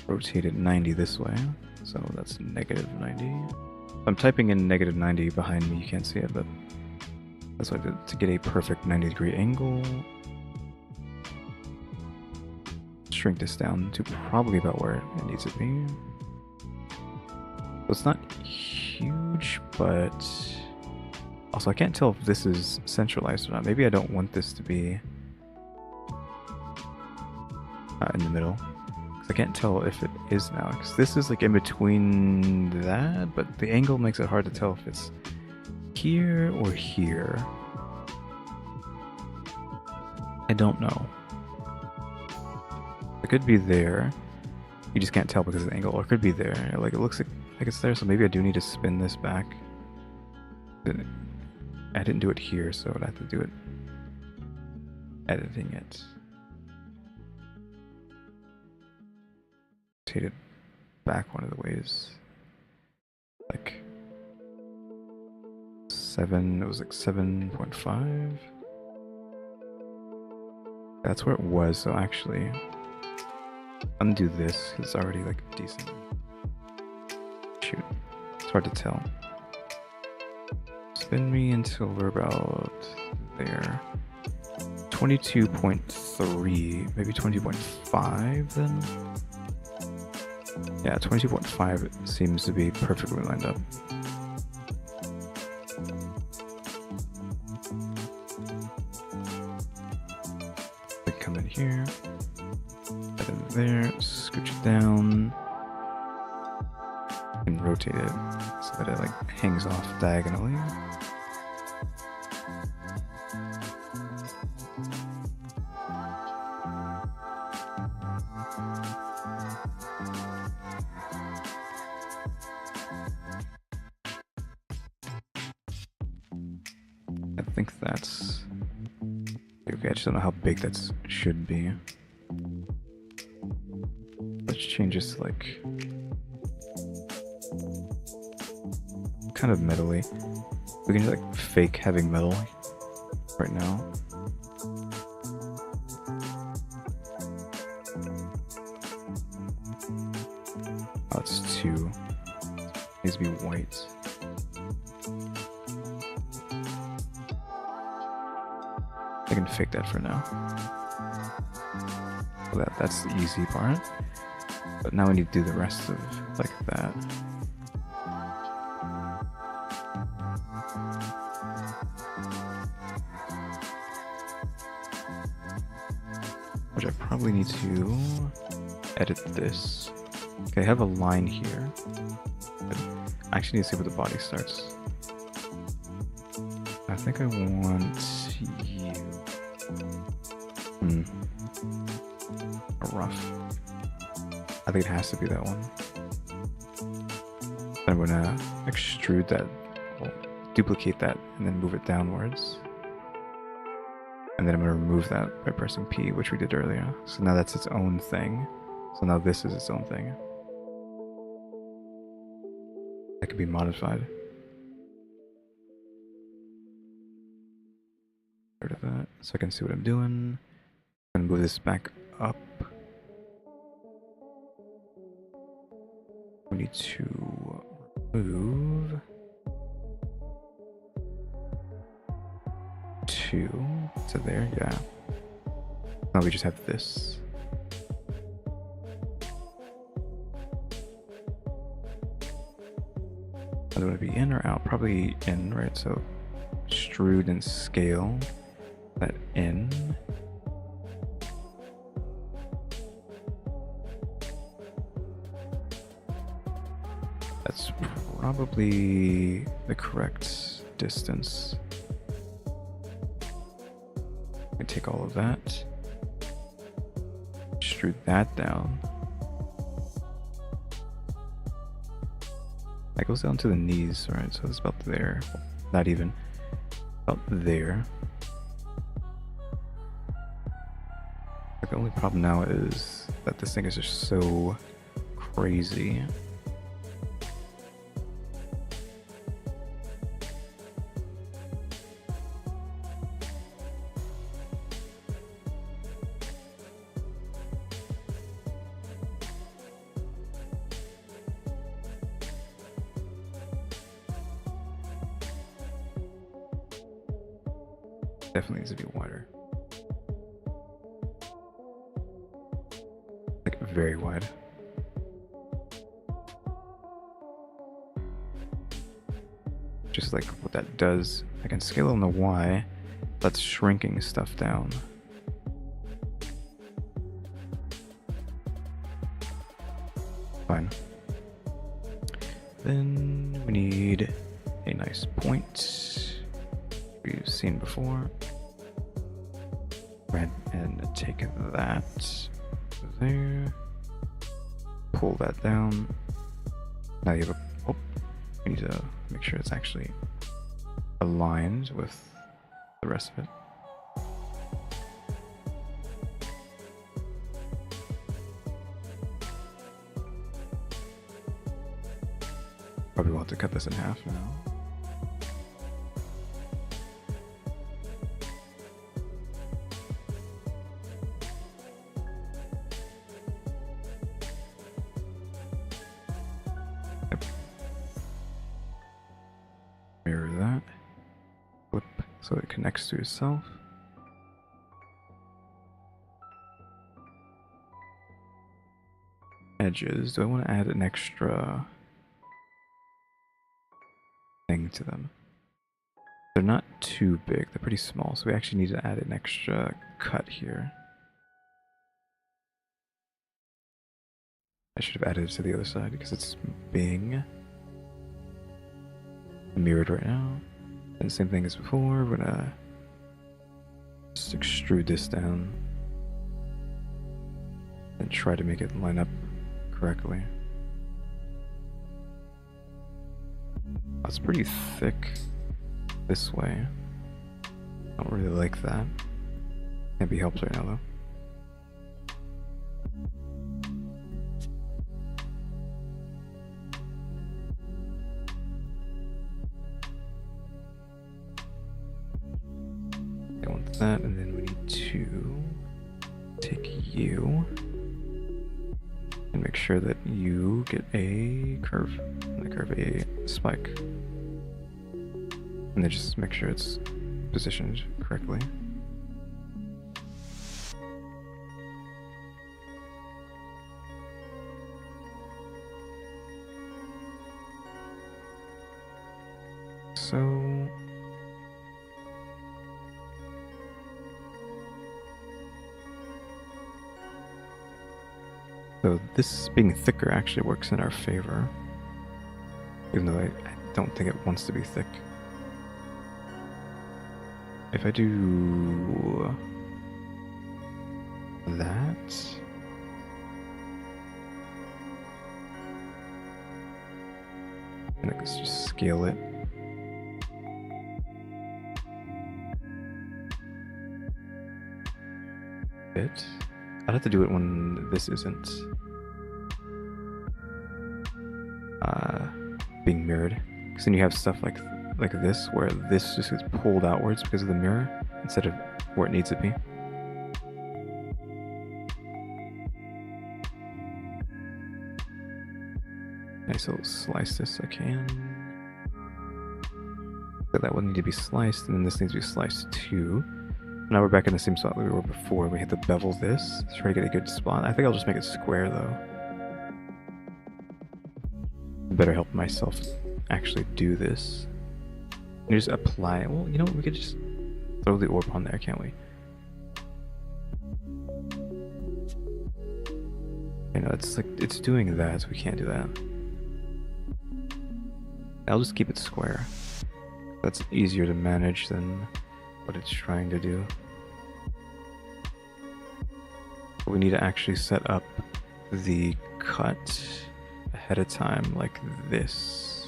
rotate it 90 this way. So that's -90. I'm typing in -90 behind me, you can't see it, but that's what I did to get a perfect 90-degree angle. Shrink this down to probably about where it needs to be. So it's not huge, but also I can't tell if this is centralized or not. Maybe I don't want this to be in the middle, because I can't tell if it is now, because this is like in between that, but the angle makes it hard to tell if it's here or here. I don't know. It could be there. You just can't tell because of the angle, or it could be there. Like it looks like it's there, so maybe I do need to spin this back. I didn't do it here, so I'd have to do it editing it. Rotate it back one of the ways. Like 7, it was like 7.5. That's where it was, so actually undo this, it's already like decent. Shoot, it's hard to tell. Spin me until we're about there. 22.3, maybe 20.5 then? Yeah, 22.5 seems to be perfectly lined up. We come in here, head in there, scooch it down, and rotate it so that it like hangs off diagonally. I think that's okay. I just don't know how big that should be. Let's change this to like kind of metally. We can just like fake having metal right now. Oh, it's 2. It needs to be white. I can fake that for now. So that's the easy part. But now we need to do the rest of like that. Which I probably need to edit this. Okay, I have a line here. I actually need to see where the body starts. I think I want you. A rough. I think it has to be that one. Then I'm gonna extrude that, well, duplicate that, and then move it downwards. And then I'm gonna remove that by pressing P, which we did earlier. So now that's its own thing. So now this is its own thing. That can be modified. Rid of that, so I can see what I'm doing. I'm gonna move this back up. We need to remove 2 to there, yeah. Now we just have this. I don't want to be in or out, probably in, right? So extrude and scale that in. That's probably the correct distance. I take all of that, extrude that down. That goes down to the knees, right? So it's about there. Not even. About there. But the only problem now is that this thing is just so crazy. Definitely needs to be wider. Like very wide. Just like what that does. I can scale on the Y. That's shrinking stuff down. Fine. Then we need a nice point. We've seen before. Go ahead and take that there. Pull that down. Now you have a. Oh, we need to make sure it's actually aligned with the rest of it. Probably want to cut this in half now. Mirror that. Flip so it connects to itself. Edges. Do I want to add an extra thing to them? They're not too big, they're pretty small, so we actually need to add an extra cut here. I should have added it to the other side because it's being mirrored right now. And the same thing as before, we're gonna just extrude this down and try to make it line up correctly. That's pretty thick this way. I don't really like that. Can't be helped right now though. I want that, and then we need to take you and make sure that you get a curve, and the curve a spike. And then just make sure it's positioned correctly. So this being thicker actually works in our favor, even though I don't think it wants to be thick. If I do that, and let's just scale it. Bit. I'd have to do it when this isn't being mirrored, because then you have stuff like this, where this just gets pulled outwards because of the mirror instead of where it needs to be. Okay, so slice this I can. So that would need to be sliced, and then this needs to be sliced too. Now we're back in the same spot we were before. We have to bevel this to try to get a good spot. I think I'll just make it square though. Better help myself actually do this. And just apply it. Well, you know what? We could just throw the orb on there, can't we? You know, it's like it's doing that, so we can't do that. I'll just keep it square. That's easier to manage than what it's trying to do. But we need to actually set up the cut ahead of time like this.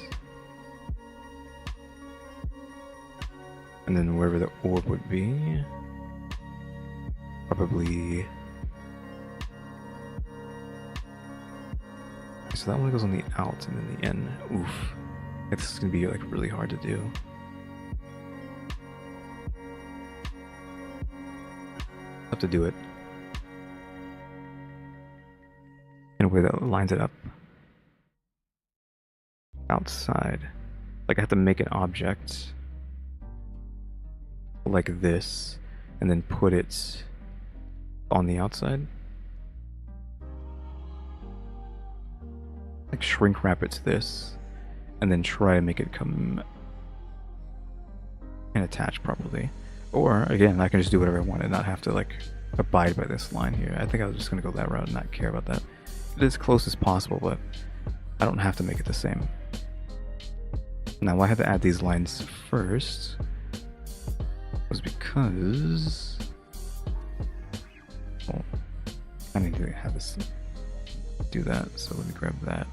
And then wherever the orb would be, probably... So that one goes on the out and then the in. Oof. This is gonna be like really hard to do. Have to do it in a way that lines it up outside. Like I have to make an object like this and then put it on the outside. Like shrink wrap it to this and then try and make it come and attach properly. Or again, I can just do whatever I want and not have to like abide by this line here. I think I was just gonna go that route and not care about that. It is as close as possible, but I don't have to make it the same. Now why I had to add these lines first was because, well, I need to have this do that, so let me grab that.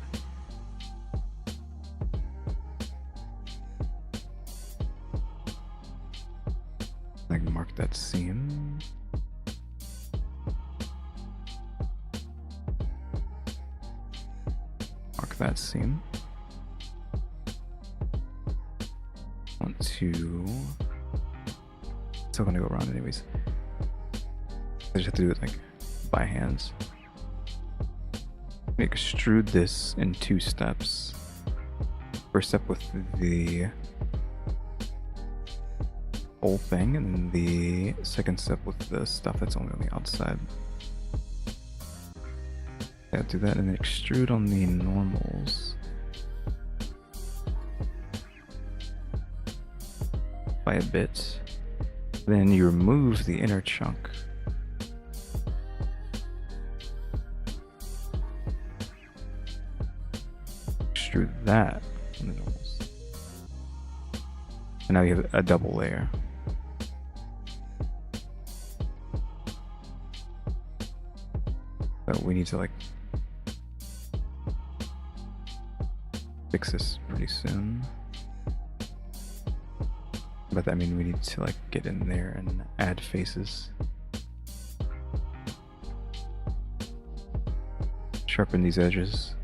I can mark that seam. Mark that seam. Want to... Still gonna go around anyways. I just have to do it like by hands. Extrude this in 2 steps. First step with the whole thing, and then the second step with the stuff that's only on the outside. Yeah, do that and then extrude on the normals by a bit. Then you remove the inner chunk. Extrude that on the normals. And now you have a double layer. But we need to like fix this pretty soon. But I mean, we need to like get in there and add faces. Sharpen these edges.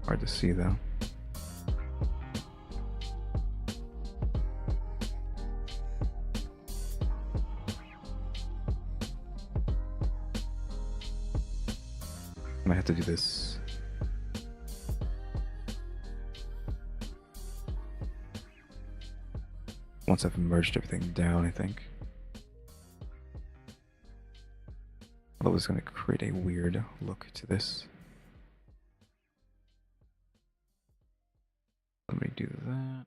Hard to see though. I might have to do this. Once I've merged everything down, I think. Although it's going to create a weird look to this. Let me do that.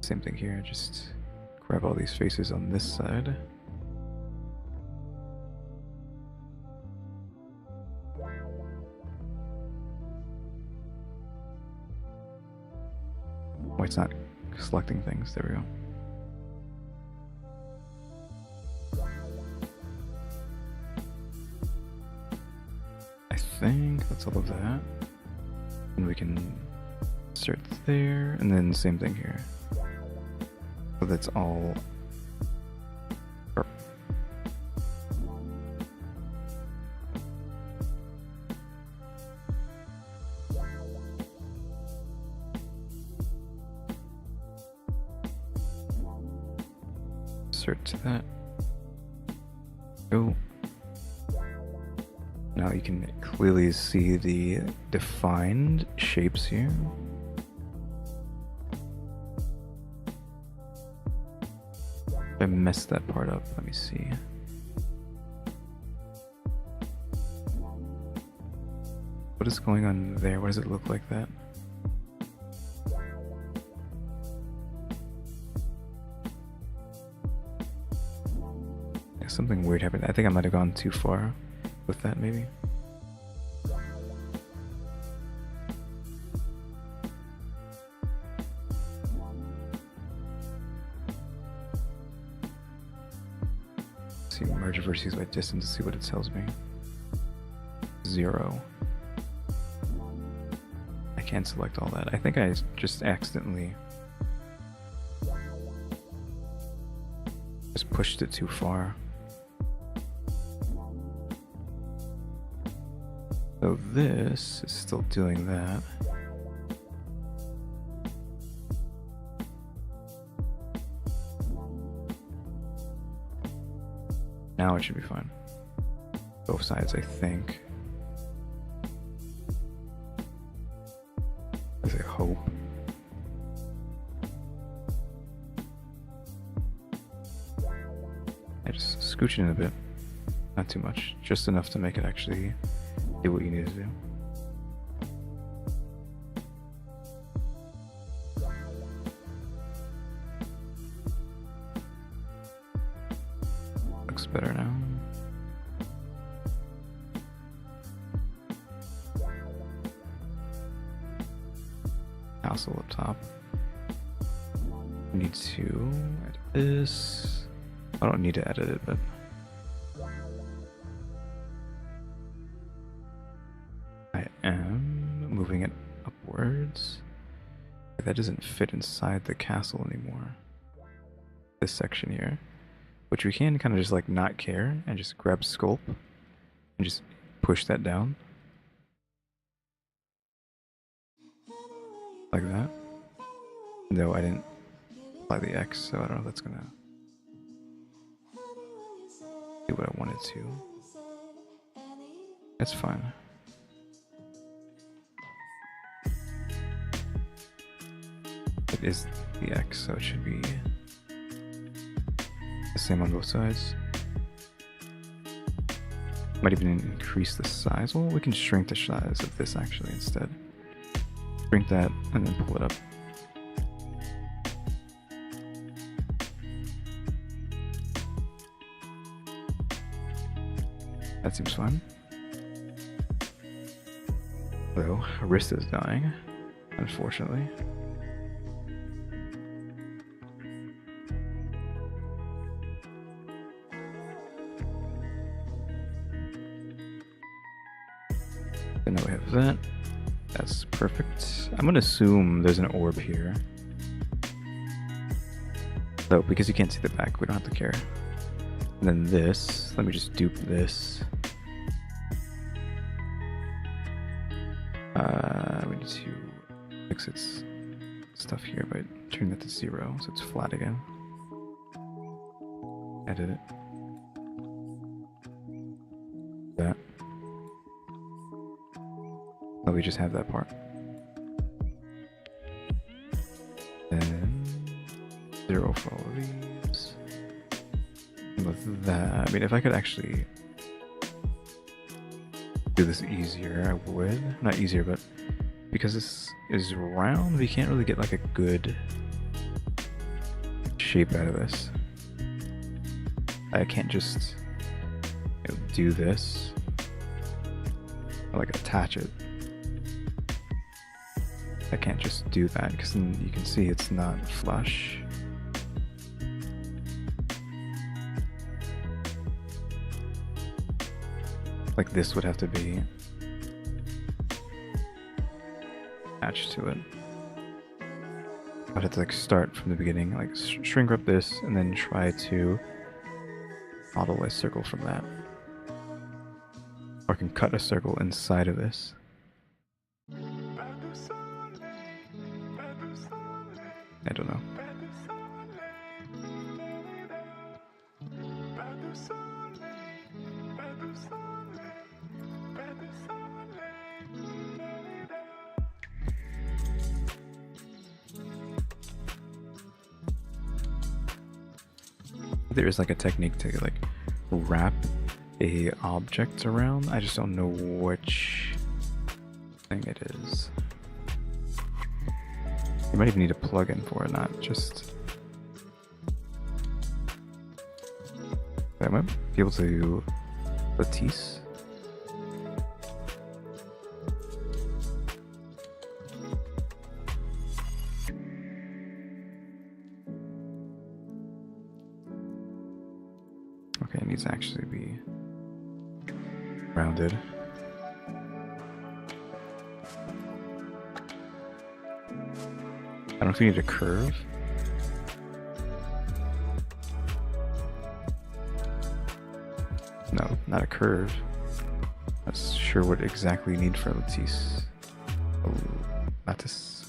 Same thing here, just grab all these faces on this side. Why it's not selecting things? There we go. I think that's all of that. And we can start there, and then same thing here. So that's all. Insert to that. Go. Now you can clearly see the defined shapes here. I messed that part up. Let me see. What is going on there? Why does it look like that? Yeah, something weird happened. I think I might have gone too far with that, maybe. See, merge vertices by distance to see what it tells me. 0. I can't select all that. I think I just accidentally just pushed it too far. So this is still doing that. Now it should be fine. Both sides, I think. As I hope. I just scooch it in a bit. Not too much. Just enough to make it actually do what you need to do. Looks better now. Castle up top. We need to edit this. I don't need to edit it, but I am moving it upwards. That doesn't fit inside the castle anymore. This section here, which we can kind of just like not care and just grab sculpt and just push that down like that. No, I didn't apply the X, so I don't know if that's gonna do what I wanted to. That's fine. It is the X, so it should be the same on both sides. Might even increase the size. Well, we can shrink the size of this actually instead. Shrink that and then pull it up. That seems fine. Though, wrist is dying, unfortunately. And now we have that. That's perfect. I'm gonna assume there's an orb here. So, because you can't see the back, we don't have to care. And then this, let me just dupe this. We need to fix its stuff here by turning that to 0, so it's flat again. Edit it. That. Oh, we just have that part. Then 0 for all of these. And with that, I mean, if I could actually do this easier, I would. Not easier, but because this is round, we can't really get like a good shape out of this. I can't just do this or like attach it. I can't just do that because then you can see it's not flush. Like this would have to be attached to it. I'd have to like start from the beginning, like shrink up this and then try to model a circle from that. Or I can cut a circle inside of this. I don't know. There is like a technique to like wrap a object around. I just don't know which thing it is. You might even need a plugin for it, not just. I might be able to lattice. Okay, it needs to actually be rounded. I don't know if you need a curve. No, not a curve. Not sure what exactly you need for lattice. Oh, lattice.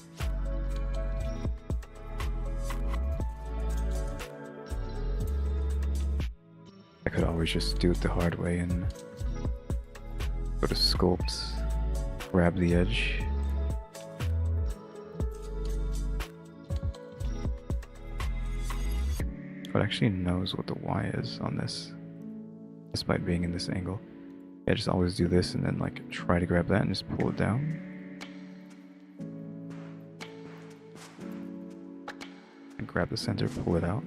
I could always just do it the hard way and go to sculpt, grab the edge. But actually knows what the Y is on this, despite being in this angle. Yeah, just always do this and then like try to grab that and just pull it down. And grab the center, pull it out.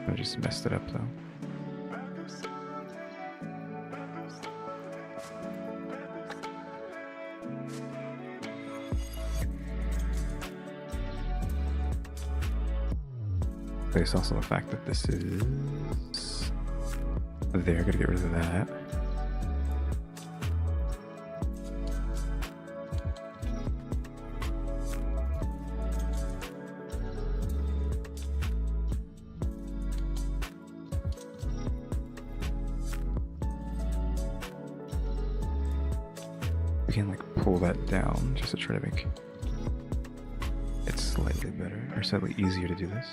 I just messed it up though. There's also the fact that this is there. Gotta get rid of that. We can like pull that down just to try to make it slightly better or slightly easier to do this.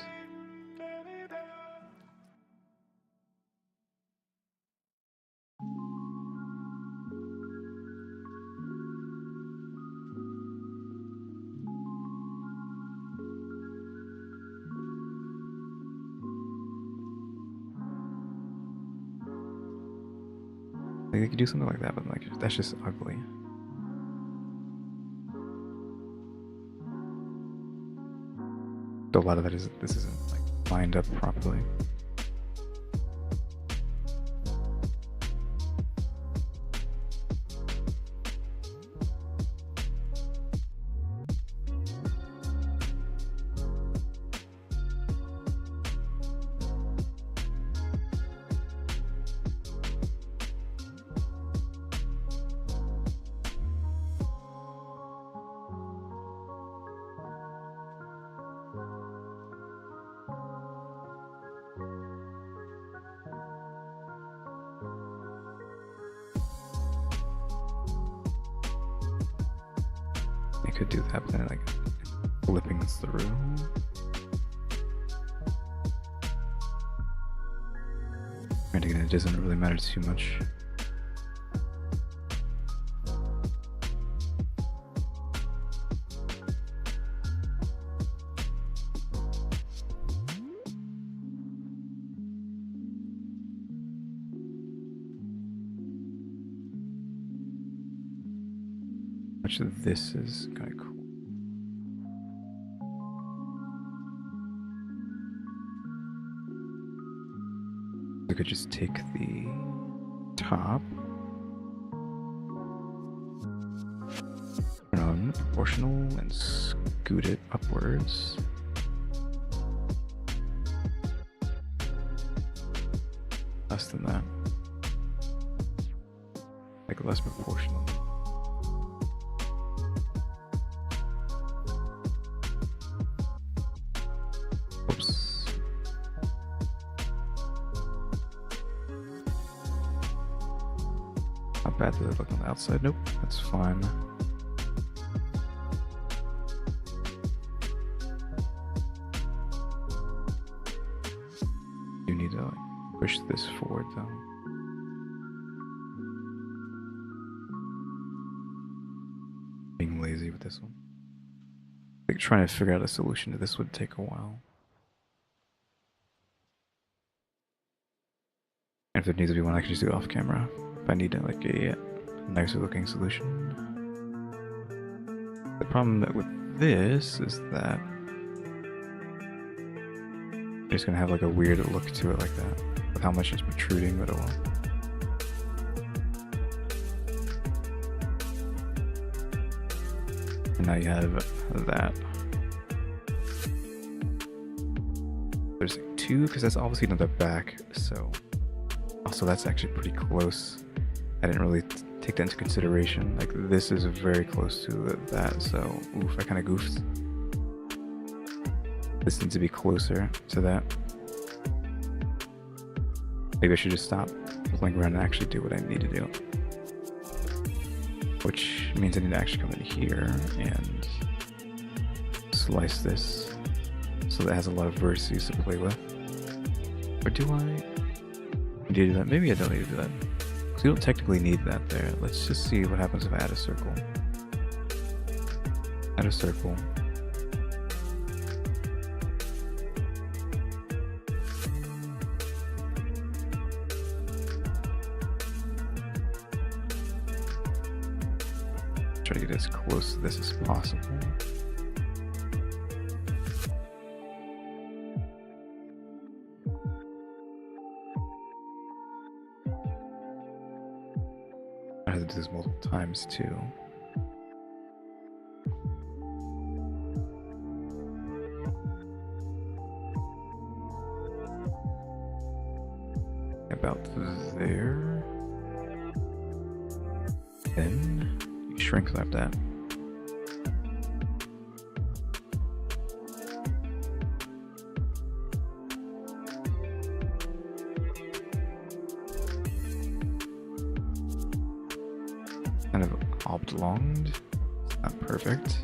Like, they could do something like that, but like that's just ugly. So a lot of that is this isn't like lined up properly. I could do that, but then like flipping through. And again, it doesn't really matter too much. Much of this is kind of cool. I could just take the top, turn on proportional, and scoot it upwards. Less than that. Like less proportional. Not bad to look on the outside. Nope, that's fine. You need to like push this forward though. Being lazy with this one. Like trying to figure out a solution to this would take a while. And if there needs to be one, I can just do it off camera. If I need like a nicer looking solution. The problem with this is that it's gonna have like a weird look to it like that, with how much it's protruding, but it will. And now you have that. There's like two, because that's obviously not the back, so also that's actually pretty close. I didn't really take that into consideration. Like this is very close to that, so oof, I kind of goofed. This needs to be closer to that. Maybe I should just stop playing around and actually do what I need to do. Which means I need to actually come in here and slice this so that it has a lot of vertices to play with. Or do I? Need to do that? Maybe I don't need to do that. Because you don't technically need that there. Let's just see what happens if I add a circle. Add a circle. Try to get as close to this as possible. I have to do this multiple times too. About there. Then you shrink like that. Kind of oblonged. It's not perfect.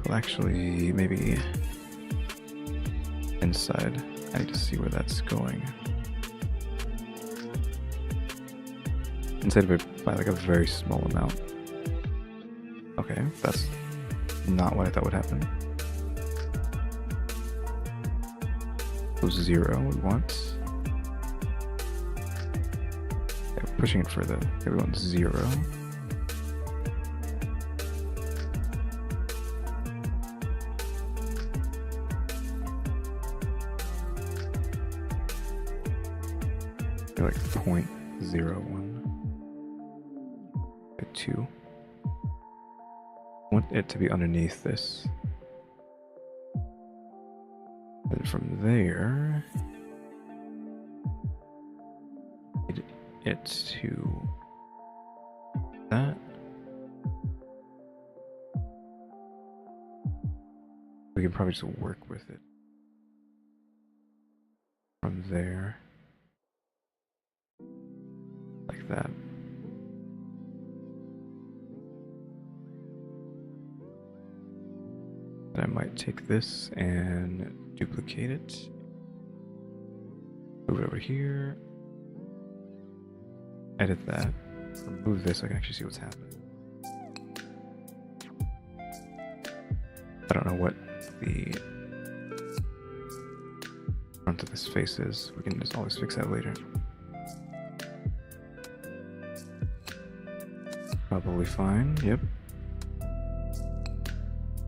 Well, actually, maybe inside. I need to see where that's going. Inside of it by like a very small amount. Okay, that's not what I thought would happen. So 0 we want. Okay, we're pushing it further. Okay, we want 0. Like 0.01 by 2. I want it to be underneath this. And from there, it to that. We can probably just work with it from there. Like that. Then I might take this and duplicate it. Move it over here. Edit that. Remove this so I can actually see what's happening. I don't know what the front of this face is. We can just always fix that later. Probably fine, yep.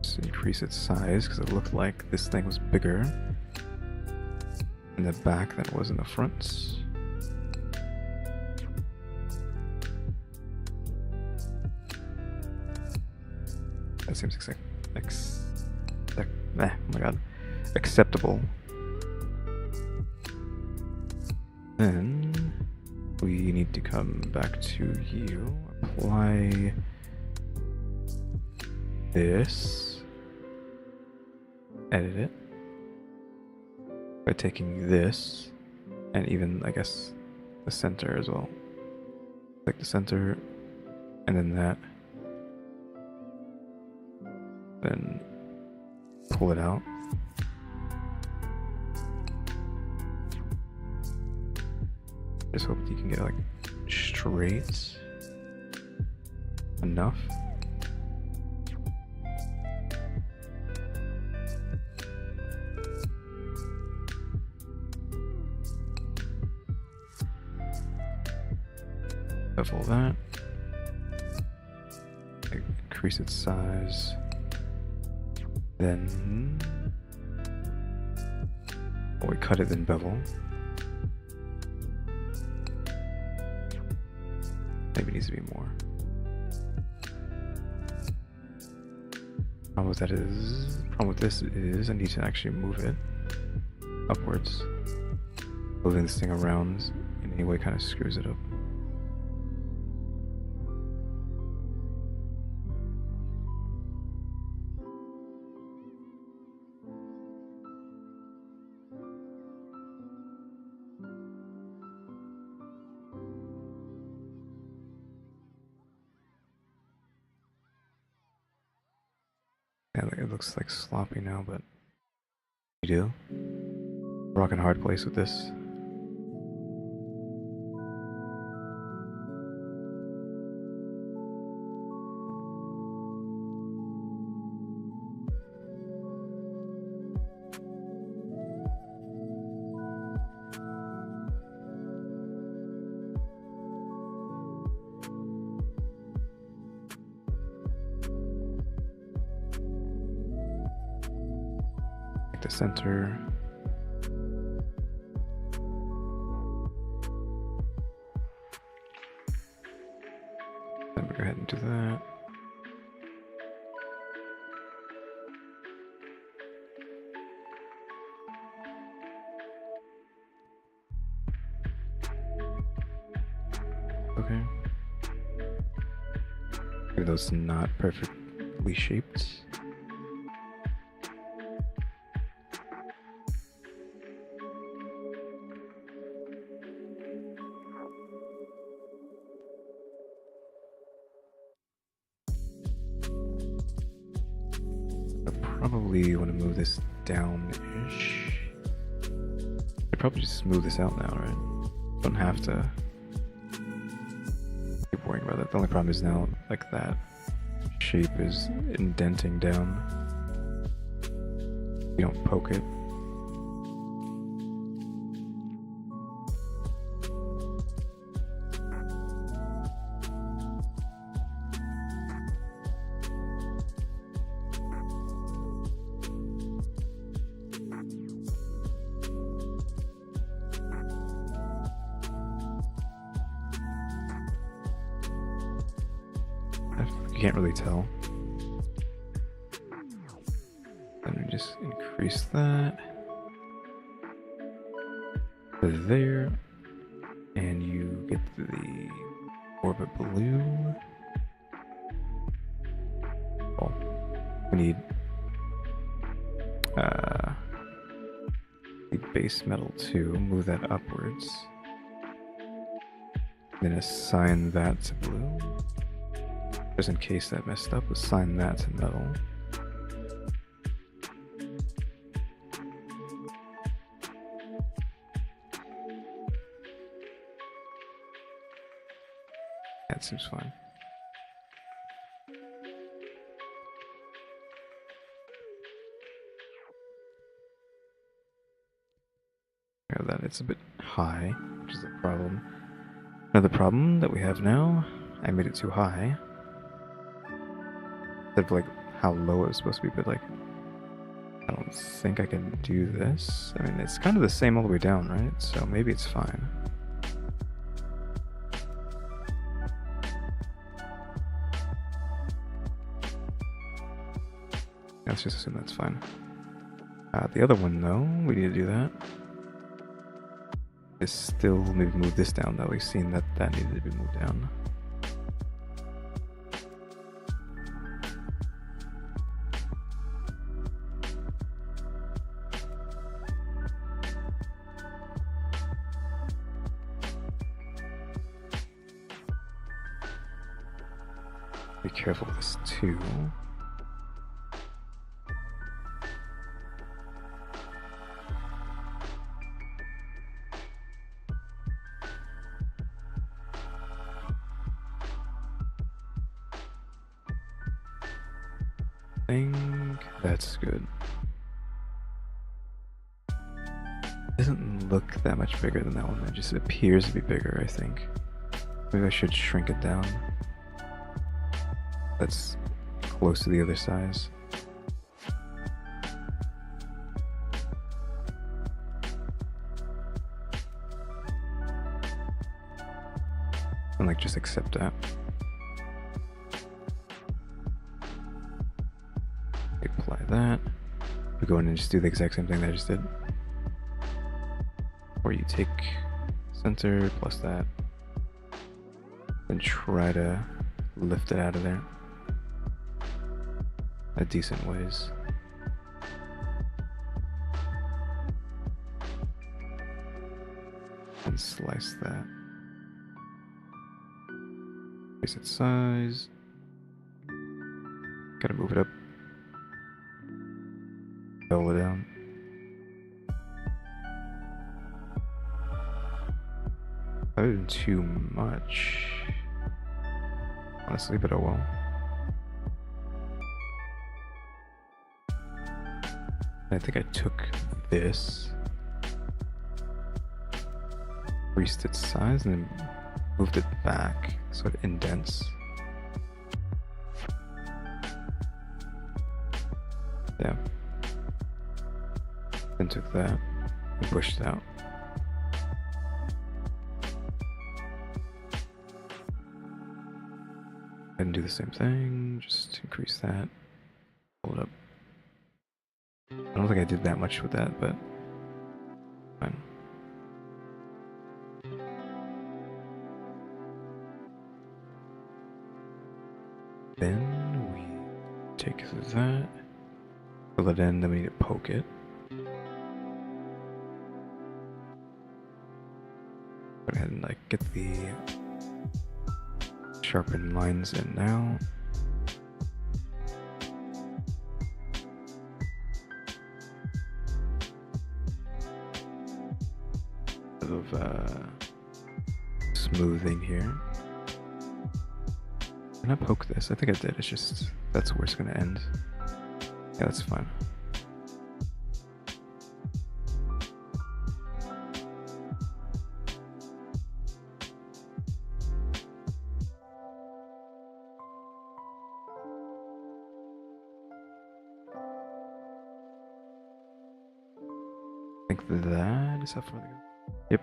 Just increase its size because it looked like this thing was bigger in the back than it was in the front. That seems oh my god, acceptable. Then we need to come back to you, apply this, edit it by taking this and even, I guess, the center as well. Like the center and then that. Then pull it out. Just hope you can get it like straight enough. Bevel that. Increase its size. Then we cut it, then bevel. Maybe it needs to be more. Problem with this is I need to actually move it upwards. Moving this thing around in any way kind of screws it up. Yeah, it looks like sloppy now, but you do. Rock and hard place with this. The center. Then we go ahead and do that. Okay. Maybe those not perfectly shaped. Probably want to move this down-ish. I'd probably just smooth this out now, right? Don't have to keep worrying about it. The only problem is now, like that shape is indenting down. You don't poke it. You can't really tell. Then we just increase that to there, and you get the orbit blue. Oh, we need the base metal too. Move that upwards. Then assign that to blue. Just in case that messed up, assign that to metal. That seems fine. That it's a bit high, which is a problem. Another problem that we have now, I made it too high. Instead of like how low it was supposed to be, but like I don't think I can do this. I mean, it's kind of the same all the way down, right? So maybe it's fine. Let's just assume that's fine. The other one though, we need to do that. Is still maybe move this down though. We've seen that that needed to be moved down. Be careful with this too. I think that's good. It doesn't look that much bigger than that one. It just appears to be bigger, I think. Maybe I should shrink it down. That's close to the other size. And like just accept that. Apply that. We go in and just do the exact same thing that I just did. Or you take center plus that, then try to lift it out of there. A decent ways. And slice that. Increase its size. Gotta move it up. Roll it down. That isn't too much, honestly, but oh well. I think I took this, increased its size, and then moved it back so it indents. Yeah. Then took that and pushed it out. And do the same thing, just increase that, pull it up. I don't think I did that much with that, but fine. Then we take that, fill it in, then we need to poke it. Go ahead and like get the sharpened lines in now. Of smoothing here. Can I poke this? I think I did. It's just that's where it's gonna end. Yeah, that's fine. I think that is how far they go. Yep.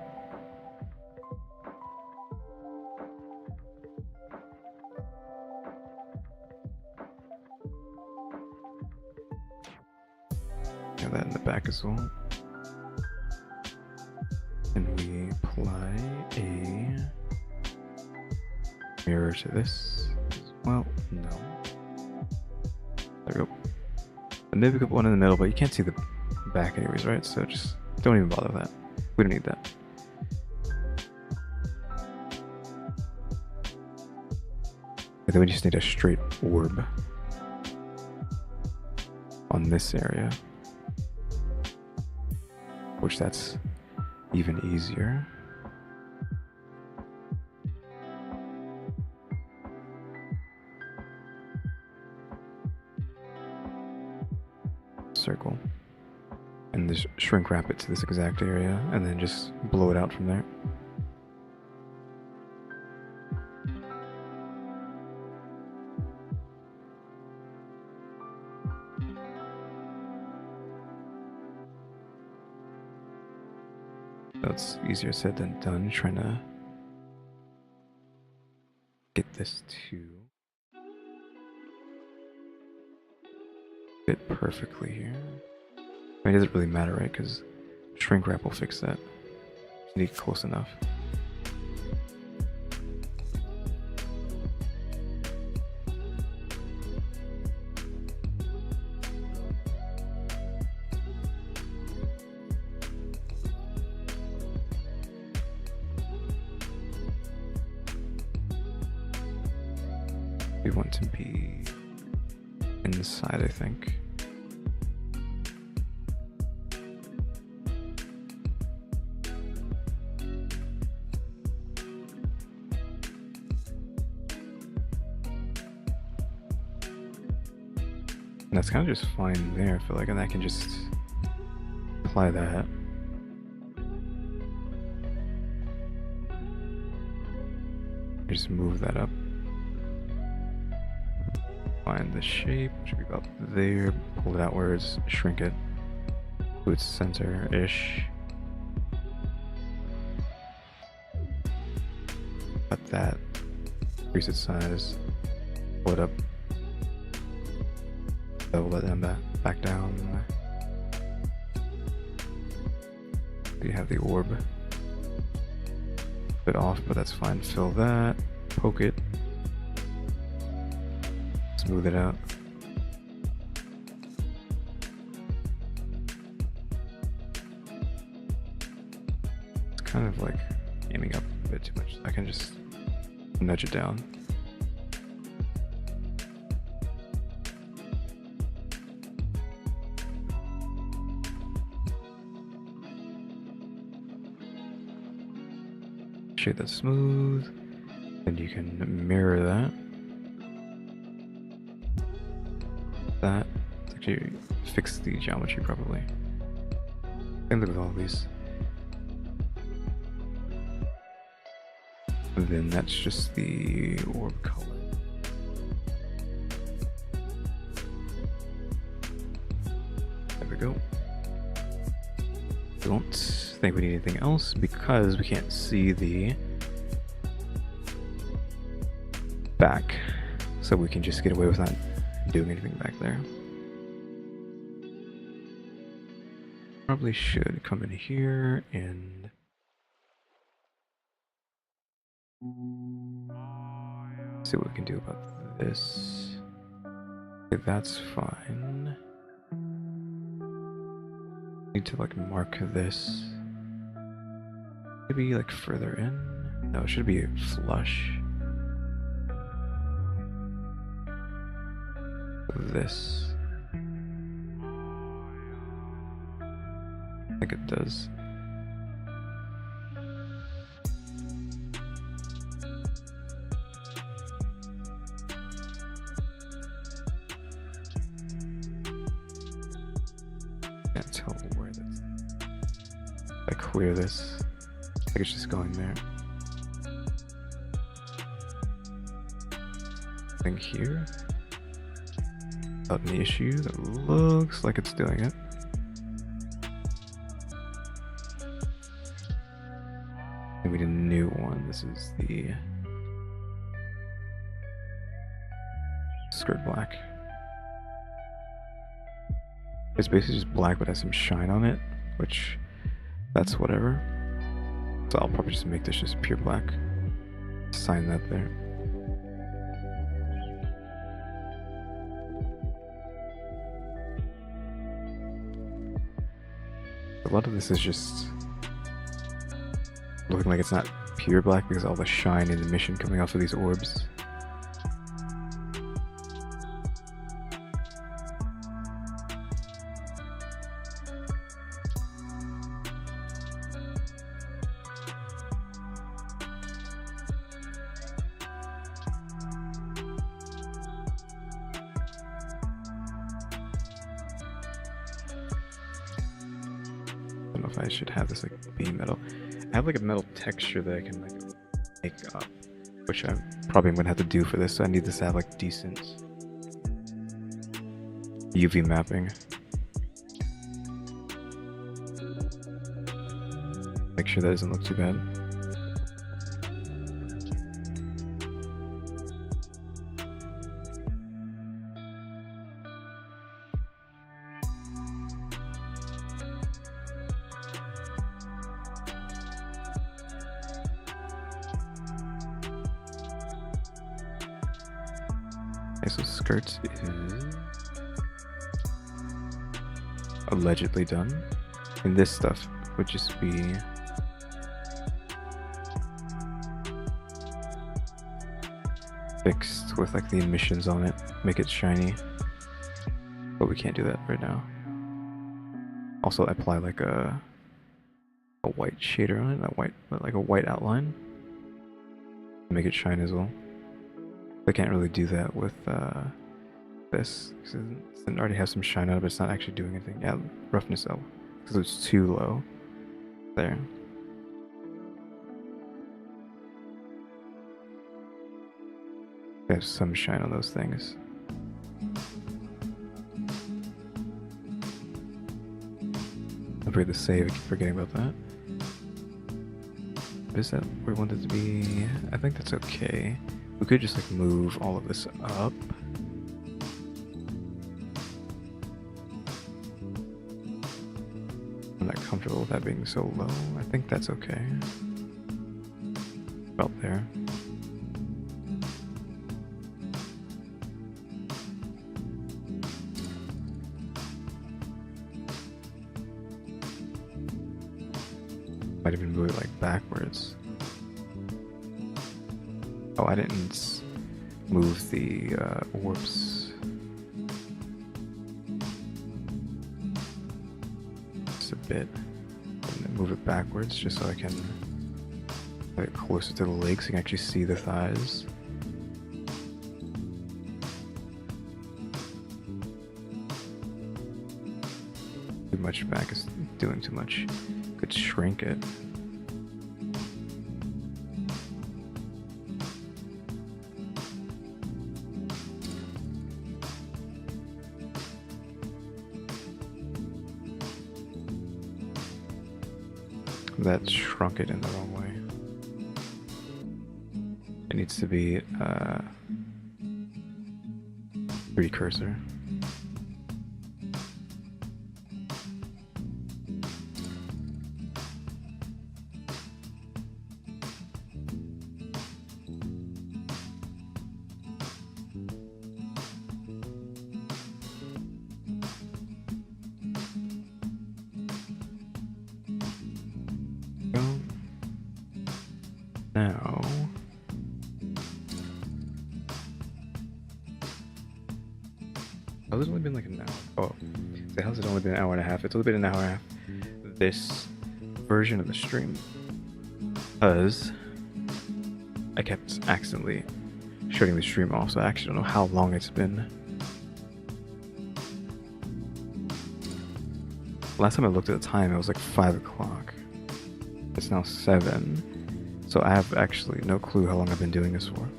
in the back as well. And we apply a mirror to this as well. No. There we go. And maybe put one in the middle, but you can't see the back anyways, right? So just don't even bother with that. We don't need that. And then we just need a straight orb on this area, which that's even easier. Circle. And just shrink wrap it to this exact area and then just blow it out from there. That's easier said than done, trying to get this to fit perfectly here. I mean, it doesn't really matter, right? Because shrink wrap will fix that. Just need it close enough. We want to be inside, I think. And that's kind of just fine there, I feel like, and I can just apply that. Just move that up. Find the shape, should be about there, pull it outwards, shrink it to its center-ish. Cut that, increase its size, pull it up, double that down, back down. You have the orb. Bit off, but that's fine. Fill that, poke it. Smooth it out. It's kind of like aiming up a bit too much. I can just nudge it down. Shade that smooth, and you can mirror that. That actually fix the geometry probably. Same thing with all these. And then that's just the orb color. There we go. Don't think we need anything else because we can't see the back, so we can just get away with not doing anything back there. Probably should come in here and see what we can do about this. Okay, that's fine. Need to like mark this. Maybe like further in. No, it should be flush. This. I think it does. Can't tell where that's. I clear this. I think it's just going there. I think here. Without any issue, that looks like it's doing it. And we need a new one. This is the skirt black. It's basically just black but has some shine on it, which that's whatever. So I'll probably just make this just pure black. Sign that there. A lot of this is just looking like it's not pure black because all the shine and emission coming off of these orbs. I don't know if I should have this like be metal. I have like a metal texture that I can like make up, which I probably am gonna have to do for this. So I need this to have like decent UV mapping. Make sure that doesn't look too bad. Okay, so skirts is allegedly done. And this stuff would just be fixed with like the emissions on it, make it shiny. But we can't do that right now. Also apply like a white shader on it, like a white outline. Make it shine as well. I can't really do that with this because it already has some shine on it, but it's not actually doing anything. Yeah, roughness up because it's too low. There. I have some shine on those things. Don't forget to save. I keep forgetting about that. Is that where we want it to be? I think that's okay. We could just like move all of this up. I'm not comfortable with that being so low. I think that's okay. About there. Might even move it like backwards. Oh, I didn't move the orbs. Just a bit. And then move it backwards just so I can get it closer to the legs so you can actually see the thighs. Too much back is doing too much. Could shrink it. That shrunk it in the wrong way. It needs to be precursor. Now, how's it only been like an hour? Oh, so how's it only been an hour and a half? It's only been an hour and a half. This version of the stream, because I kept accidentally shutting the stream off, so I actually don't know how long it's been. Last time I looked at the time, it was like 5 o'clock. It's now 7. So I have actually no clue how long I've been doing this for.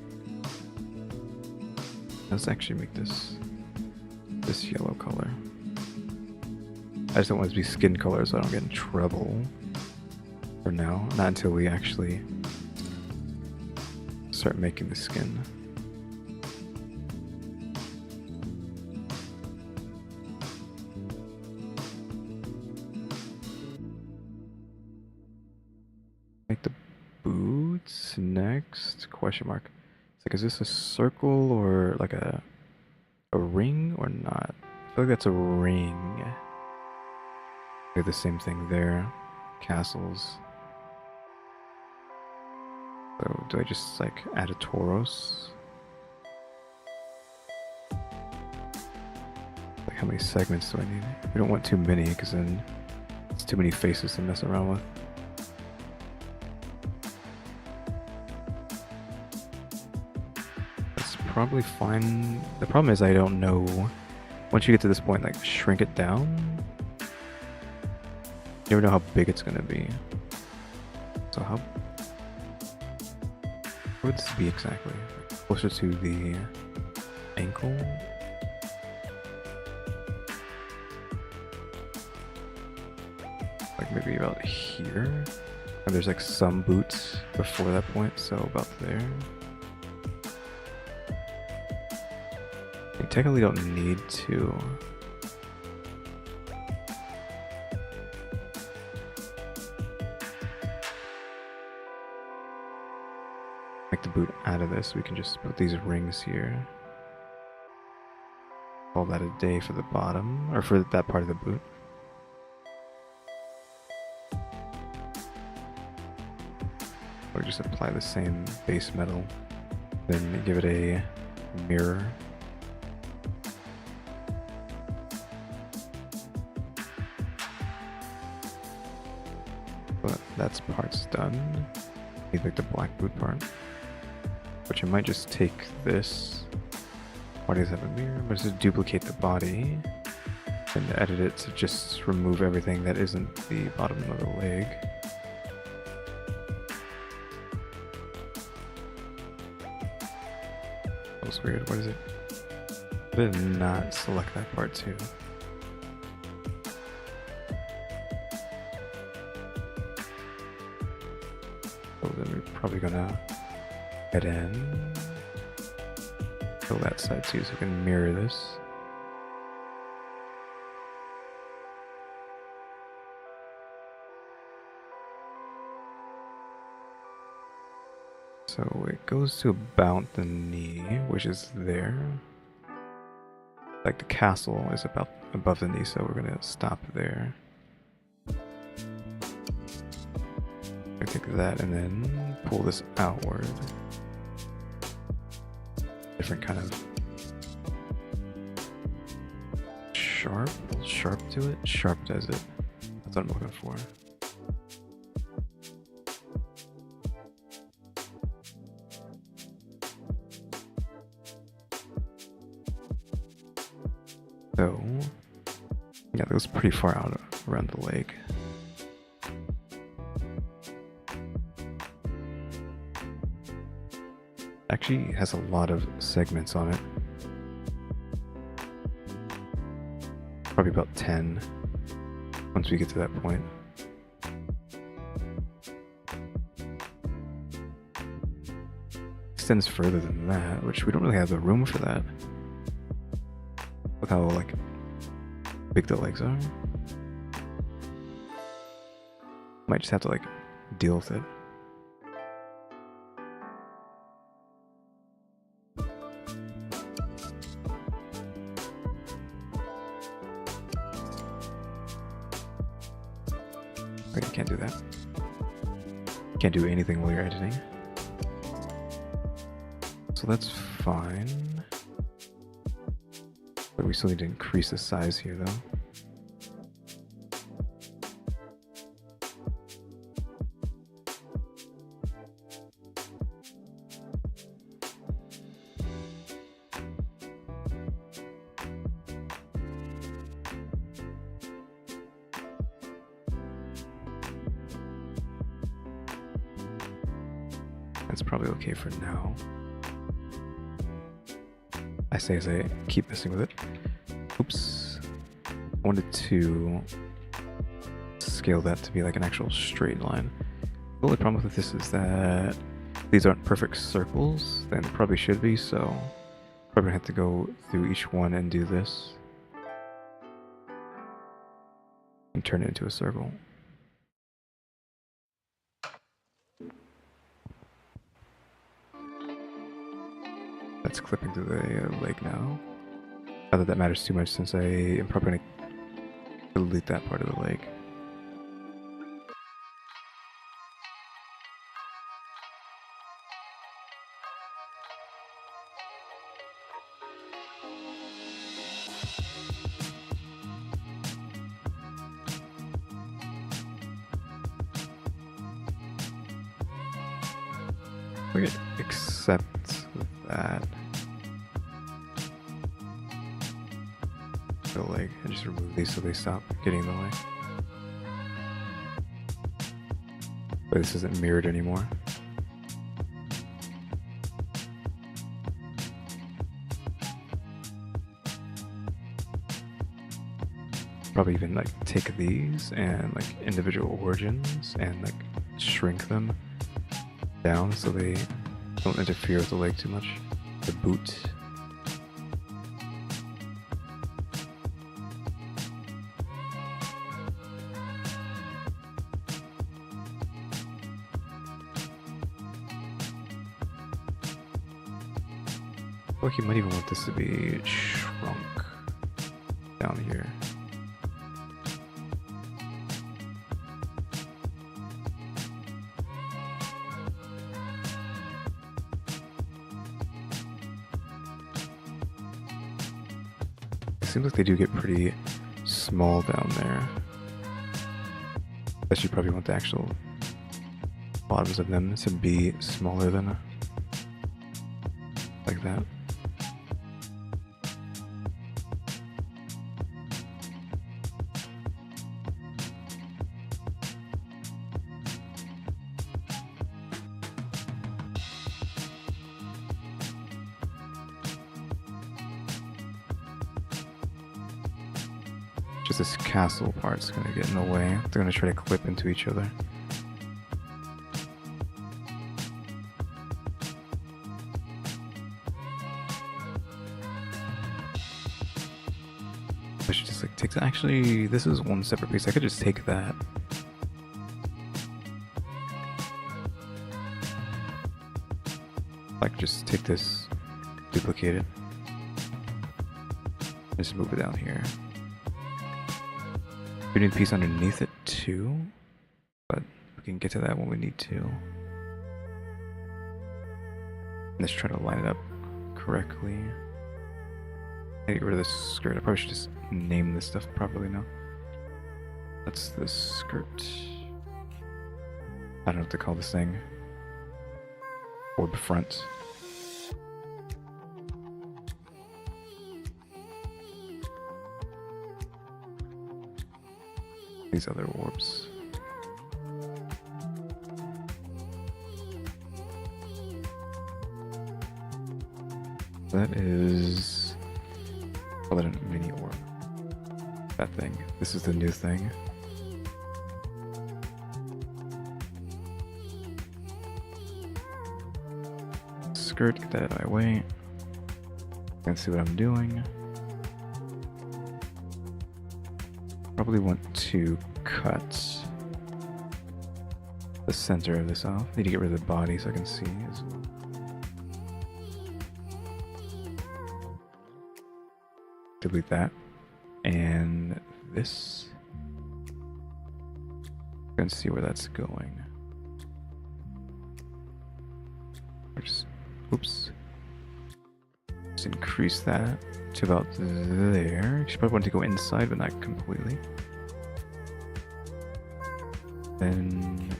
Let's actually make this yellow color. I just don't want it to be skin color so I don't get in trouble. For now, not until we actually start making the skin. Make the boots next? Question mark. It's like, is this a circle or like a ring or not? I feel like that's a ring. Do the same thing there. Castles. So do I just like add a Tauros? Like how many segments do I need? We don't want too many because then it's too many faces to mess around with. That's probably fine. The problem is I don't know. Once you get to this point, like shrink it down. You never know how big it's gonna be. So how where would this be exactly? Closer to the ankle? Like maybe about here? And there's like some boots before that point, so about there. You technically don't need to. Make the boot out of this, we can just put these rings here. Call that a day for the bottom, or for that part of the boot. Or just apply the same base metal, then give it a mirror. But that's part's done. Need like the black boot part. Which I might just take this. Body does have a mirror, but just duplicate the body and edit it to just remove everything that isn't the bottom of the leg. That was weird. What is it? I did not select that part too. So then we're probably gonna head in. Fill that side too, so we can mirror this. So it goes to about the knee, which is there. Like the castle is about above the knee, so we're gonna stop there. I take that and then pull this outward. Different kind of sharp to it. Sharp does it. That's what I'm looking for. So, yeah, that goes pretty far out around the leg. Actually has a lot of segments on it. Probably about 10 once we get to that point. Extends further than that, which we don't really have the room for that. Look how like big the legs are. Might just have to like deal with it. Okay, can't do that. Can't do anything while you're editing. So that's fine. But we still need to increase the size here though. That's probably okay for now. I say as I keep messing with it. Oops. I wanted to scale that to be like an actual straight line. The only problem with this is that these aren't perfect circles, then it probably should be, so probably gonna have to go through each one and do this. And turn it into a circle. that's clipping through the leg now. Not that that matters too much since I am probably going to delete that part of the leg. We could accept that. The leg and just remove these so they stop getting in the way. But this isn't mirrored anymore. Probably even like take these and like individual origins and like shrink them down so they don't interfere with the leg too much. The boot. I feel like you might even want this to be shrunk down here. It seems like they do get pretty small down there. But you probably want the actual bottoms of them to be smaller than like that. Just this castle part's gonna get in the way. They're gonna try to clip into each other. I should just like take that. Actually, this is one separate piece. I could just take that. Like just take this, duplicate it, just move it down here. We need a piece underneath it too, but we can get to that when we need to. Let's try to line it up correctly. I get rid of this skirt. I probably should just name this stuff properly now. That's the skirt. I don't know what to call this thing. Orb front. These other orbs. That is... call it a mini orb. That thing. This is the new thing. Skirt, get that out of my way. Let's see what I'm doing. Probably want to cut the center of this off. Need to get rid of the body so I can see as well. Delete that. And this. You can see where that's going. Or just, oops. Just increase that to about there. You should probably want to go inside, but not completely. Then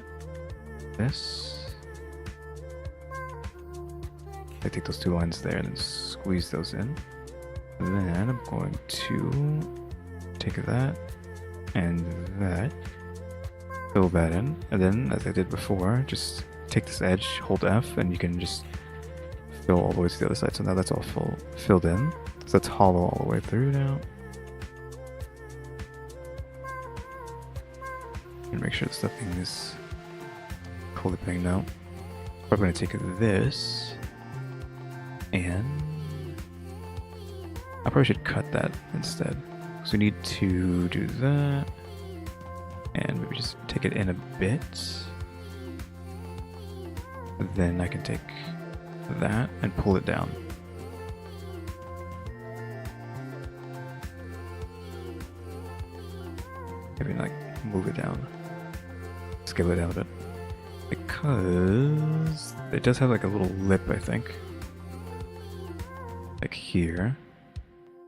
this. I take those two lines there and then squeeze those in. And then I'm going to take that and that, fill that in, and then as I did before, just take this edge, hold F, and you can just fill all the way to the other side. So now that's all filled in. So that's hollow all the way through now. And make sure this stuff is clipping now. I'm going to take this and I probably should cut that instead. So we need to do that and maybe just take it in a bit. Then I can take that and pull it down. maybe like move it down, scale it down a bit, because it does have like a little lip, I think, like here.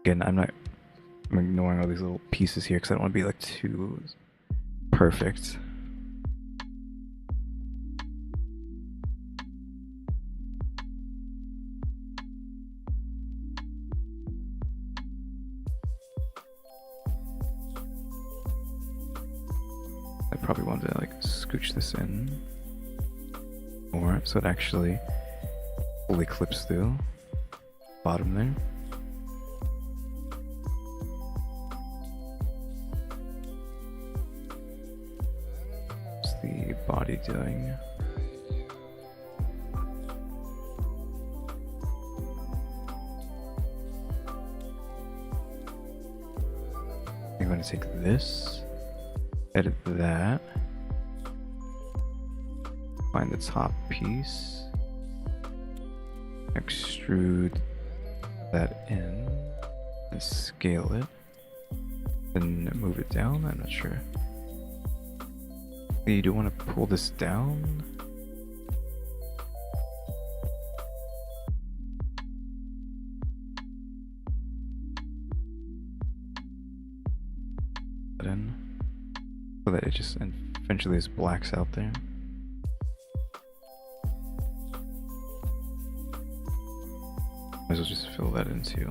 Again, I'm ignoring all these little pieces here because I don't want to be like too perfect. I probably want to like scooch this in more so it actually fully clips through bottom there. What's the body doing? I'm going to take this, edit that, find the top piece, extrude that in, and scale it, then move it down. I'm not sure. You do want to pull this down. In so that it just eventually just blacks out there. Might as well just fill that into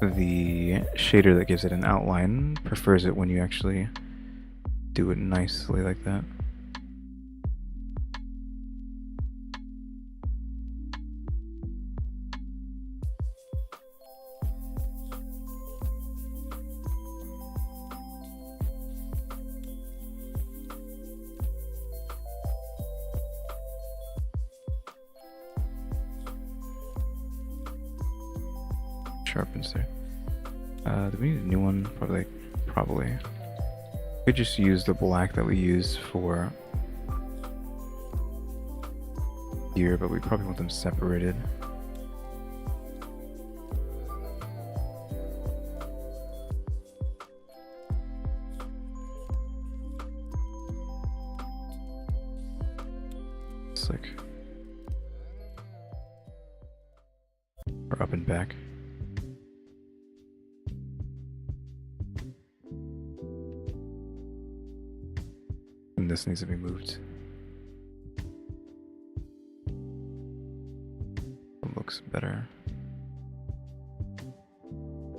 the shader that gives it an outline. Prefers it when you actually do it nicely like that. Sharpens there. Do we need a new one? Probably. We just use the black that we use for here, but we probably want them separated. It's like or up and back. And this needs to be moved. It looks better.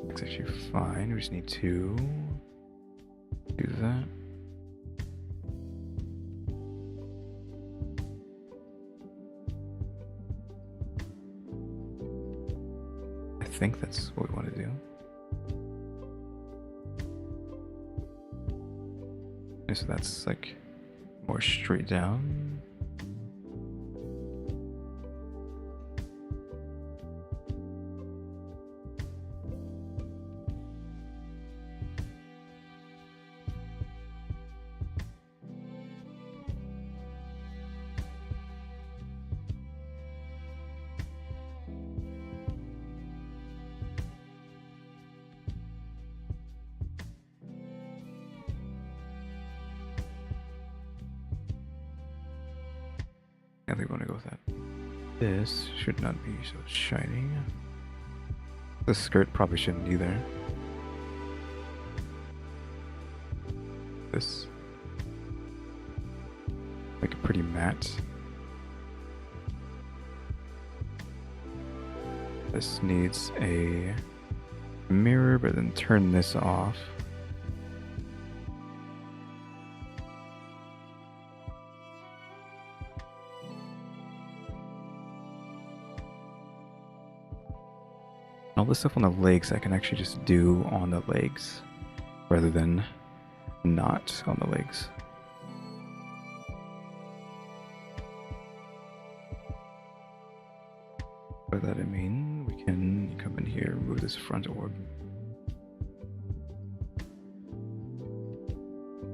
Looks actually fine. We just need to do that. I think that's what we want to do. Okay, so that's like more straight down. I think we want to go with that. This should not be so shiny. The skirt probably shouldn't either. This. Make it pretty matte. This needs a mirror, but then turn this off. All this stuff on the legs I can actually just do on the legs rather than not on the legs. By that I mean we can come in here, remove this front orb.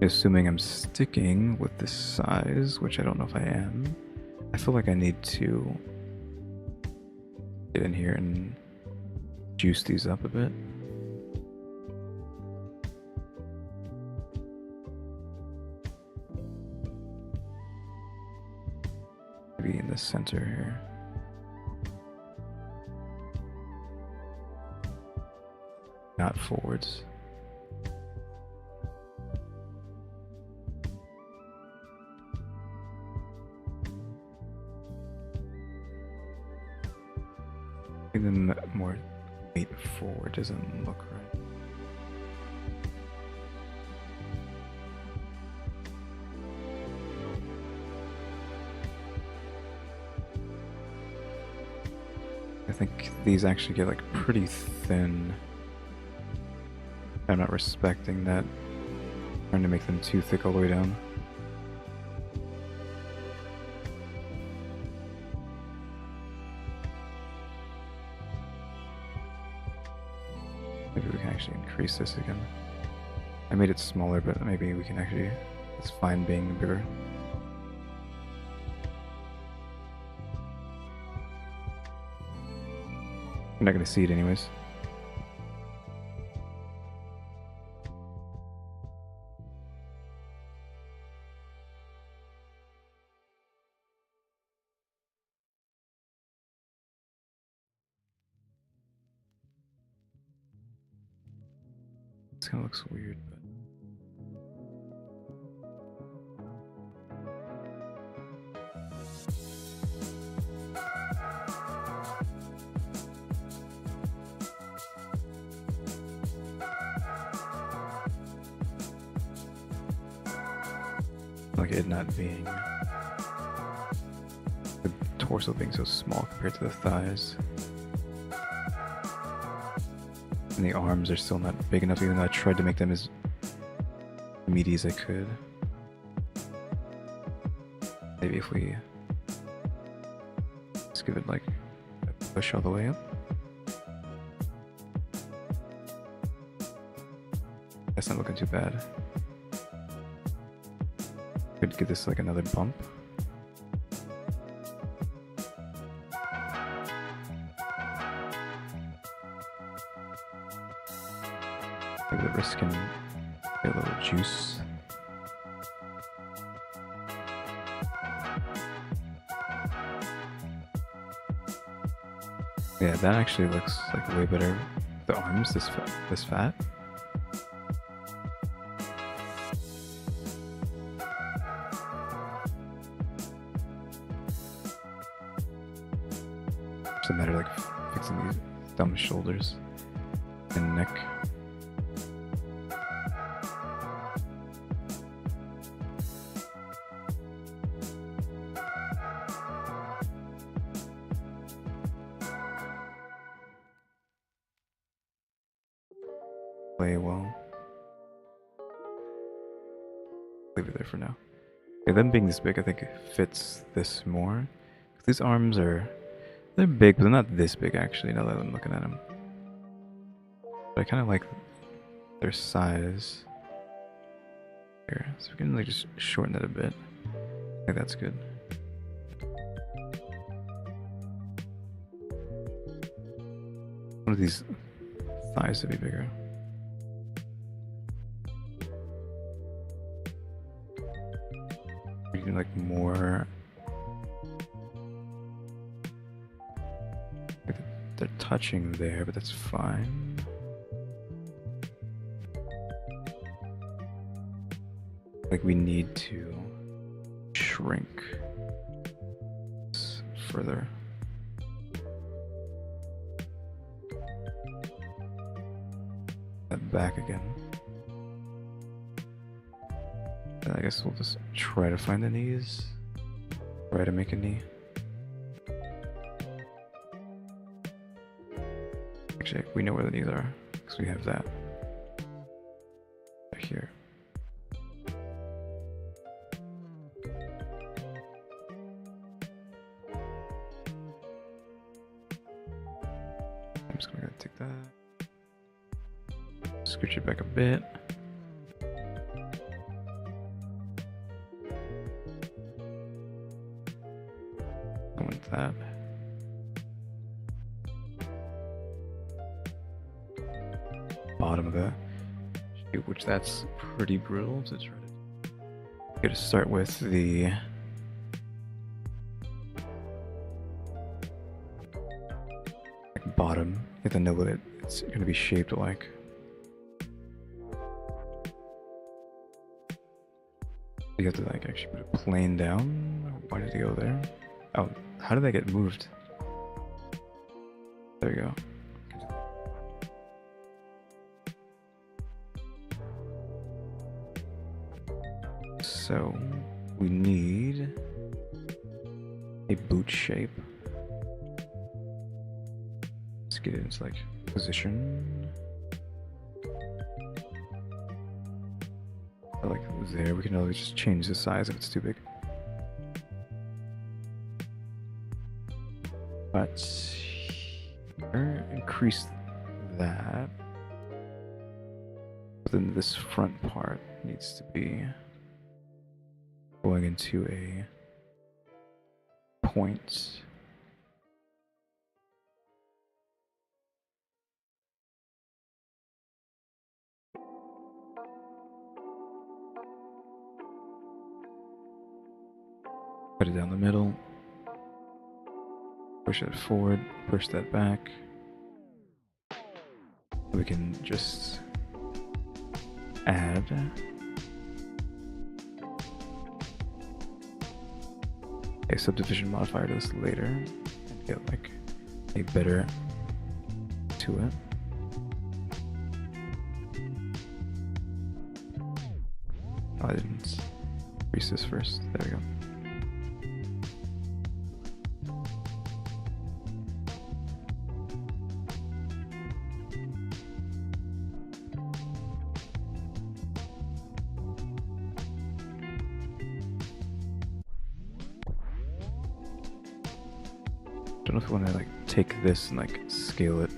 Assuming I'm sticking with this size, which I don't know if I am, I feel like I need to get in here and juice these up a bit. Be in the center here. Not forwards. Give them more weight forward, doesn't look right. I think these actually get like pretty thin. I'm not respecting that. I'm trying to make them too thick all the way down. Maybe we can actually increase this again. I made it smaller, but maybe we can actually, it's fine being bigger. You're not gonna see it anyways. This kind of looks weird, but like it not being, the torso being so small compared to the thighs. And the arms are still not big enough, even though I tried to make them as meaty as I could. Maybe if we just give it like a push all the way up. That's not looking too bad. Could give this like another bump. Maybe the wrist can get a little juice. Yeah, that actually looks like way better. The arms, this fat. It's a matter of like fixing these dumb shoulders and neck. Play well. Leave it there for now. Okay, them being this big, I think it fits this more. These arms are, they're big, but they're not this big actually, now that I'm looking at them. But I kind of like their size. Here, so we can like just shorten it a bit. I think that's good. One of these thighs to be bigger. We can like more. Like they're touching there, but that's fine. Like we need to shrink this further. That back again. I guess we'll just try to find the knees. Try to make a knee. Actually, we know where the knees are, because we have that. Right here. I'm just gonna take that. Scooch it back a bit. That. Bottom of the shoe, which that's pretty brutal to try to get to start with the bottom. You have to know what it's going to be shaped like. You have to like actually put a plane down. Why did it go there? Oh, how did that get moved? There we go. So we need a boot shape. Let's get it into like position. Like there, we can always just change the size if it's too big. But increase that. But then this front part needs to be going into a point. Put it down the middle. Push that forward, push that back. We can just add a subdivision modifier to this later and get like a better to it. Oh, I didn't increase this first. There we go. I don't know if I want to like take this and like scale it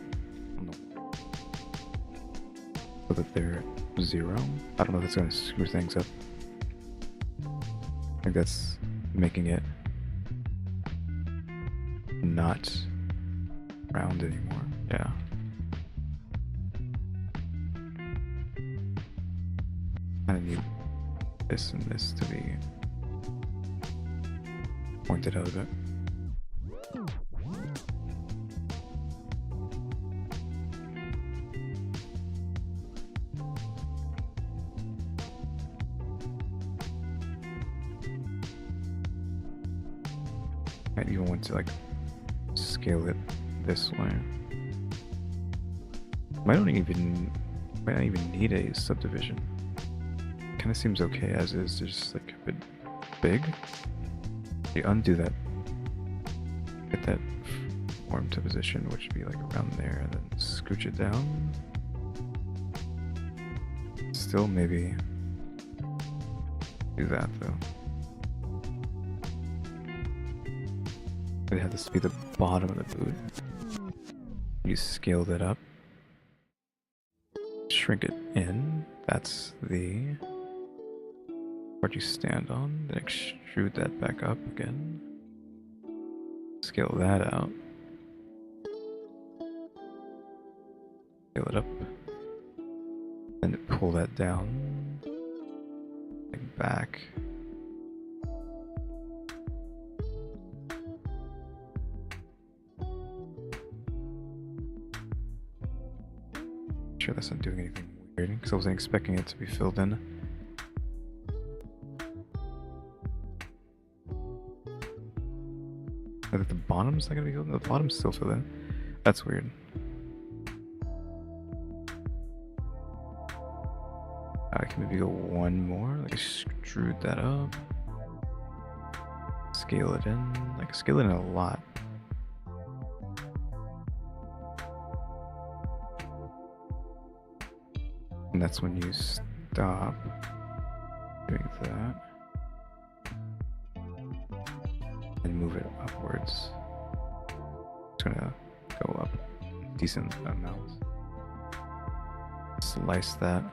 so that they're 0. I don't know if that's going to screw things up. I think that's making it not round anymore. Yeah. I need this and this to be pointed out a bit. I even want to like scale it this way. Might not even need a subdivision. Kind of seems okay as is, just like a bit big. You undo that, get that form to position, which would be like around there, and then scooch it down. Still maybe do that though. It had this to be the bottom of the boot. You scale that up, shrink it in. That's the part you stand on. Then extrude that back up again. Scale that out. Scale it up. Then pull that down. And back. Sure that's not doing anything weird because I wasn't expecting it to be filled in. I think the bottom's not gonna be filled in. The bottom's still filled in. That's weird. I can maybe go one more. Like extrude that up. Scale it in. Like scale it in a lot. And that's when you stop doing that and move it upwards. It's gonna go up a decent amount. Slice that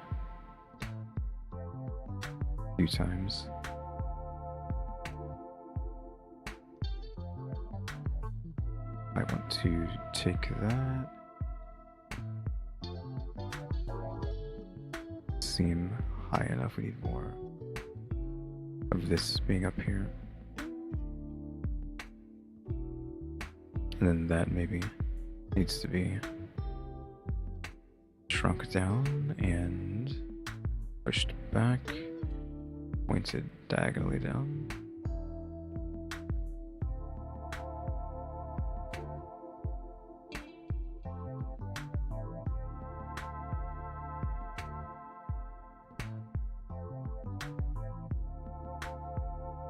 a few times. I want to take that. Seem high enough. We need more of this being up here, and then that maybe needs to be shrunk down and pushed back, pointed diagonally down.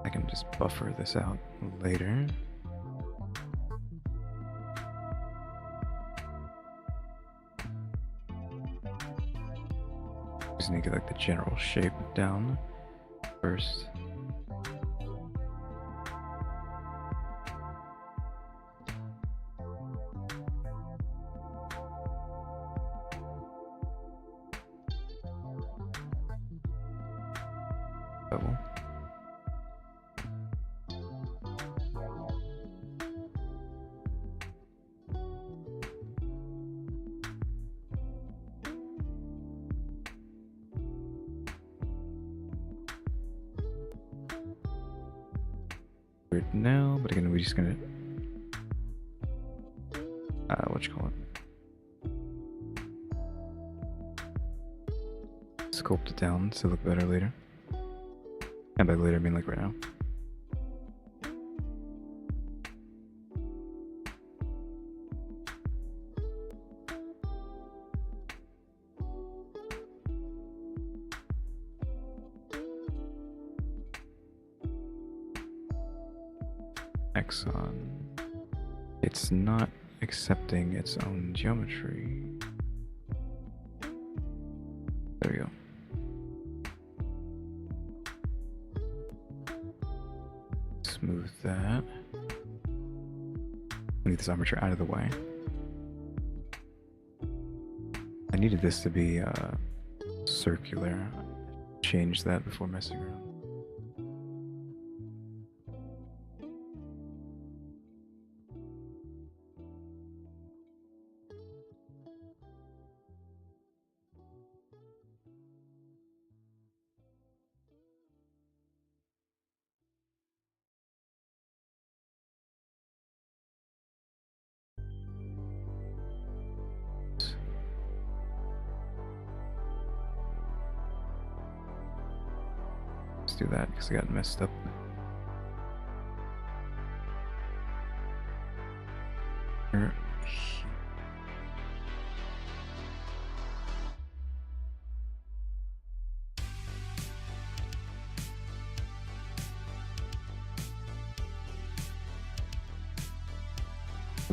I can just buffer this out later. Just need to get like the general shape down first. Double. Now, but again, we're just gonna what you call it? Sculpt it down to look better later. And by later, I mean like right now. Exon. It's not accepting its own geometry. There we go. Smooth that. Leave this armature out of the way. I needed this to be circular. Change that before messing around. Let's do that because I got messed up. We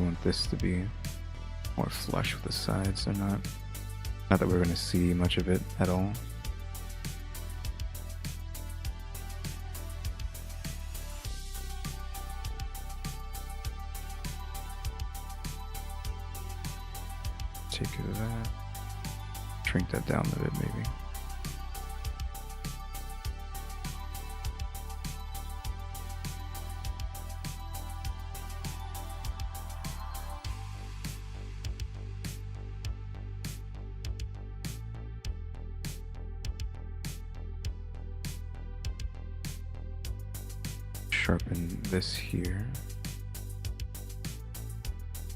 want this to be more flush with the sides, or not that we're going to see much of it at all. Take it of that, shrink that down a bit maybe. Sharpen this here.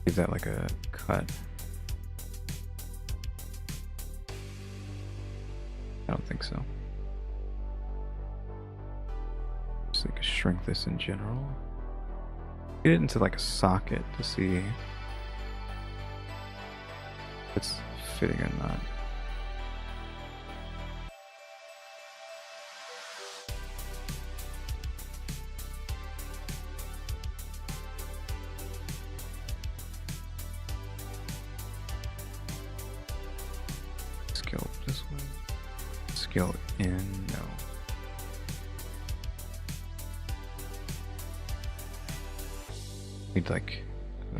Give that like a cut. I don't think so. Just like shrink this in general. Get it into like a socket to see if it's fitting or not. Scale this way. Scale in, no. Need like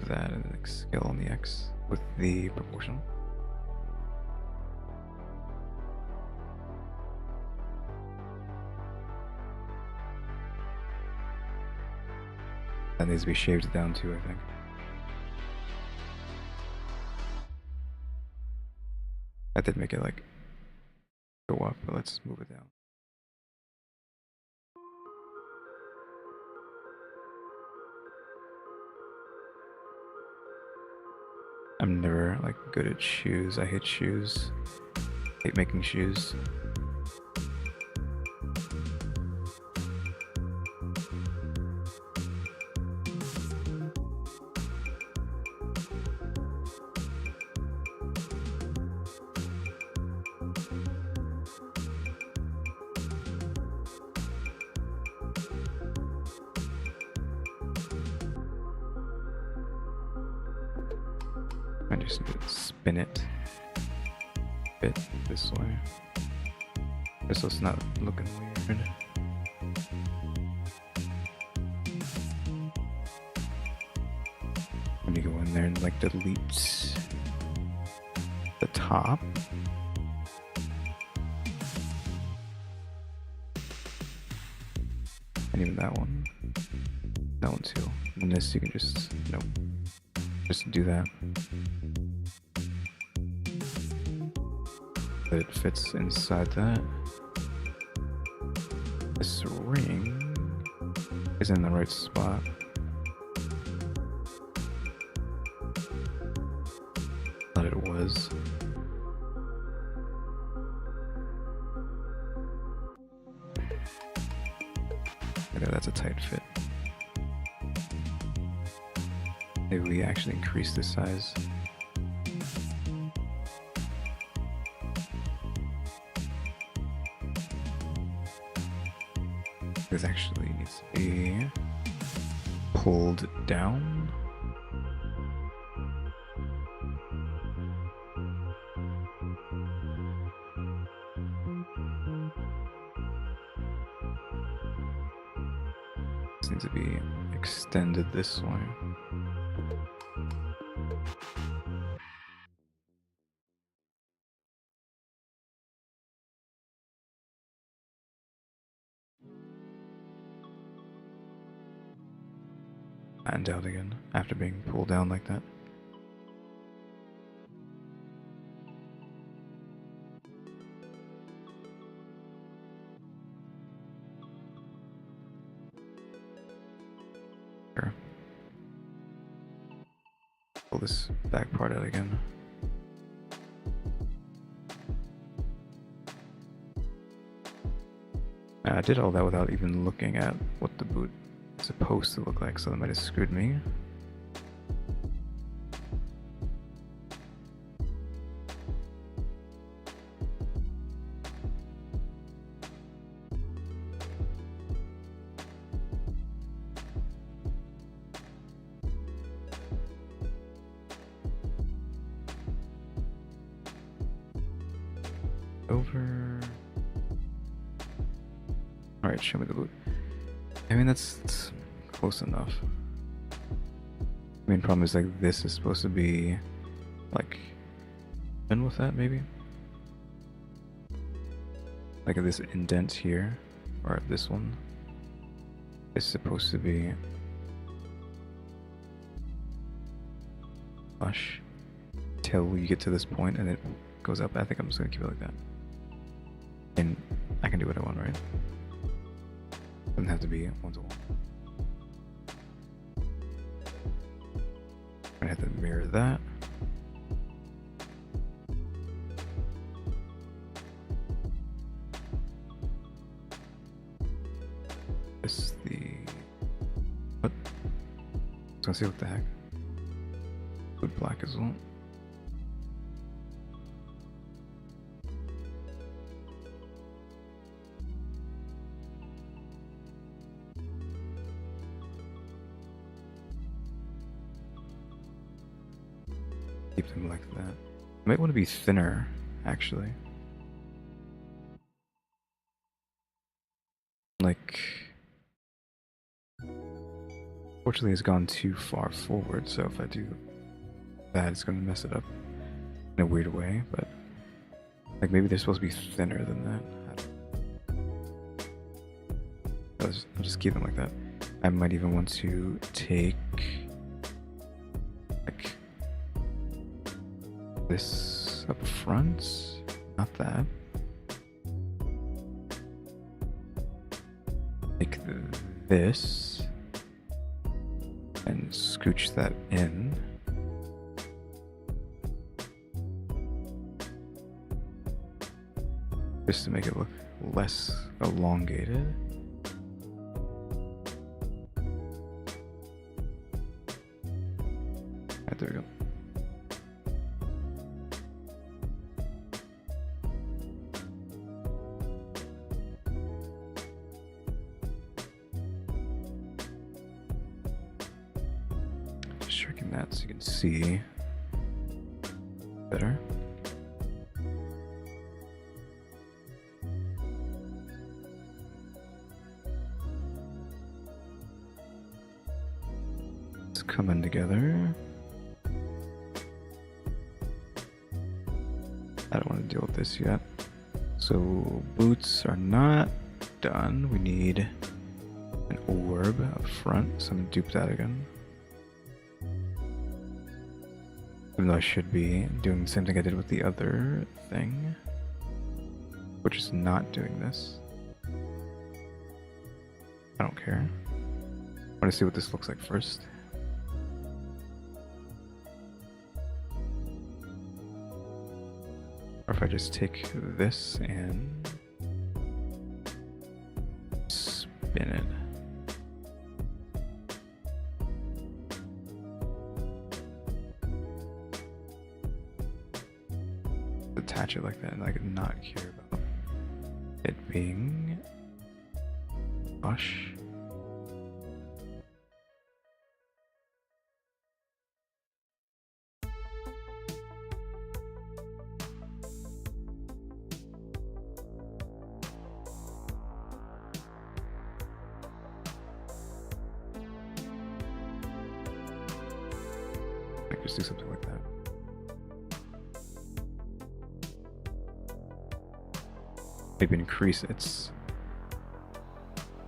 that and like scale on the X with the proportional. That needs to be shaved down too, I think. That did make it like go up, but let's move it down. I'm never like good at shoes. I hate shoes. I hate making shoes. I just need to spin it a bit this way, just so it's not looking weird. Let me go in there and like delete the top. And even that one. That one too. And this you can just, just do that. But it fits inside that. This ring is in the right spot. Thought it was. Okay, that's a tight fit. Maybe we actually increase the size. This actually needs to be pulled down. This needs to be extended this way. And out again after being pulled down like that. Sure. Pull this back part out again. I did all that without even looking at what the boot is supposed to look like, so that might have screwed me. Over. Alright, show me the boot. I mean, that's close enough. Main problem is like this is supposed to be like in with that maybe? Like this indent here, or this one is supposed to be flush till you get to this point and it goes up. I think I'm just gonna keep it like that. And I can do what I want, right? Doesn't have to be one to one. I have to mirror that. This the what? I was gonna see what the heck. Good black as well. Keep them like that. I might want to be thinner, actually. Like, fortunately, it's gone too far forward, so if I do that, it's going to mess it up in a weird way, but like maybe they're supposed to be thinner than that. I'll just keep them like that. I might even want to take like this up front, not that. Take this and scooch that in. just to make it look less elongated. Right, there we go. Just shrinking that so you can see better. It's coming together. I don't want to deal with this yet. So boots are not done. We need an orb up front, so I'm gonna dupe that again. Even though I should be doing the same thing I did with the other thing, which is not doing this. I don't care. I want to see what this looks like first. Or if I just take this and spin it. Attach it like that, and I could not care about it being lush. I could just do something like that. Maybe increase its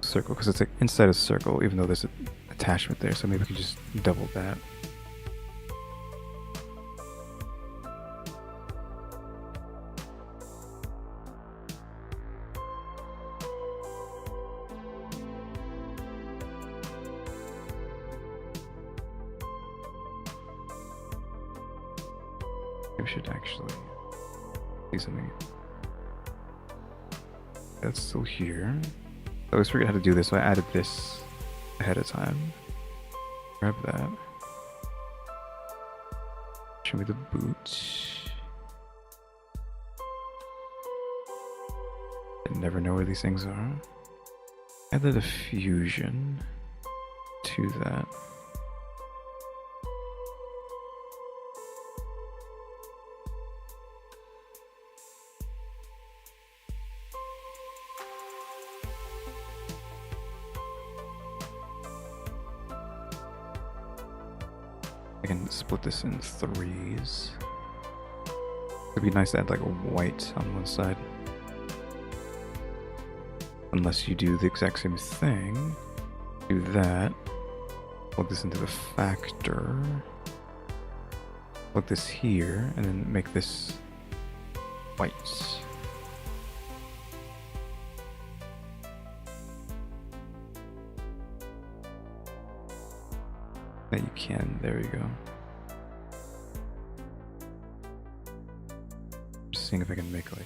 circle, because it's like inside a circle, even though there's an attachment there, so maybe we can just double that. Maybe we should actually do something. That's still here. I always forget how to do this, so I added this ahead of time. Grab that. Show me the boot. I never know where these things are. Add the diffusion to that. I can split this in threes. It'd be nice to add like a white on one side. Unless you do the exact same thing. Do that. Plug this into the factor. Plug this here, and then make this white. That you can, there you go. Just seeing if I can make like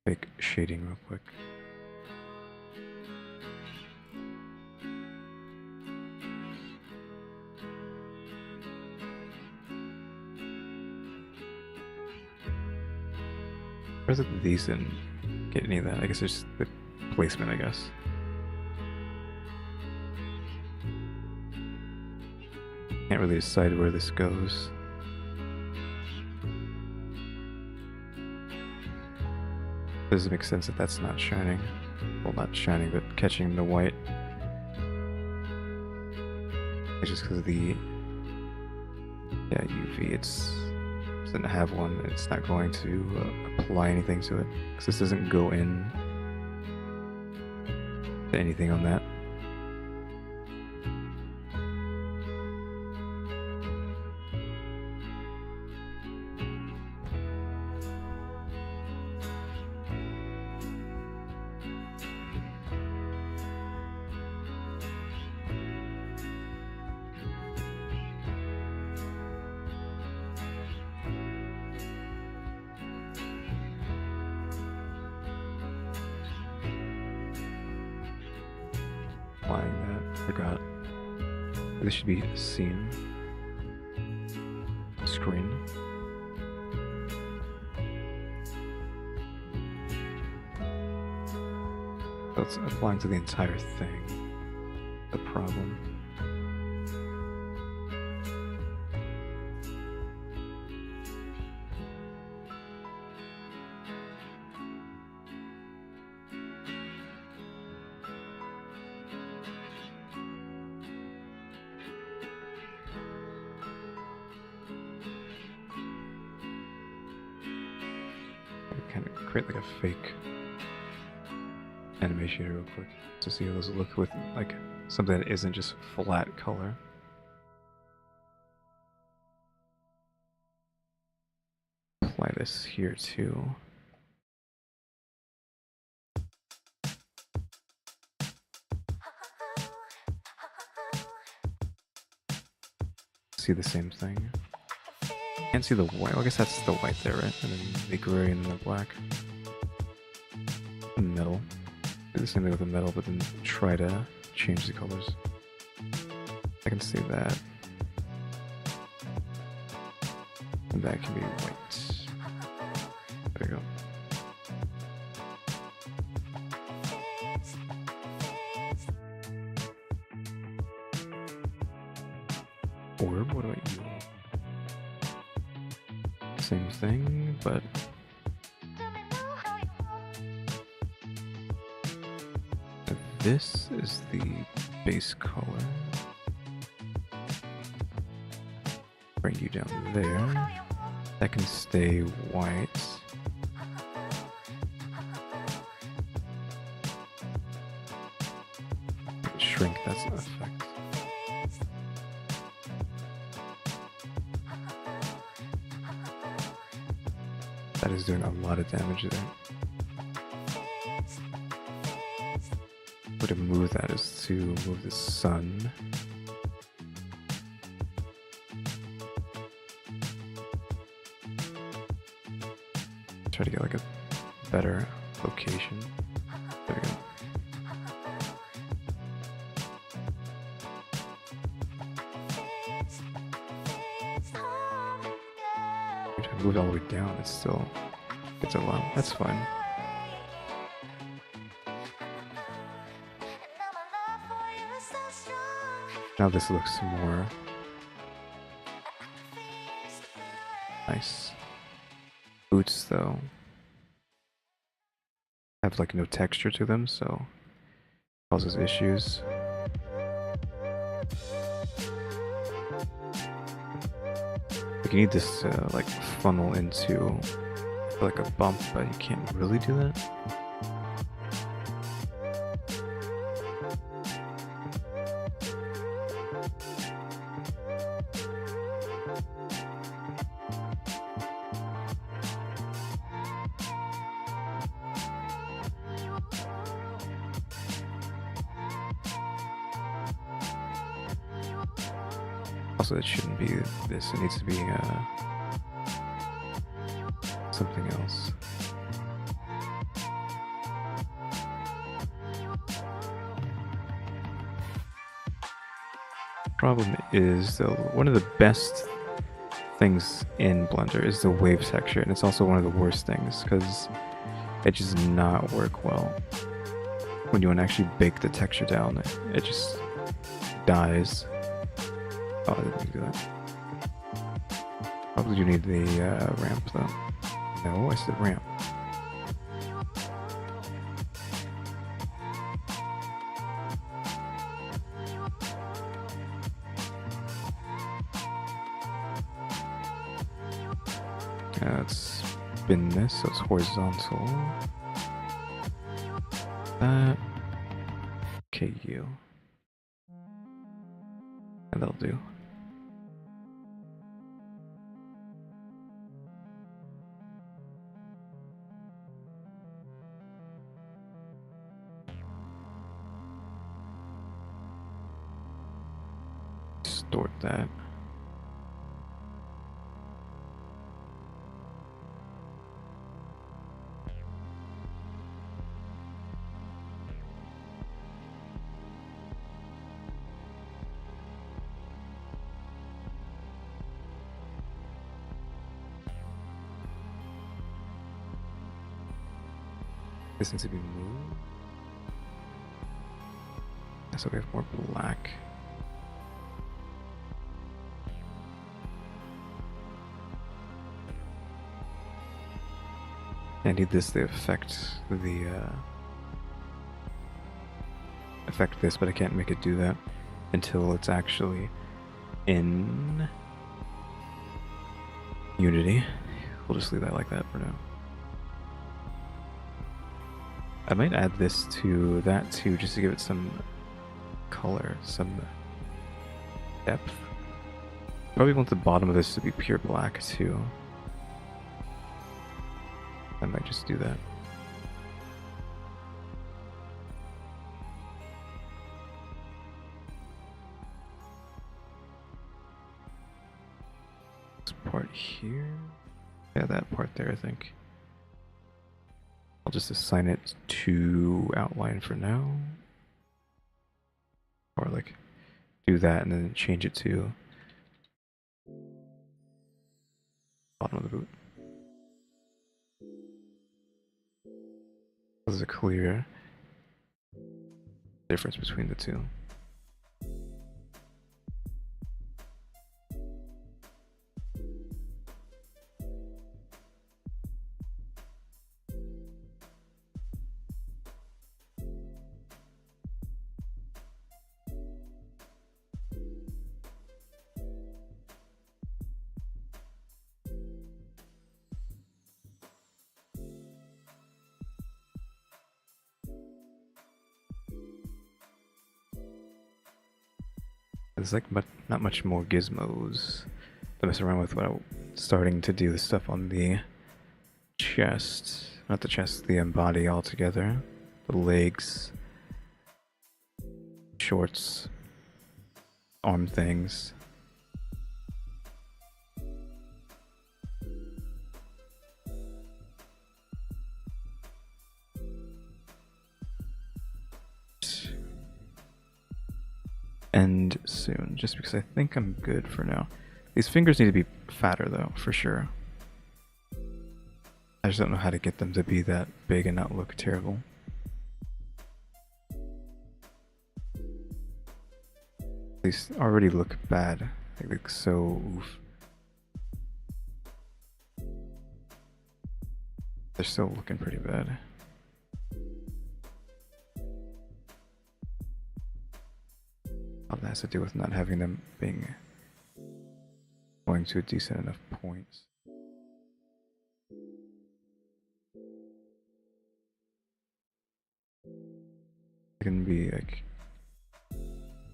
fake shading real quick. Or is it these didn't get any of that? I guess it's the placement, I guess. Can't really decide where this goes. Does it make sense that that's not shining? Well, not shining, but catching the white. It's just because of the UV. It doesn't have one. It's not going to apply anything to it because this doesn't go in to anything on that. applying that. Forgot. This should be seen. Screen. So it's applying to the entire thing. The problem. Kind of create like a fake animation here real quick to see how those look with like something that isn't just flat color. Apply this here too. See the same thing. Can't see the white. Well, I guess that's the white there, right? And then the gray and then the black. Metal. Do the same thing with the metal, but then try to change the colors. I can see that. And that can be white. There you go. Orb, what about you? Same thing, but this is the base color. Bring you down there. That can stay white. Shrink, that's an effect. That is doing a lot of damage there. But to move that is to move the sun. Try to get like a better location. There we go. Move it all the way down, it's still gets a lot. That's fine. Now this looks more nice. Boots though have like no texture to them, so causes issues. Like you need this to like funnel into like a bump, but you can't really do that. Also, it shouldn't be this, it needs to be something else. Problem is, though, one of the best things in Blender is the wave texture, and it's also one of the worst things, because it does not work well. When you want to actually bake the texture down, it just dies. Oh, I didn't do that. Probably do need the ramp though. No, I said ramp. Let's spin this so it's horizontal. That. KU. And that'll do. Distort that. This needs to be moved. So we have more black. I need this to affect this, but I can't make it do that until it's actually in Unity. We'll just leave that like that for now. I might add this to that too, just to give it some color, some depth. Probably want the bottom of this to be pure black too. I might just do that. This part here. Yeah, that part there, I think. I'll just assign it to outline for now. Or like do that and then change it to bottom of the boot. There's a clear difference between the two. There's like not much more gizmos to mess around with without starting to do the stuff on the chest. Not the chest, the body altogether. The legs, shorts, arm things. End soon, just because I think I'm good for now. These fingers need to be fatter though, for sure. I just don't know how to get them to be that big and not look terrible. These already look bad. They look so oof. They're still looking pretty bad. That has to do with not having them going to a decent enough points. It can be like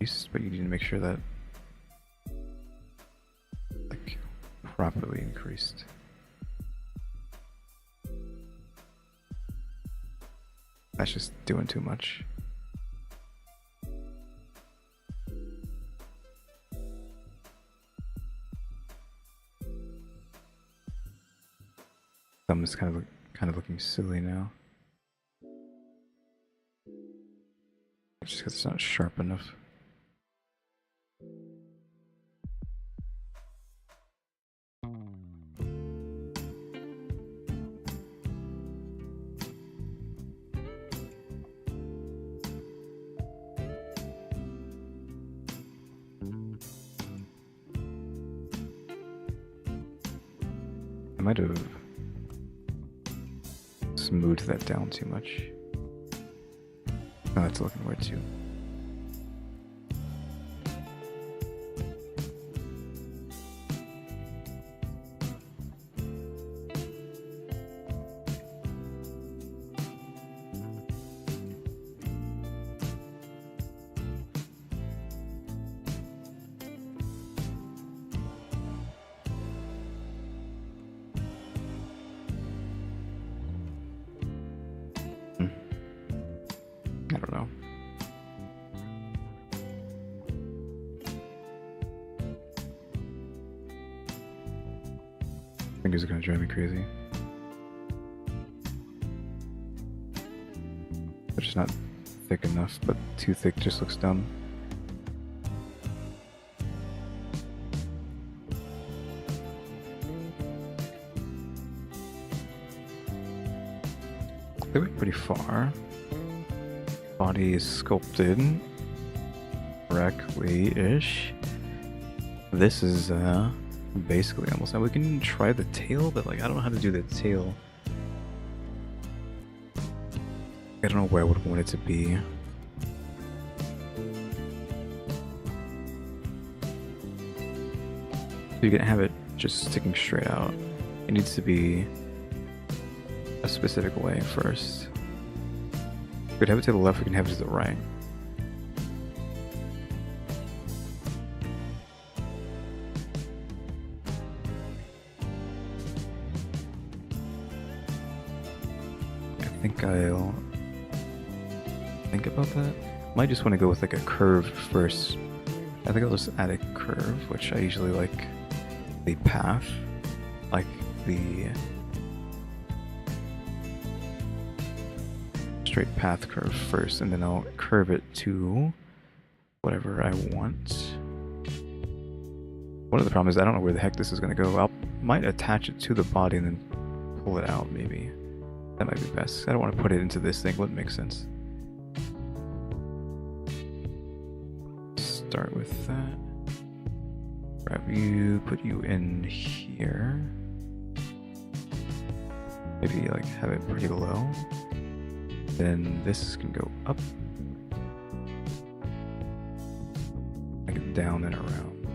used, but you need to make sure that like properly increased. That's just doing too much. Thumb is kind of looking silly now. Just because it's not sharp enough. I might have smoothed that down too much. Oh, that's looking weird too. I don't know. Fingers are gonna drive me crazy. They're just not thick enough, but too thick just looks dumb. They went pretty far. Body is sculpted correctly-ish. This is basically almost. Now we can try the tail, but like I don't know how to do the tail. I don't know where I would want it to be. You can have it just sticking straight out. It needs to be a specific way first. We could have it to the left, we can have it to the right. I think I'll think about that. Might just want to go with like a curve first. I think I'll just add a curve, which I usually like the path, like the straight path curve first, and then I'll curve it to whatever I want. One of the problems is I don't know where the heck this is going to go. I might attach it to the body and then pull it out, maybe. That might be best. I don't want to put it into this thing. Wouldn't make sense. Start with that. Grab you, put you in here. Maybe like have it pretty low. Then this can go up. Like it down and around.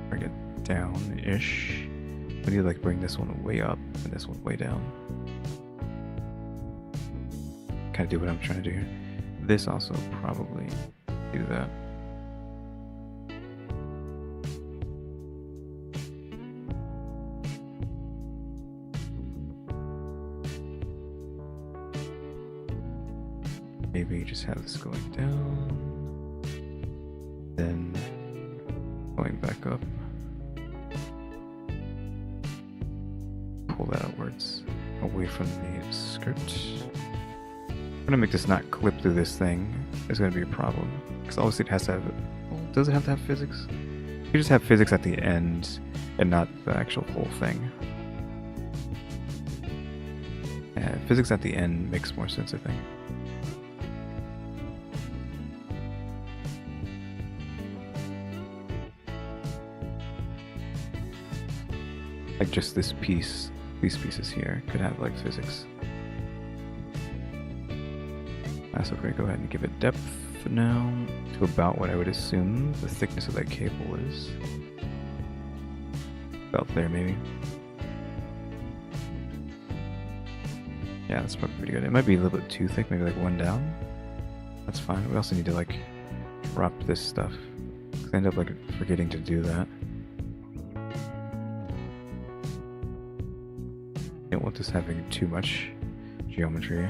Bring it down-ish. We need to like bring this one way up and this one way down. Kind of do what I'm trying to do here. This also probably do that. Maybe just have this going down, then going back up. Pull that outwards, away from the script. I'm gonna make this not clip through this thing. It's gonna be a problem, because obviously it has to have. Well, does it have to have physics? You just have physics at the end, and not the actual whole thing. Physics at the end makes more sense, I think. Like just this piece, these pieces here could have like physics. So we're gonna go ahead and give it depth now to about what I would assume the thickness of that cable is. About there, maybe. Yeah, that's probably pretty good. It might be a little bit too thick, maybe like one down. That's fine. We also need to like drop this stuff, because I end up like forgetting to do that. I don't want this having too much geometry.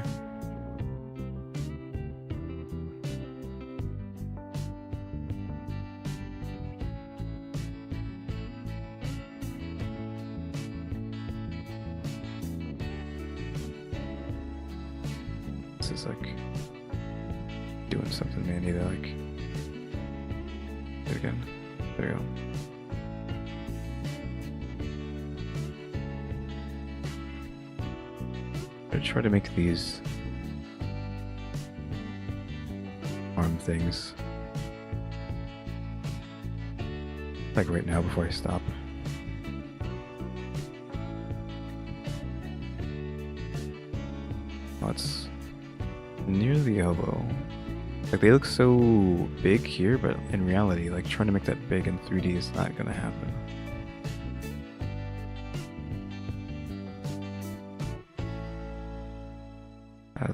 This is like doing something, man. I need to like do it again. There we go. I try to make these arm things like right now before I stop. Oh, it's near the elbow. Like they look so big here, but in reality, like trying to make that big in 3D is not gonna happen.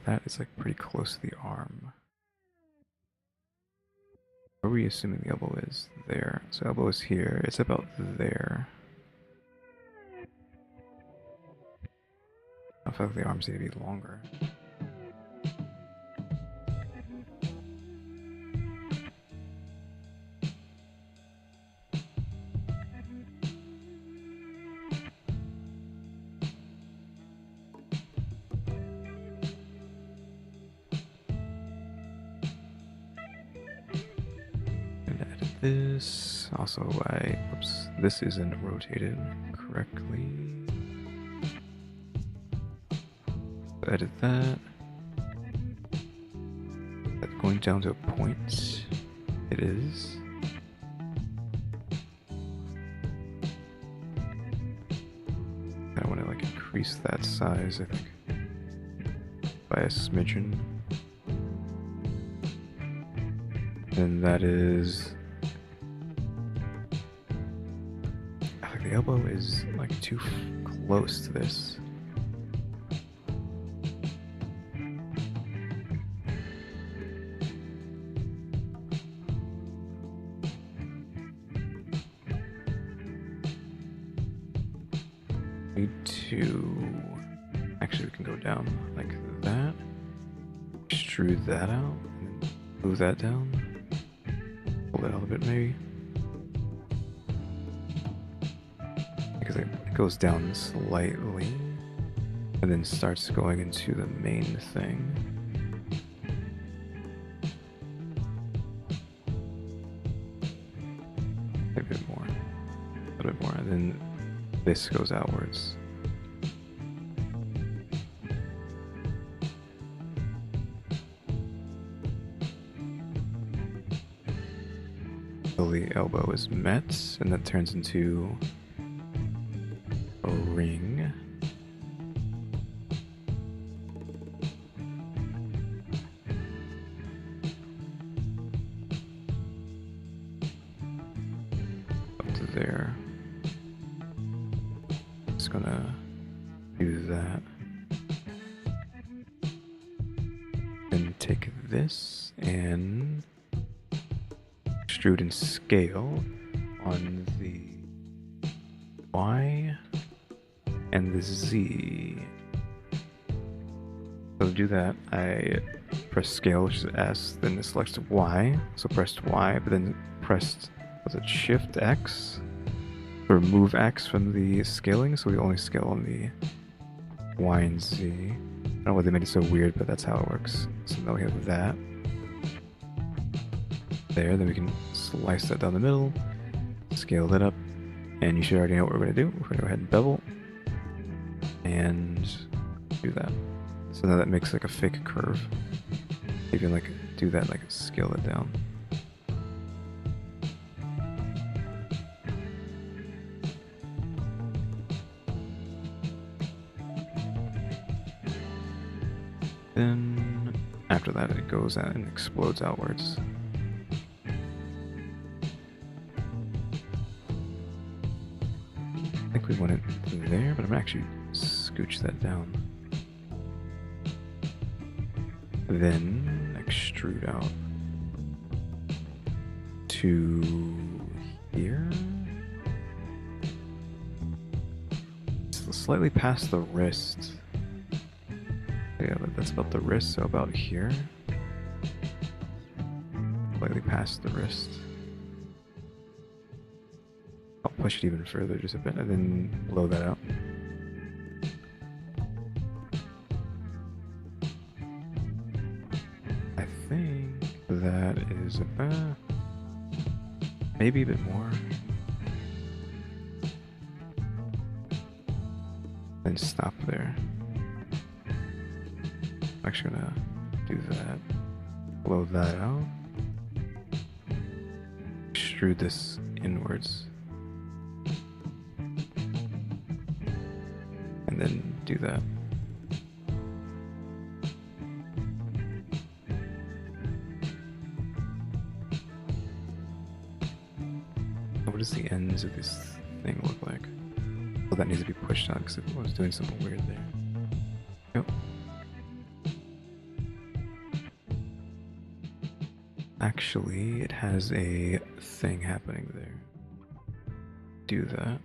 That is like pretty close to the arm. Where are we assuming the elbow is? There. So elbow is here. It's about there. I feel like the arms need to be longer. This also, whoops, this isn't rotated correctly. edit that. That's going down to a point. It is. I want to like increase that size, I think, by a smidgen. And that is. I think the elbow is like too close to this. Need to. Actually, we can go down like that. Extrude that out. And then move that down. Pull it out a bit, maybe. Because it goes down slightly. And then starts going into the main thing. A bit more. A little bit more. And then this goes outwards. So the elbow is met, and that turns into a ring. Up to there. Just gonna do that. Then take this and extrude and scale on the Y and the Z. So to do that, I press scale, which is S, then it selects Y, so pressed Y, but then pressed, was it Shift X? Or move X from the scaling, so we only scale on the Y and Z. I don't know why they made it so weird, but that's how it works. So now we have that. There, then we can slice that down the middle, scale that up, and you should already know what we're going to do. We're going to go ahead and bevel, and do that. So now that makes like a fake curve. You can like do that, like scale it down. Then after that, it goes out and explodes outwards. I think we want it there, but I'm gonna actually scooch that down. Then extrude out to here. It's slightly past the wrist. Yeah, but that's about the wrist, so about here. Slightly past the wrist. I'll push it even further just a bit and then blow that out. I think that is about maybe a bit more. Then stop there. I'm actually gonna do that. Blow that out. Extrude this inwards. And then do that. What does the ends of this thing look like? Well, that needs to be pushed out because it was doing something weird there. Yep. Actually, it has a thing happening there. Do that.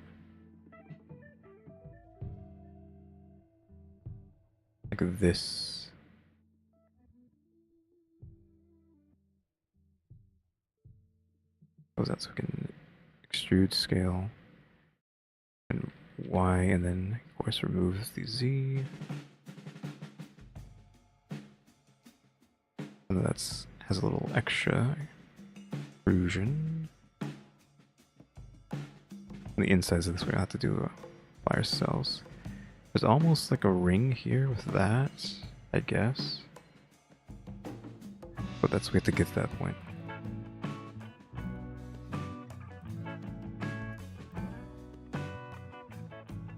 Like this. Oh, that's so we can extrude, scale, and Y, and then of course remove the Z. And that's has a little extra extrusion. On the insides of this, we're gonna have to do by ourselves. There's almost like a ring here with that, I guess. But we have to get to that point.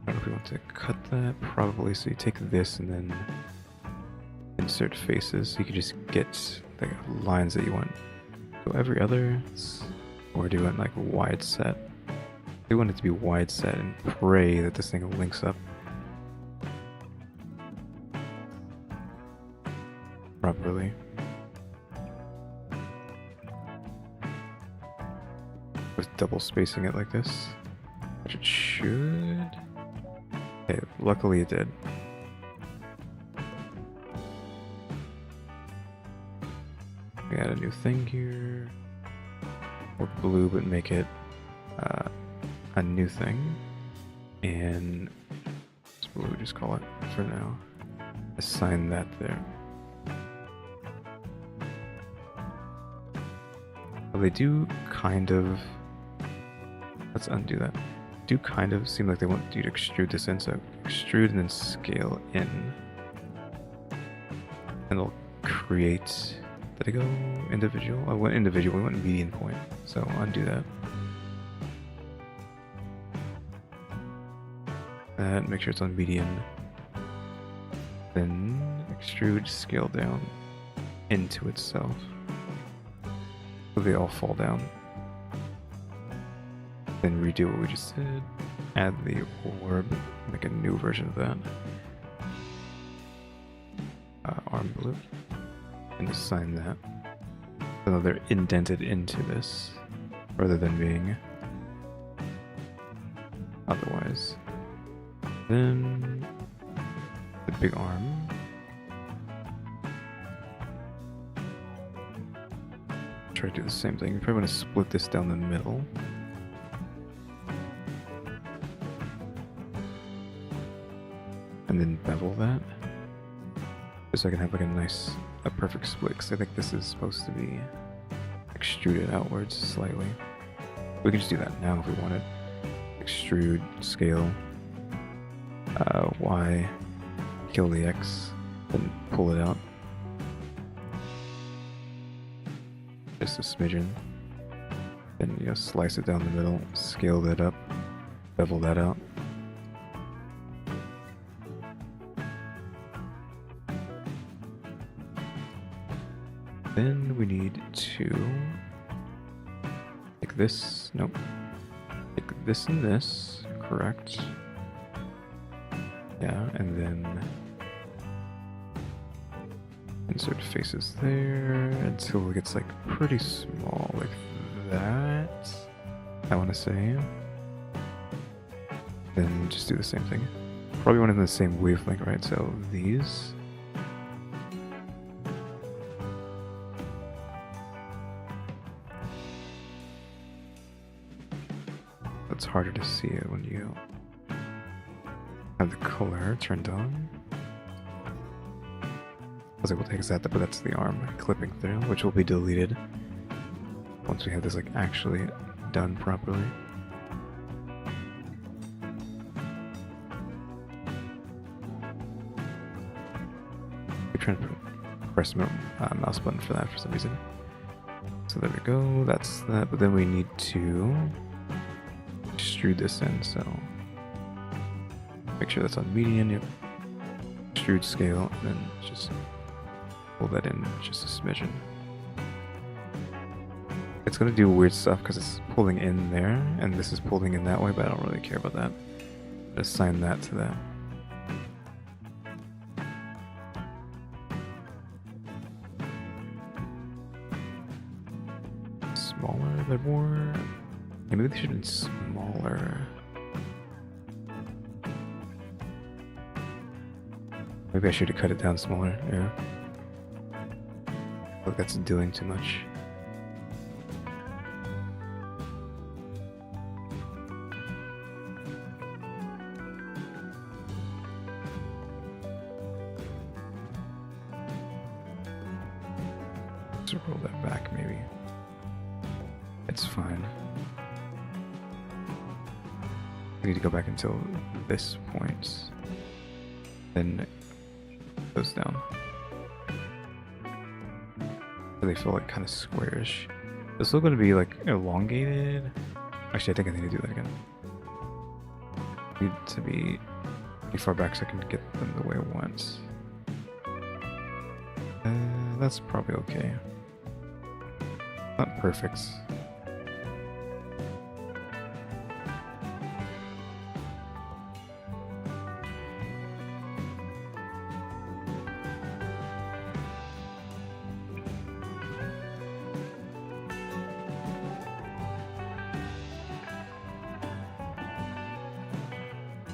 I don't know if we want to cut that, probably. So you take this and then insert faces. So you can just get the lines that you want. So every other, or do you want like wide set? We want it to be wide set and pray that this thing links up properly. With double spacing it like this, which it should. Okay, luckily it did. We add a new thing here. Or blue, but make it a new thing. And that's what we just call it for now. Assign that there. Well, they do kind of. Let's undo that. Do kind of seem like they want you to extrude this in, so extrude and then scale in. And they'll create. Did I go individual? I went individual, we went median point, so undo that. That, make sure it's on median. Then extrude, scale down into itself. So they all fall down. Then redo what we just did. Add the orb, make a new version of that. Arm blue. And assign that. So they're indented into this, rather than being otherwise. Then the big arm. Try to do the same thing. You probably want to split this down the middle. And then bevel that. Just so I can have like a perfect split, because I think this is supposed to be extruded outwards slightly. We can just do that now if we wanted. Extrude, scale, Y, kill the X, then pull it out. Just a smidgen. Then, you know, slice it down the middle, scale that up, bevel that out. Then we need to take this, nope, take this and this, correct. Yeah, and then insert faces there until it gets like pretty small, like that, I want to say. Then just do the same thing. Probably one in the same wavelength, right? So these. It's harder to see it when you have the color turned on. I was able to take that, but that's the arm clipping through, which will be deleted once we have this like actually done properly. I'm trying to press my mouse button for that for some reason. So there we go, that's that, but then we need to extrude this in, so make sure that's on median, yep. Extrude scale, and then just pull that in just a smidgen. It's gonna do weird stuff because it's pulling in there, and this is pulling in that way, but I don't really care about that. Assign that to that. Smaller, they're more... Yeah, maybe they should have been smaller. Maybe I should have cut it down smaller, yeah. Look, that's doing too much. Let's roll that back, maybe. It's fine. I need to go back until this point. then goes down. So they feel like kind of squarish. It's still going to be like elongated. Actually, I think I need to do that again. Need to be pretty far back so I can get them the way I want. That's probably okay. Not perfect.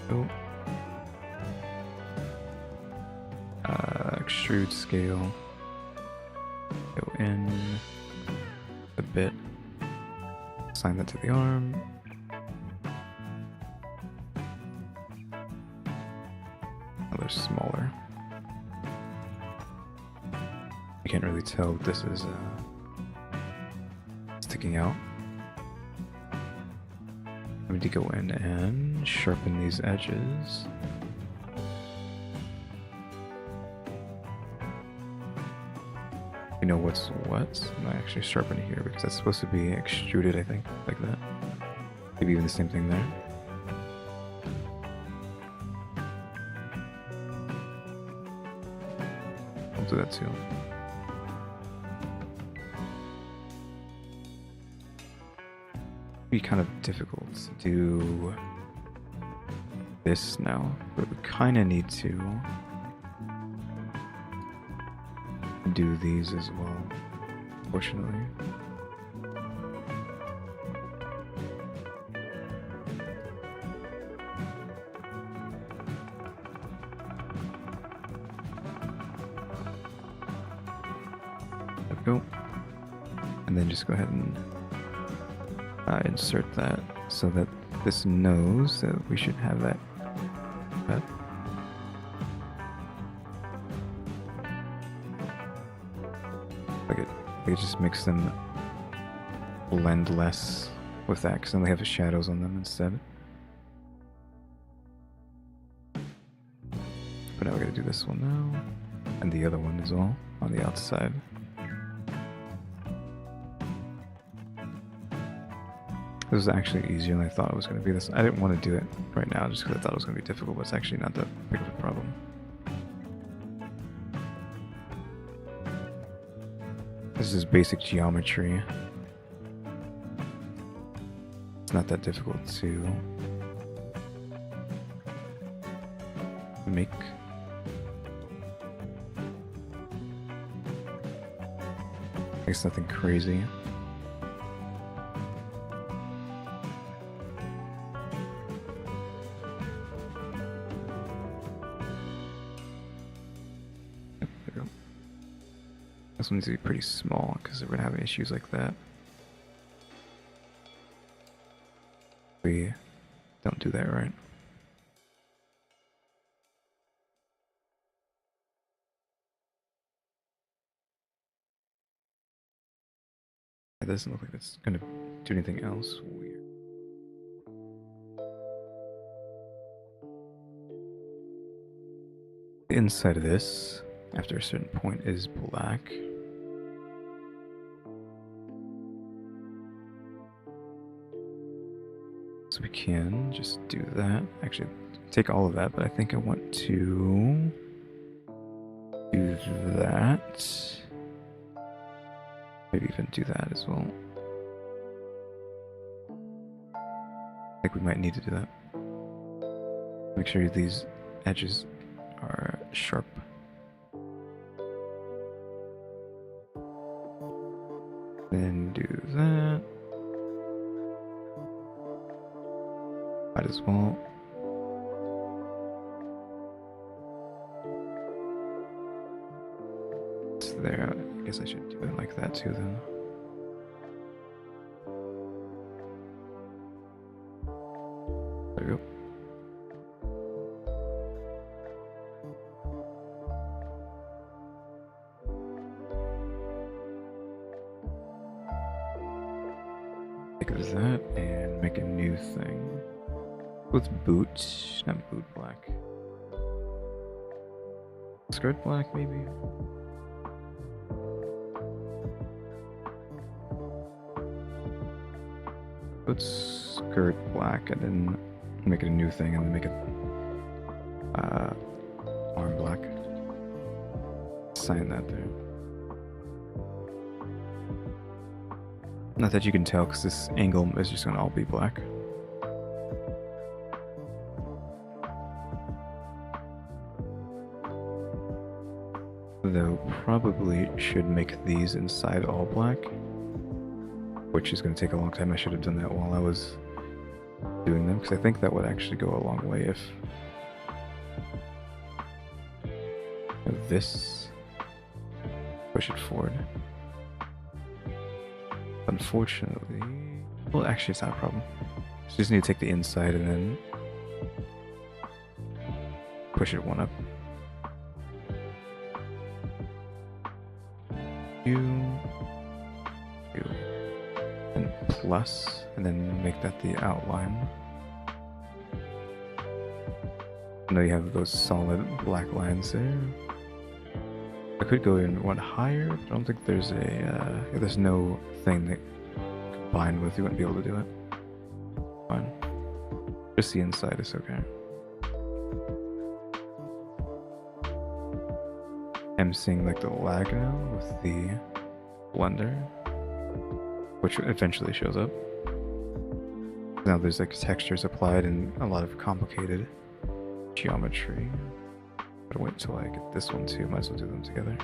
Oh. Extrude scale. Go in a bit. Assign that to the arm. Another smaller. You can't really tell if this is sticking out. I need to go in and sharpen these edges. You know what's what? I'm not actually sharpening here because that's supposed to be extruded, I think, like that. Maybe even the same thing there. I'll do that too. Be kind of difficult to do this now, but we kind of need to do these as well, fortunately. There we go. And then just go ahead and insert that so that this knows that we should have that. It just makes them blend less with that because then they have the shadows on them instead. But now we gotta do this one now, and the other one as well on the outside. This was actually easier than I thought it was going to be. This I didn't want to do it right now just because I thought it was going to be difficult, but it's actually not that big of a problem. This is basic geometry. It's not that difficult to make. It's nothing crazy. This one needs to be pretty small because we're having issues like that. We don't do that right. It doesn't look like it's going to do anything else weird. The inside of this, after a certain point, is black. So we can just do that. Actually, take all of that, but I think I want to do that. Maybe even do that as well. I think we might need to do that. Make sure these edges are sharp. Then do that. Might as well. It's there. I guess I should do it like that too then. There we go. Think of that and make a new thing. With boot, not boot black. skirt black, maybe? Put skirt black and then make it a new thing and then make it arm black. Sign that there. Not that you can tell because this angle is just going to all be black. Though probably should make these inside all black, which is going to take a long time. I should have done that while I was doing them because I think that would actually go a long way if this push it forward. Unfortunately, well, actually, it's not a problem. So just need to take the inside and then push it one up. And plus, and then make that the outline. I know you have those solid black lines there. I could go in one higher, but I don't think there's there's no thing that combined with you wouldn't be able to do it. Fine. Just the inside is okay. I'm seeing like the lag now with the blender, which eventually shows up. Now there's like textures applied and a lot of complicated geometry. But wait until I get this one too, might as well do them together.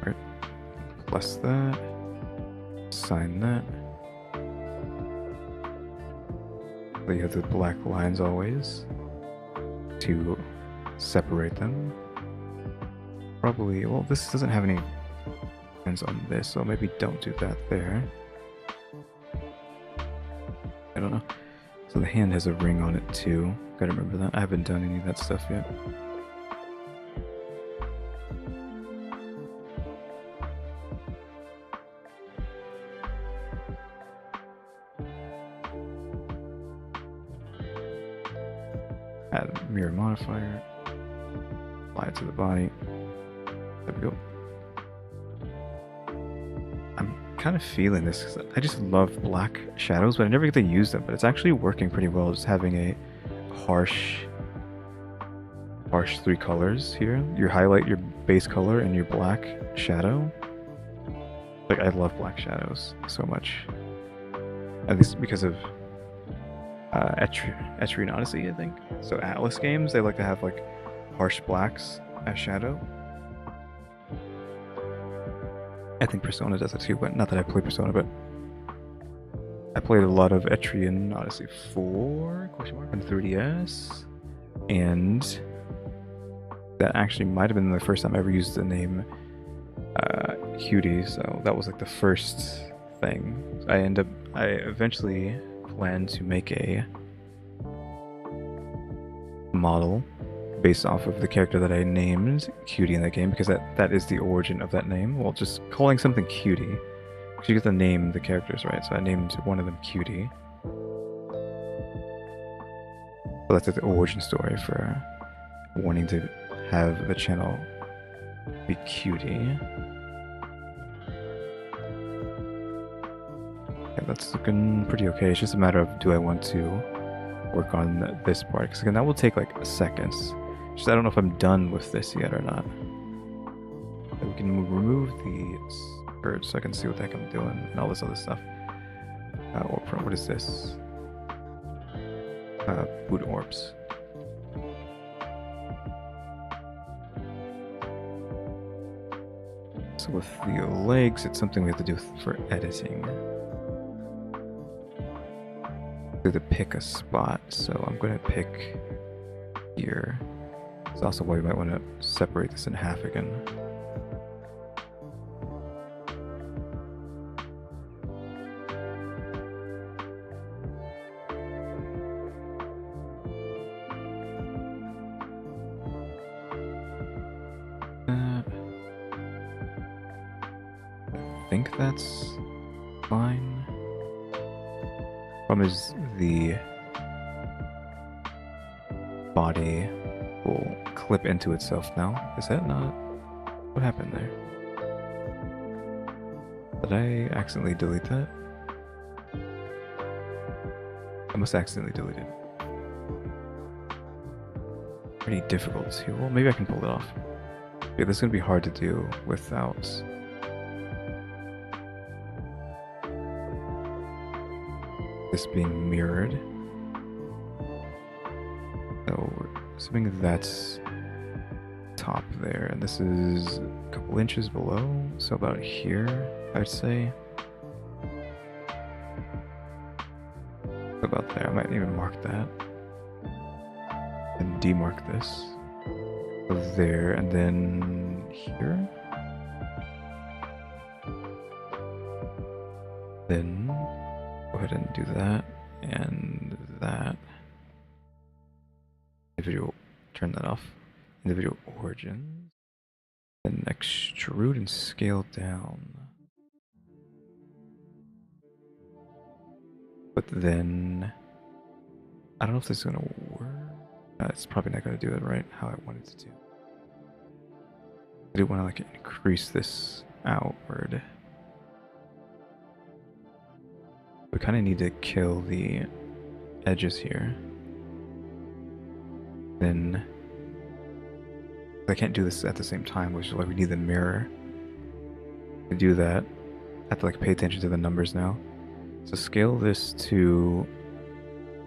Right. Plus that. Sign that. So you have the black lines always to separate them. Probably, well, this doesn't have any lines on this, so maybe don't do that there. I don't know. So the hand has a ring on it too. Gotta remember that. I haven't done any of that stuff yet. Add mirror modifier, apply it to the body. There we go. I'm kind of feeling this because I just love black shadows, but I never get to use them. But it's actually working pretty well, just having a harsh three colors here. Your highlight, your base color, and your black shadow. Like, I love black shadows so much. At least because of Etrian Odyssey, I think. So Atlas games, they like to have like harsh blacks as shadow. I think Persona does it too, but not that I play Persona, but I played a lot of Etrian Odyssey 4 on 3DS, and that actually might have been the first time I ever used the name Kyuuties, so that was like the first thing. I eventually plan to make a model based off of the character that I named Cutie in that game, because that is the origin of that name. Well, just calling something Cutie, because you get to name the characters, right? So I named one of them Cutie. So that's the origin story for wanting to have the channel be Cutie. Yeah, that's looking pretty okay. It's just a matter of, do I want to work on this part? Because again, that will take like seconds. Just I don't know if I'm done with this yet or not. We can remove the skirt so I can see what the heck I'm doing and all this other stuff. What is this? Boot orbs. So with the legs, it's something we have to do for editing. To pick a spot, so I'm going to pick here. It's also why we might want to separate this in half again. think that's fine. Problem is the body will clip into itself now. Is that not... What happened there? Did I accidentally delete that? I must accidentally delete it. Pretty difficult to... Well, maybe I can pull it off. Yeah, this is going to be hard to do without... this being mirrored. So we're assuming that's top there, and this is a couple inches below, so about here, I'd say. About there, I might even mark that. And demark this. So there, and then here. Then go ahead and do that, and that. Individual, turn that off. Individual origins. Then extrude and scale down. But then, I don't know if this is gonna work. It's probably not gonna do it right how I want it to do. I do want to like increase this outward. We kind of need to kill the edges here. Then I can't do this at the same time, which is why we need the mirror. To do that, I have to like pay attention to the numbers now. So scale this to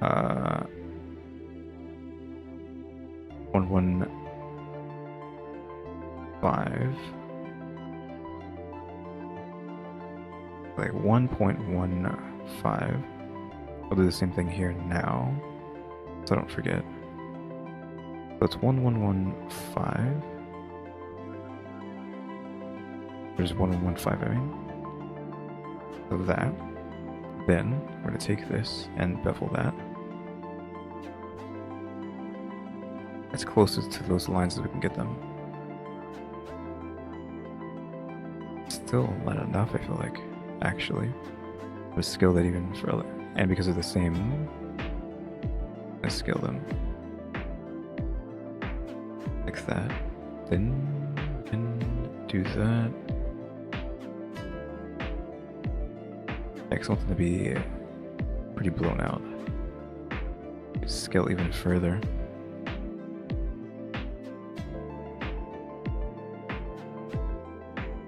115. Like 1.15. I'll do the same thing here now, so I don't forget. So it's 1115. There's 1115, I mean. So that. Then we're going to take this and bevel that. As closest to those lines as we can get them. Still not enough, I feel like, actually. But scale that even further. And because of the same, I scale them. Like that. Then we can do that. I want them to be pretty blown out. Scale even further.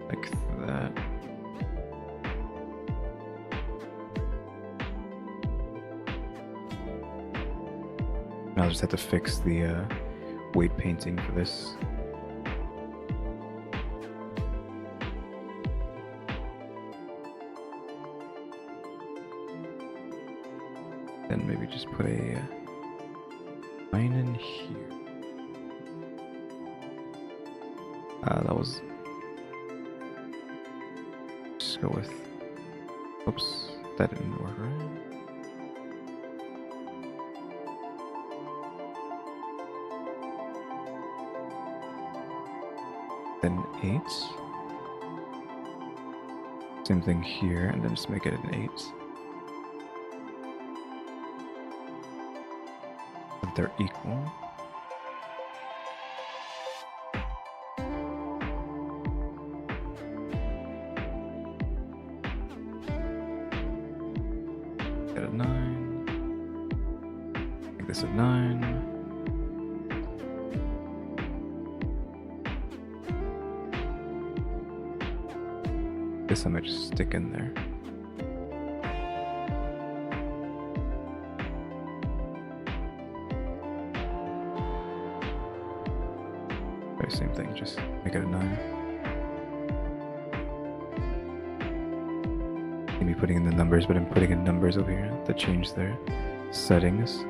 Like that. Now I'll just have to fix the weight painting for this. Then maybe just put a line in here. That was... Just go with... Oops, that didn't work right. Then 8. Same thing here, and then just make it an 8. They're equal. Get a 9. Make this a 9. Guess I might just stick in there. Same thing, just make it a 9. Maybe putting in the numbers, but I'm putting in numbers over here to change their settings.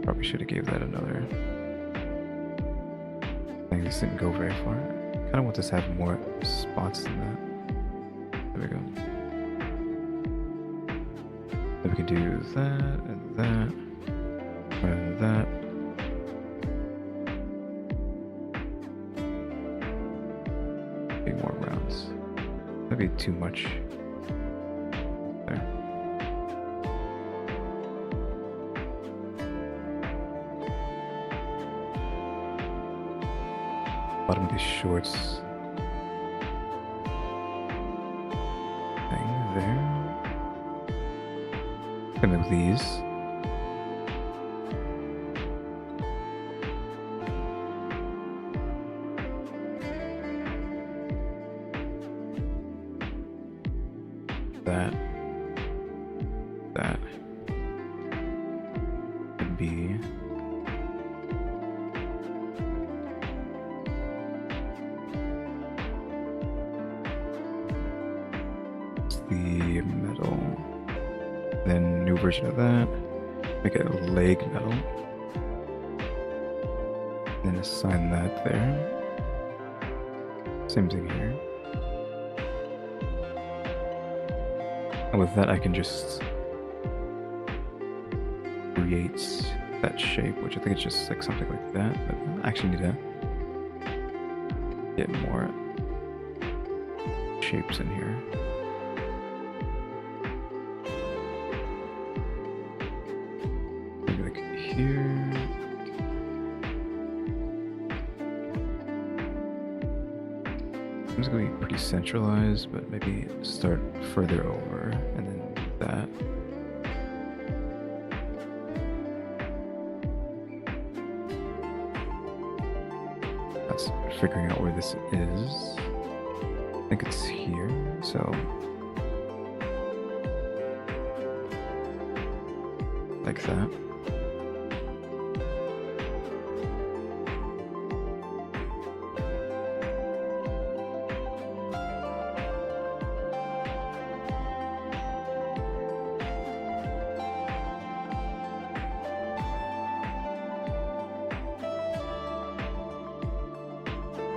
Probably should have gave that another. I think this didn't go very far. I kind of want this to have more spots than that. There we go. Then we can do that and that and that. Maybe more rounds. That'd be too much. There. Bottom of these shorts. Thing there. Gonna move these. That could be the metal. Then new version of that. Make it a leg metal. Then assign that there. Same thing here. And with that, I can just create that shape, which I think it's just like something like that, but I actually need to get more shapes in here. Maybe like here. It's gonna be pretty centralized, but maybe start further over and then do that. That's figuring out where this is. I think it's here, so like that.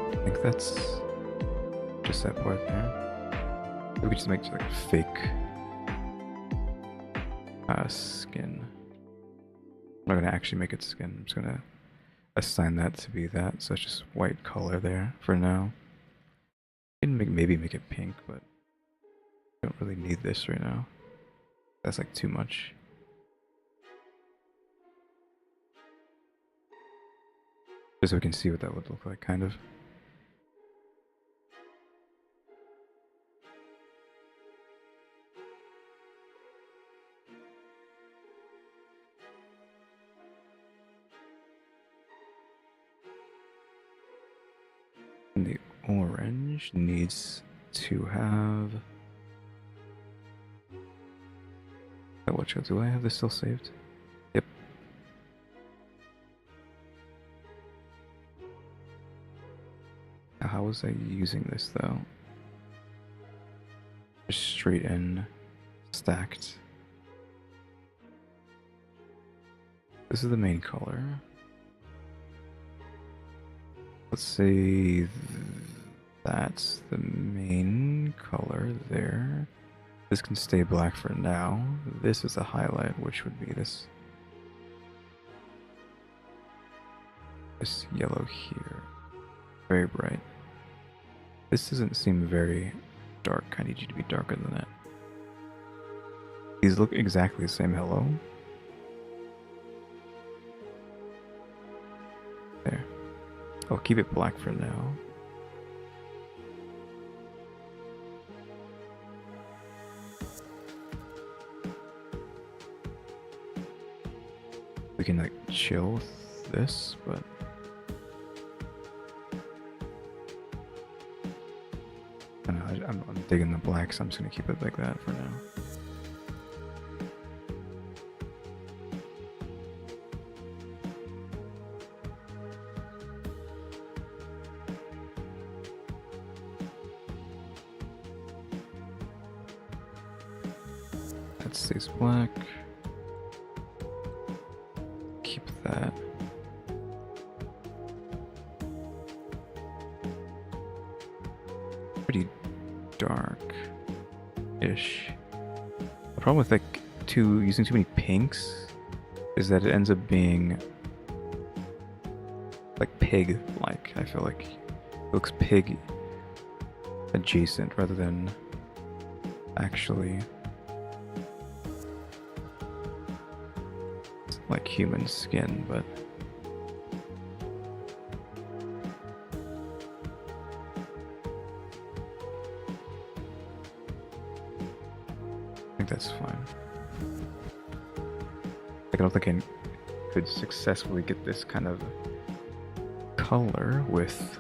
I think that's just that part there. We could just make like a fake skin. I'm not gonna actually make it skin. I'm just gonna assign that to be that. So it's just white color there for now. I can maybe make it pink, but I don't really need this right now. That's like too much. Just so we can see what that would look like, kind of. And the orange needs to have... do I have this still saved? Yep. Now, how was I using this though? Just straight in, stacked. This is the main color. Let's say that's the main color there. This can stay black for now. This is a highlight, which would be this yellow here. Very bright. This doesn't seem very dark. I need you to be darker than that. These look exactly the same. Hello? There. I'll keep it black for now. We can like chill with this, but I don't know, I'm digging the black, so I'm just gonna keep it like that for now. That stays black. Keep that. Pretty dark-ish. The problem with like using too many pinks is that it ends up being like pig-like. I feel like it looks pig adjacent rather than actually like human skin, but I think that's fine. I don't think I could successfully get this kind of color with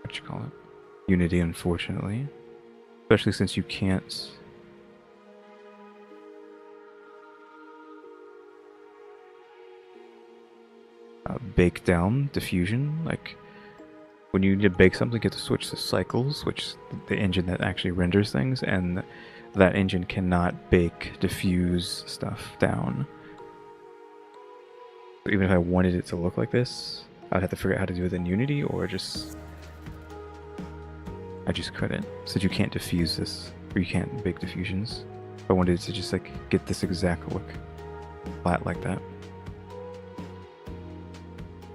what you call it? Unity, unfortunately. Especially since you can't bake down diffusion. Like, when you need to bake something, you have to switch to cycles, which is the engine that actually renders things, and that engine cannot bake, diffuse stuff down. So even if I wanted it to look like this, I'd have to figure out how to do it in Unity, or just I just couldn't. So you can't diffuse this, or you can't bake diffusions. If I wanted to just like get this exact look flat like that.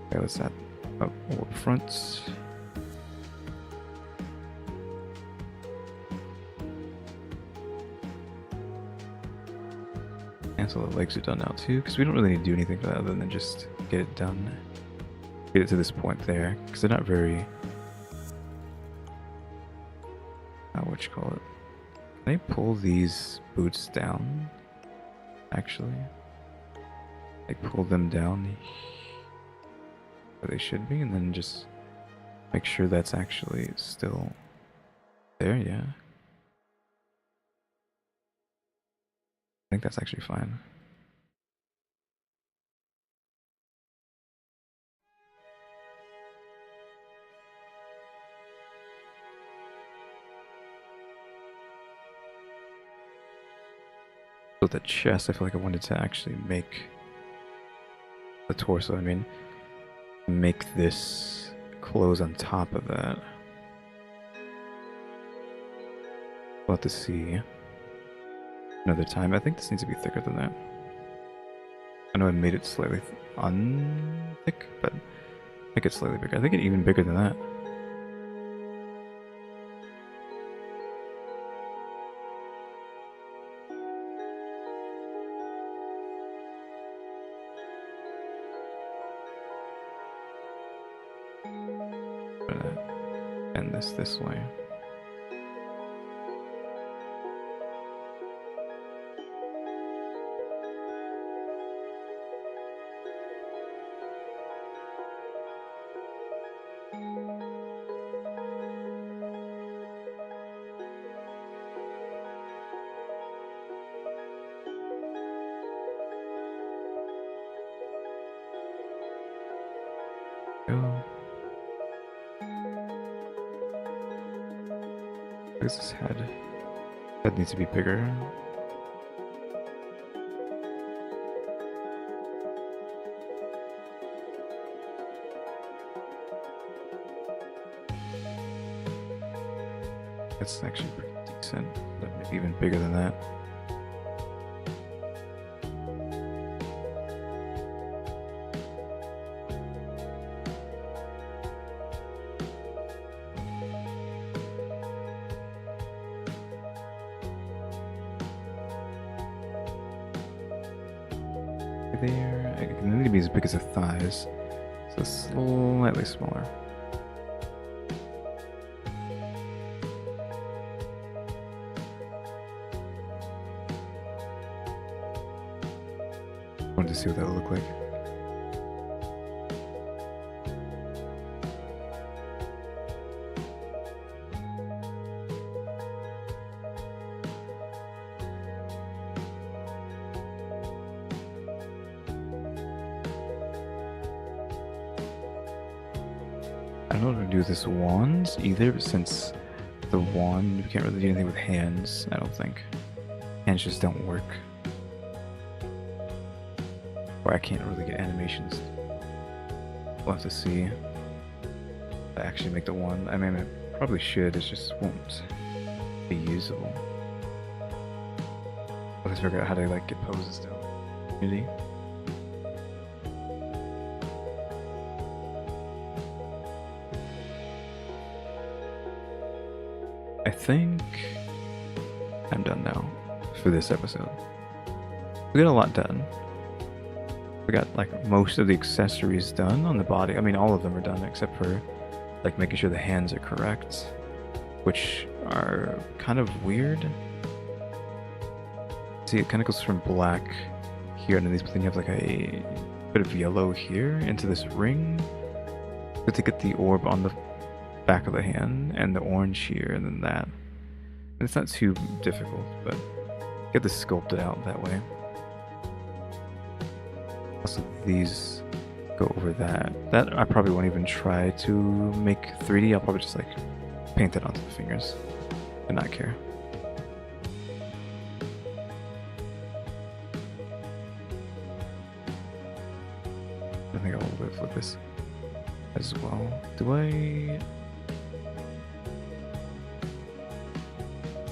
Okay, let's add up orb fronts. And so the legs are done now too, because we don't really need to do anything for that other than just get it done. Get it to this point there, because they're not very... what you call it? Can I pull these boots down? Actually, like pull them down where they should be, and then just make sure that's actually still there. Yeah, I think that's actually fine. So the chest, I feel like I wanted to actually make the torso, I mean, make this close on top of that. We'll have to see another time. I think this needs to be thicker than that. I know I made it slightly thick, but make it slightly bigger. I think it even bigger than that. And this way. Go. Where's his head? Head needs to be bigger. That's actually pretty decent, but maybe even bigger than that. There, it need to be as big as the thighs, so slightly smaller. Wanted to see what that would look like. I don't know what to do with this wand either, since the wand, you can't really do anything with hands, I don't think. Hands just don't work. Or I can't really get animations. We'll have to see if I actually make the wand. I mean, I probably should, it just won't be usable. I'll have to figure out how to like get poses down. community. I think I'm done now for this episode. We got a lot done. We got like most of the accessories done on the body. I mean, all of them are done except for like making sure the hands are correct, which are kind of weird. See, it kind of goes from black here underneath, but then you have like a bit of yellow here into this ring. But to get the orb on the back of the hand and the orange here and then that. And it's not too difficult, but get this sculpted out that way. Also, these go over that. That I probably won't even try to make 3D. I'll probably just like paint that onto the fingers and not care. I think I'll live with this as well. Do I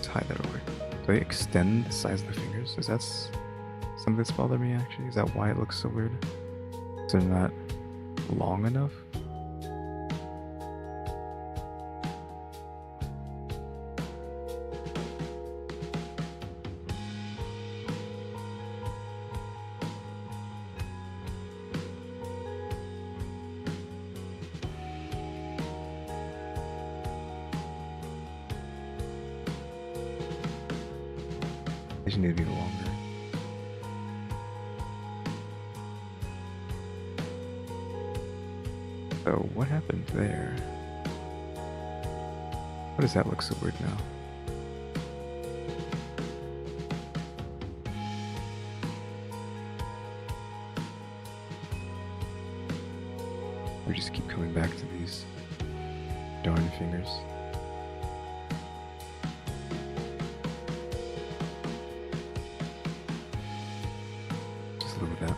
tie that over? Do I extend the size of the fingers? Is that something that's bothered me actually? Is that why it looks so weird? Is it not long enough? These need to be longer. So what happened there? Why does that look so weird now? We just keep coming back to these darn fingers. Just live with that.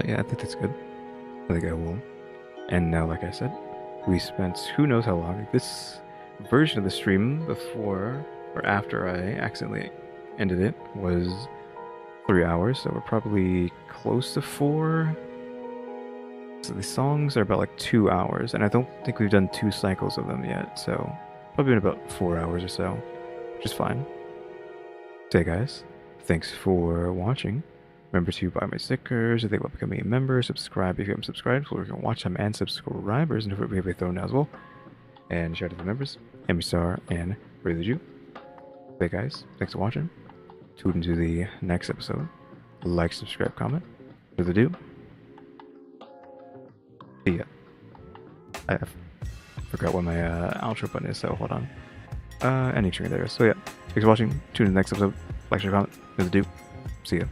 Yeah, I think that's good. I think I will. And now, like I said, we spent who knows how long. This version of the stream before or after I accidentally ended it was 3 hours, so we're probably close to 4. So the songs are about like 2 hours, and I don't think we've done 2 cycles of them yet, so probably been about 4 hours or so, which is fine. So hey guys, thanks for watching. Remember to buy my stickers if they want to become a member, subscribe if you haven't subscribed, so we can watch them and subscribers, and if we have a throw now as well. And shout out to the members, EmmyStarr and RaleyDrew. Hey guys, thanks for watching. Tune into the next episode. Like, subscribe, comment. Further ado. See ya. I forgot what my outro button is, so hold on. Any tree there. So yeah, thanks for watching. Tune in the next episode. Like, share, comment. Further ado. See ya.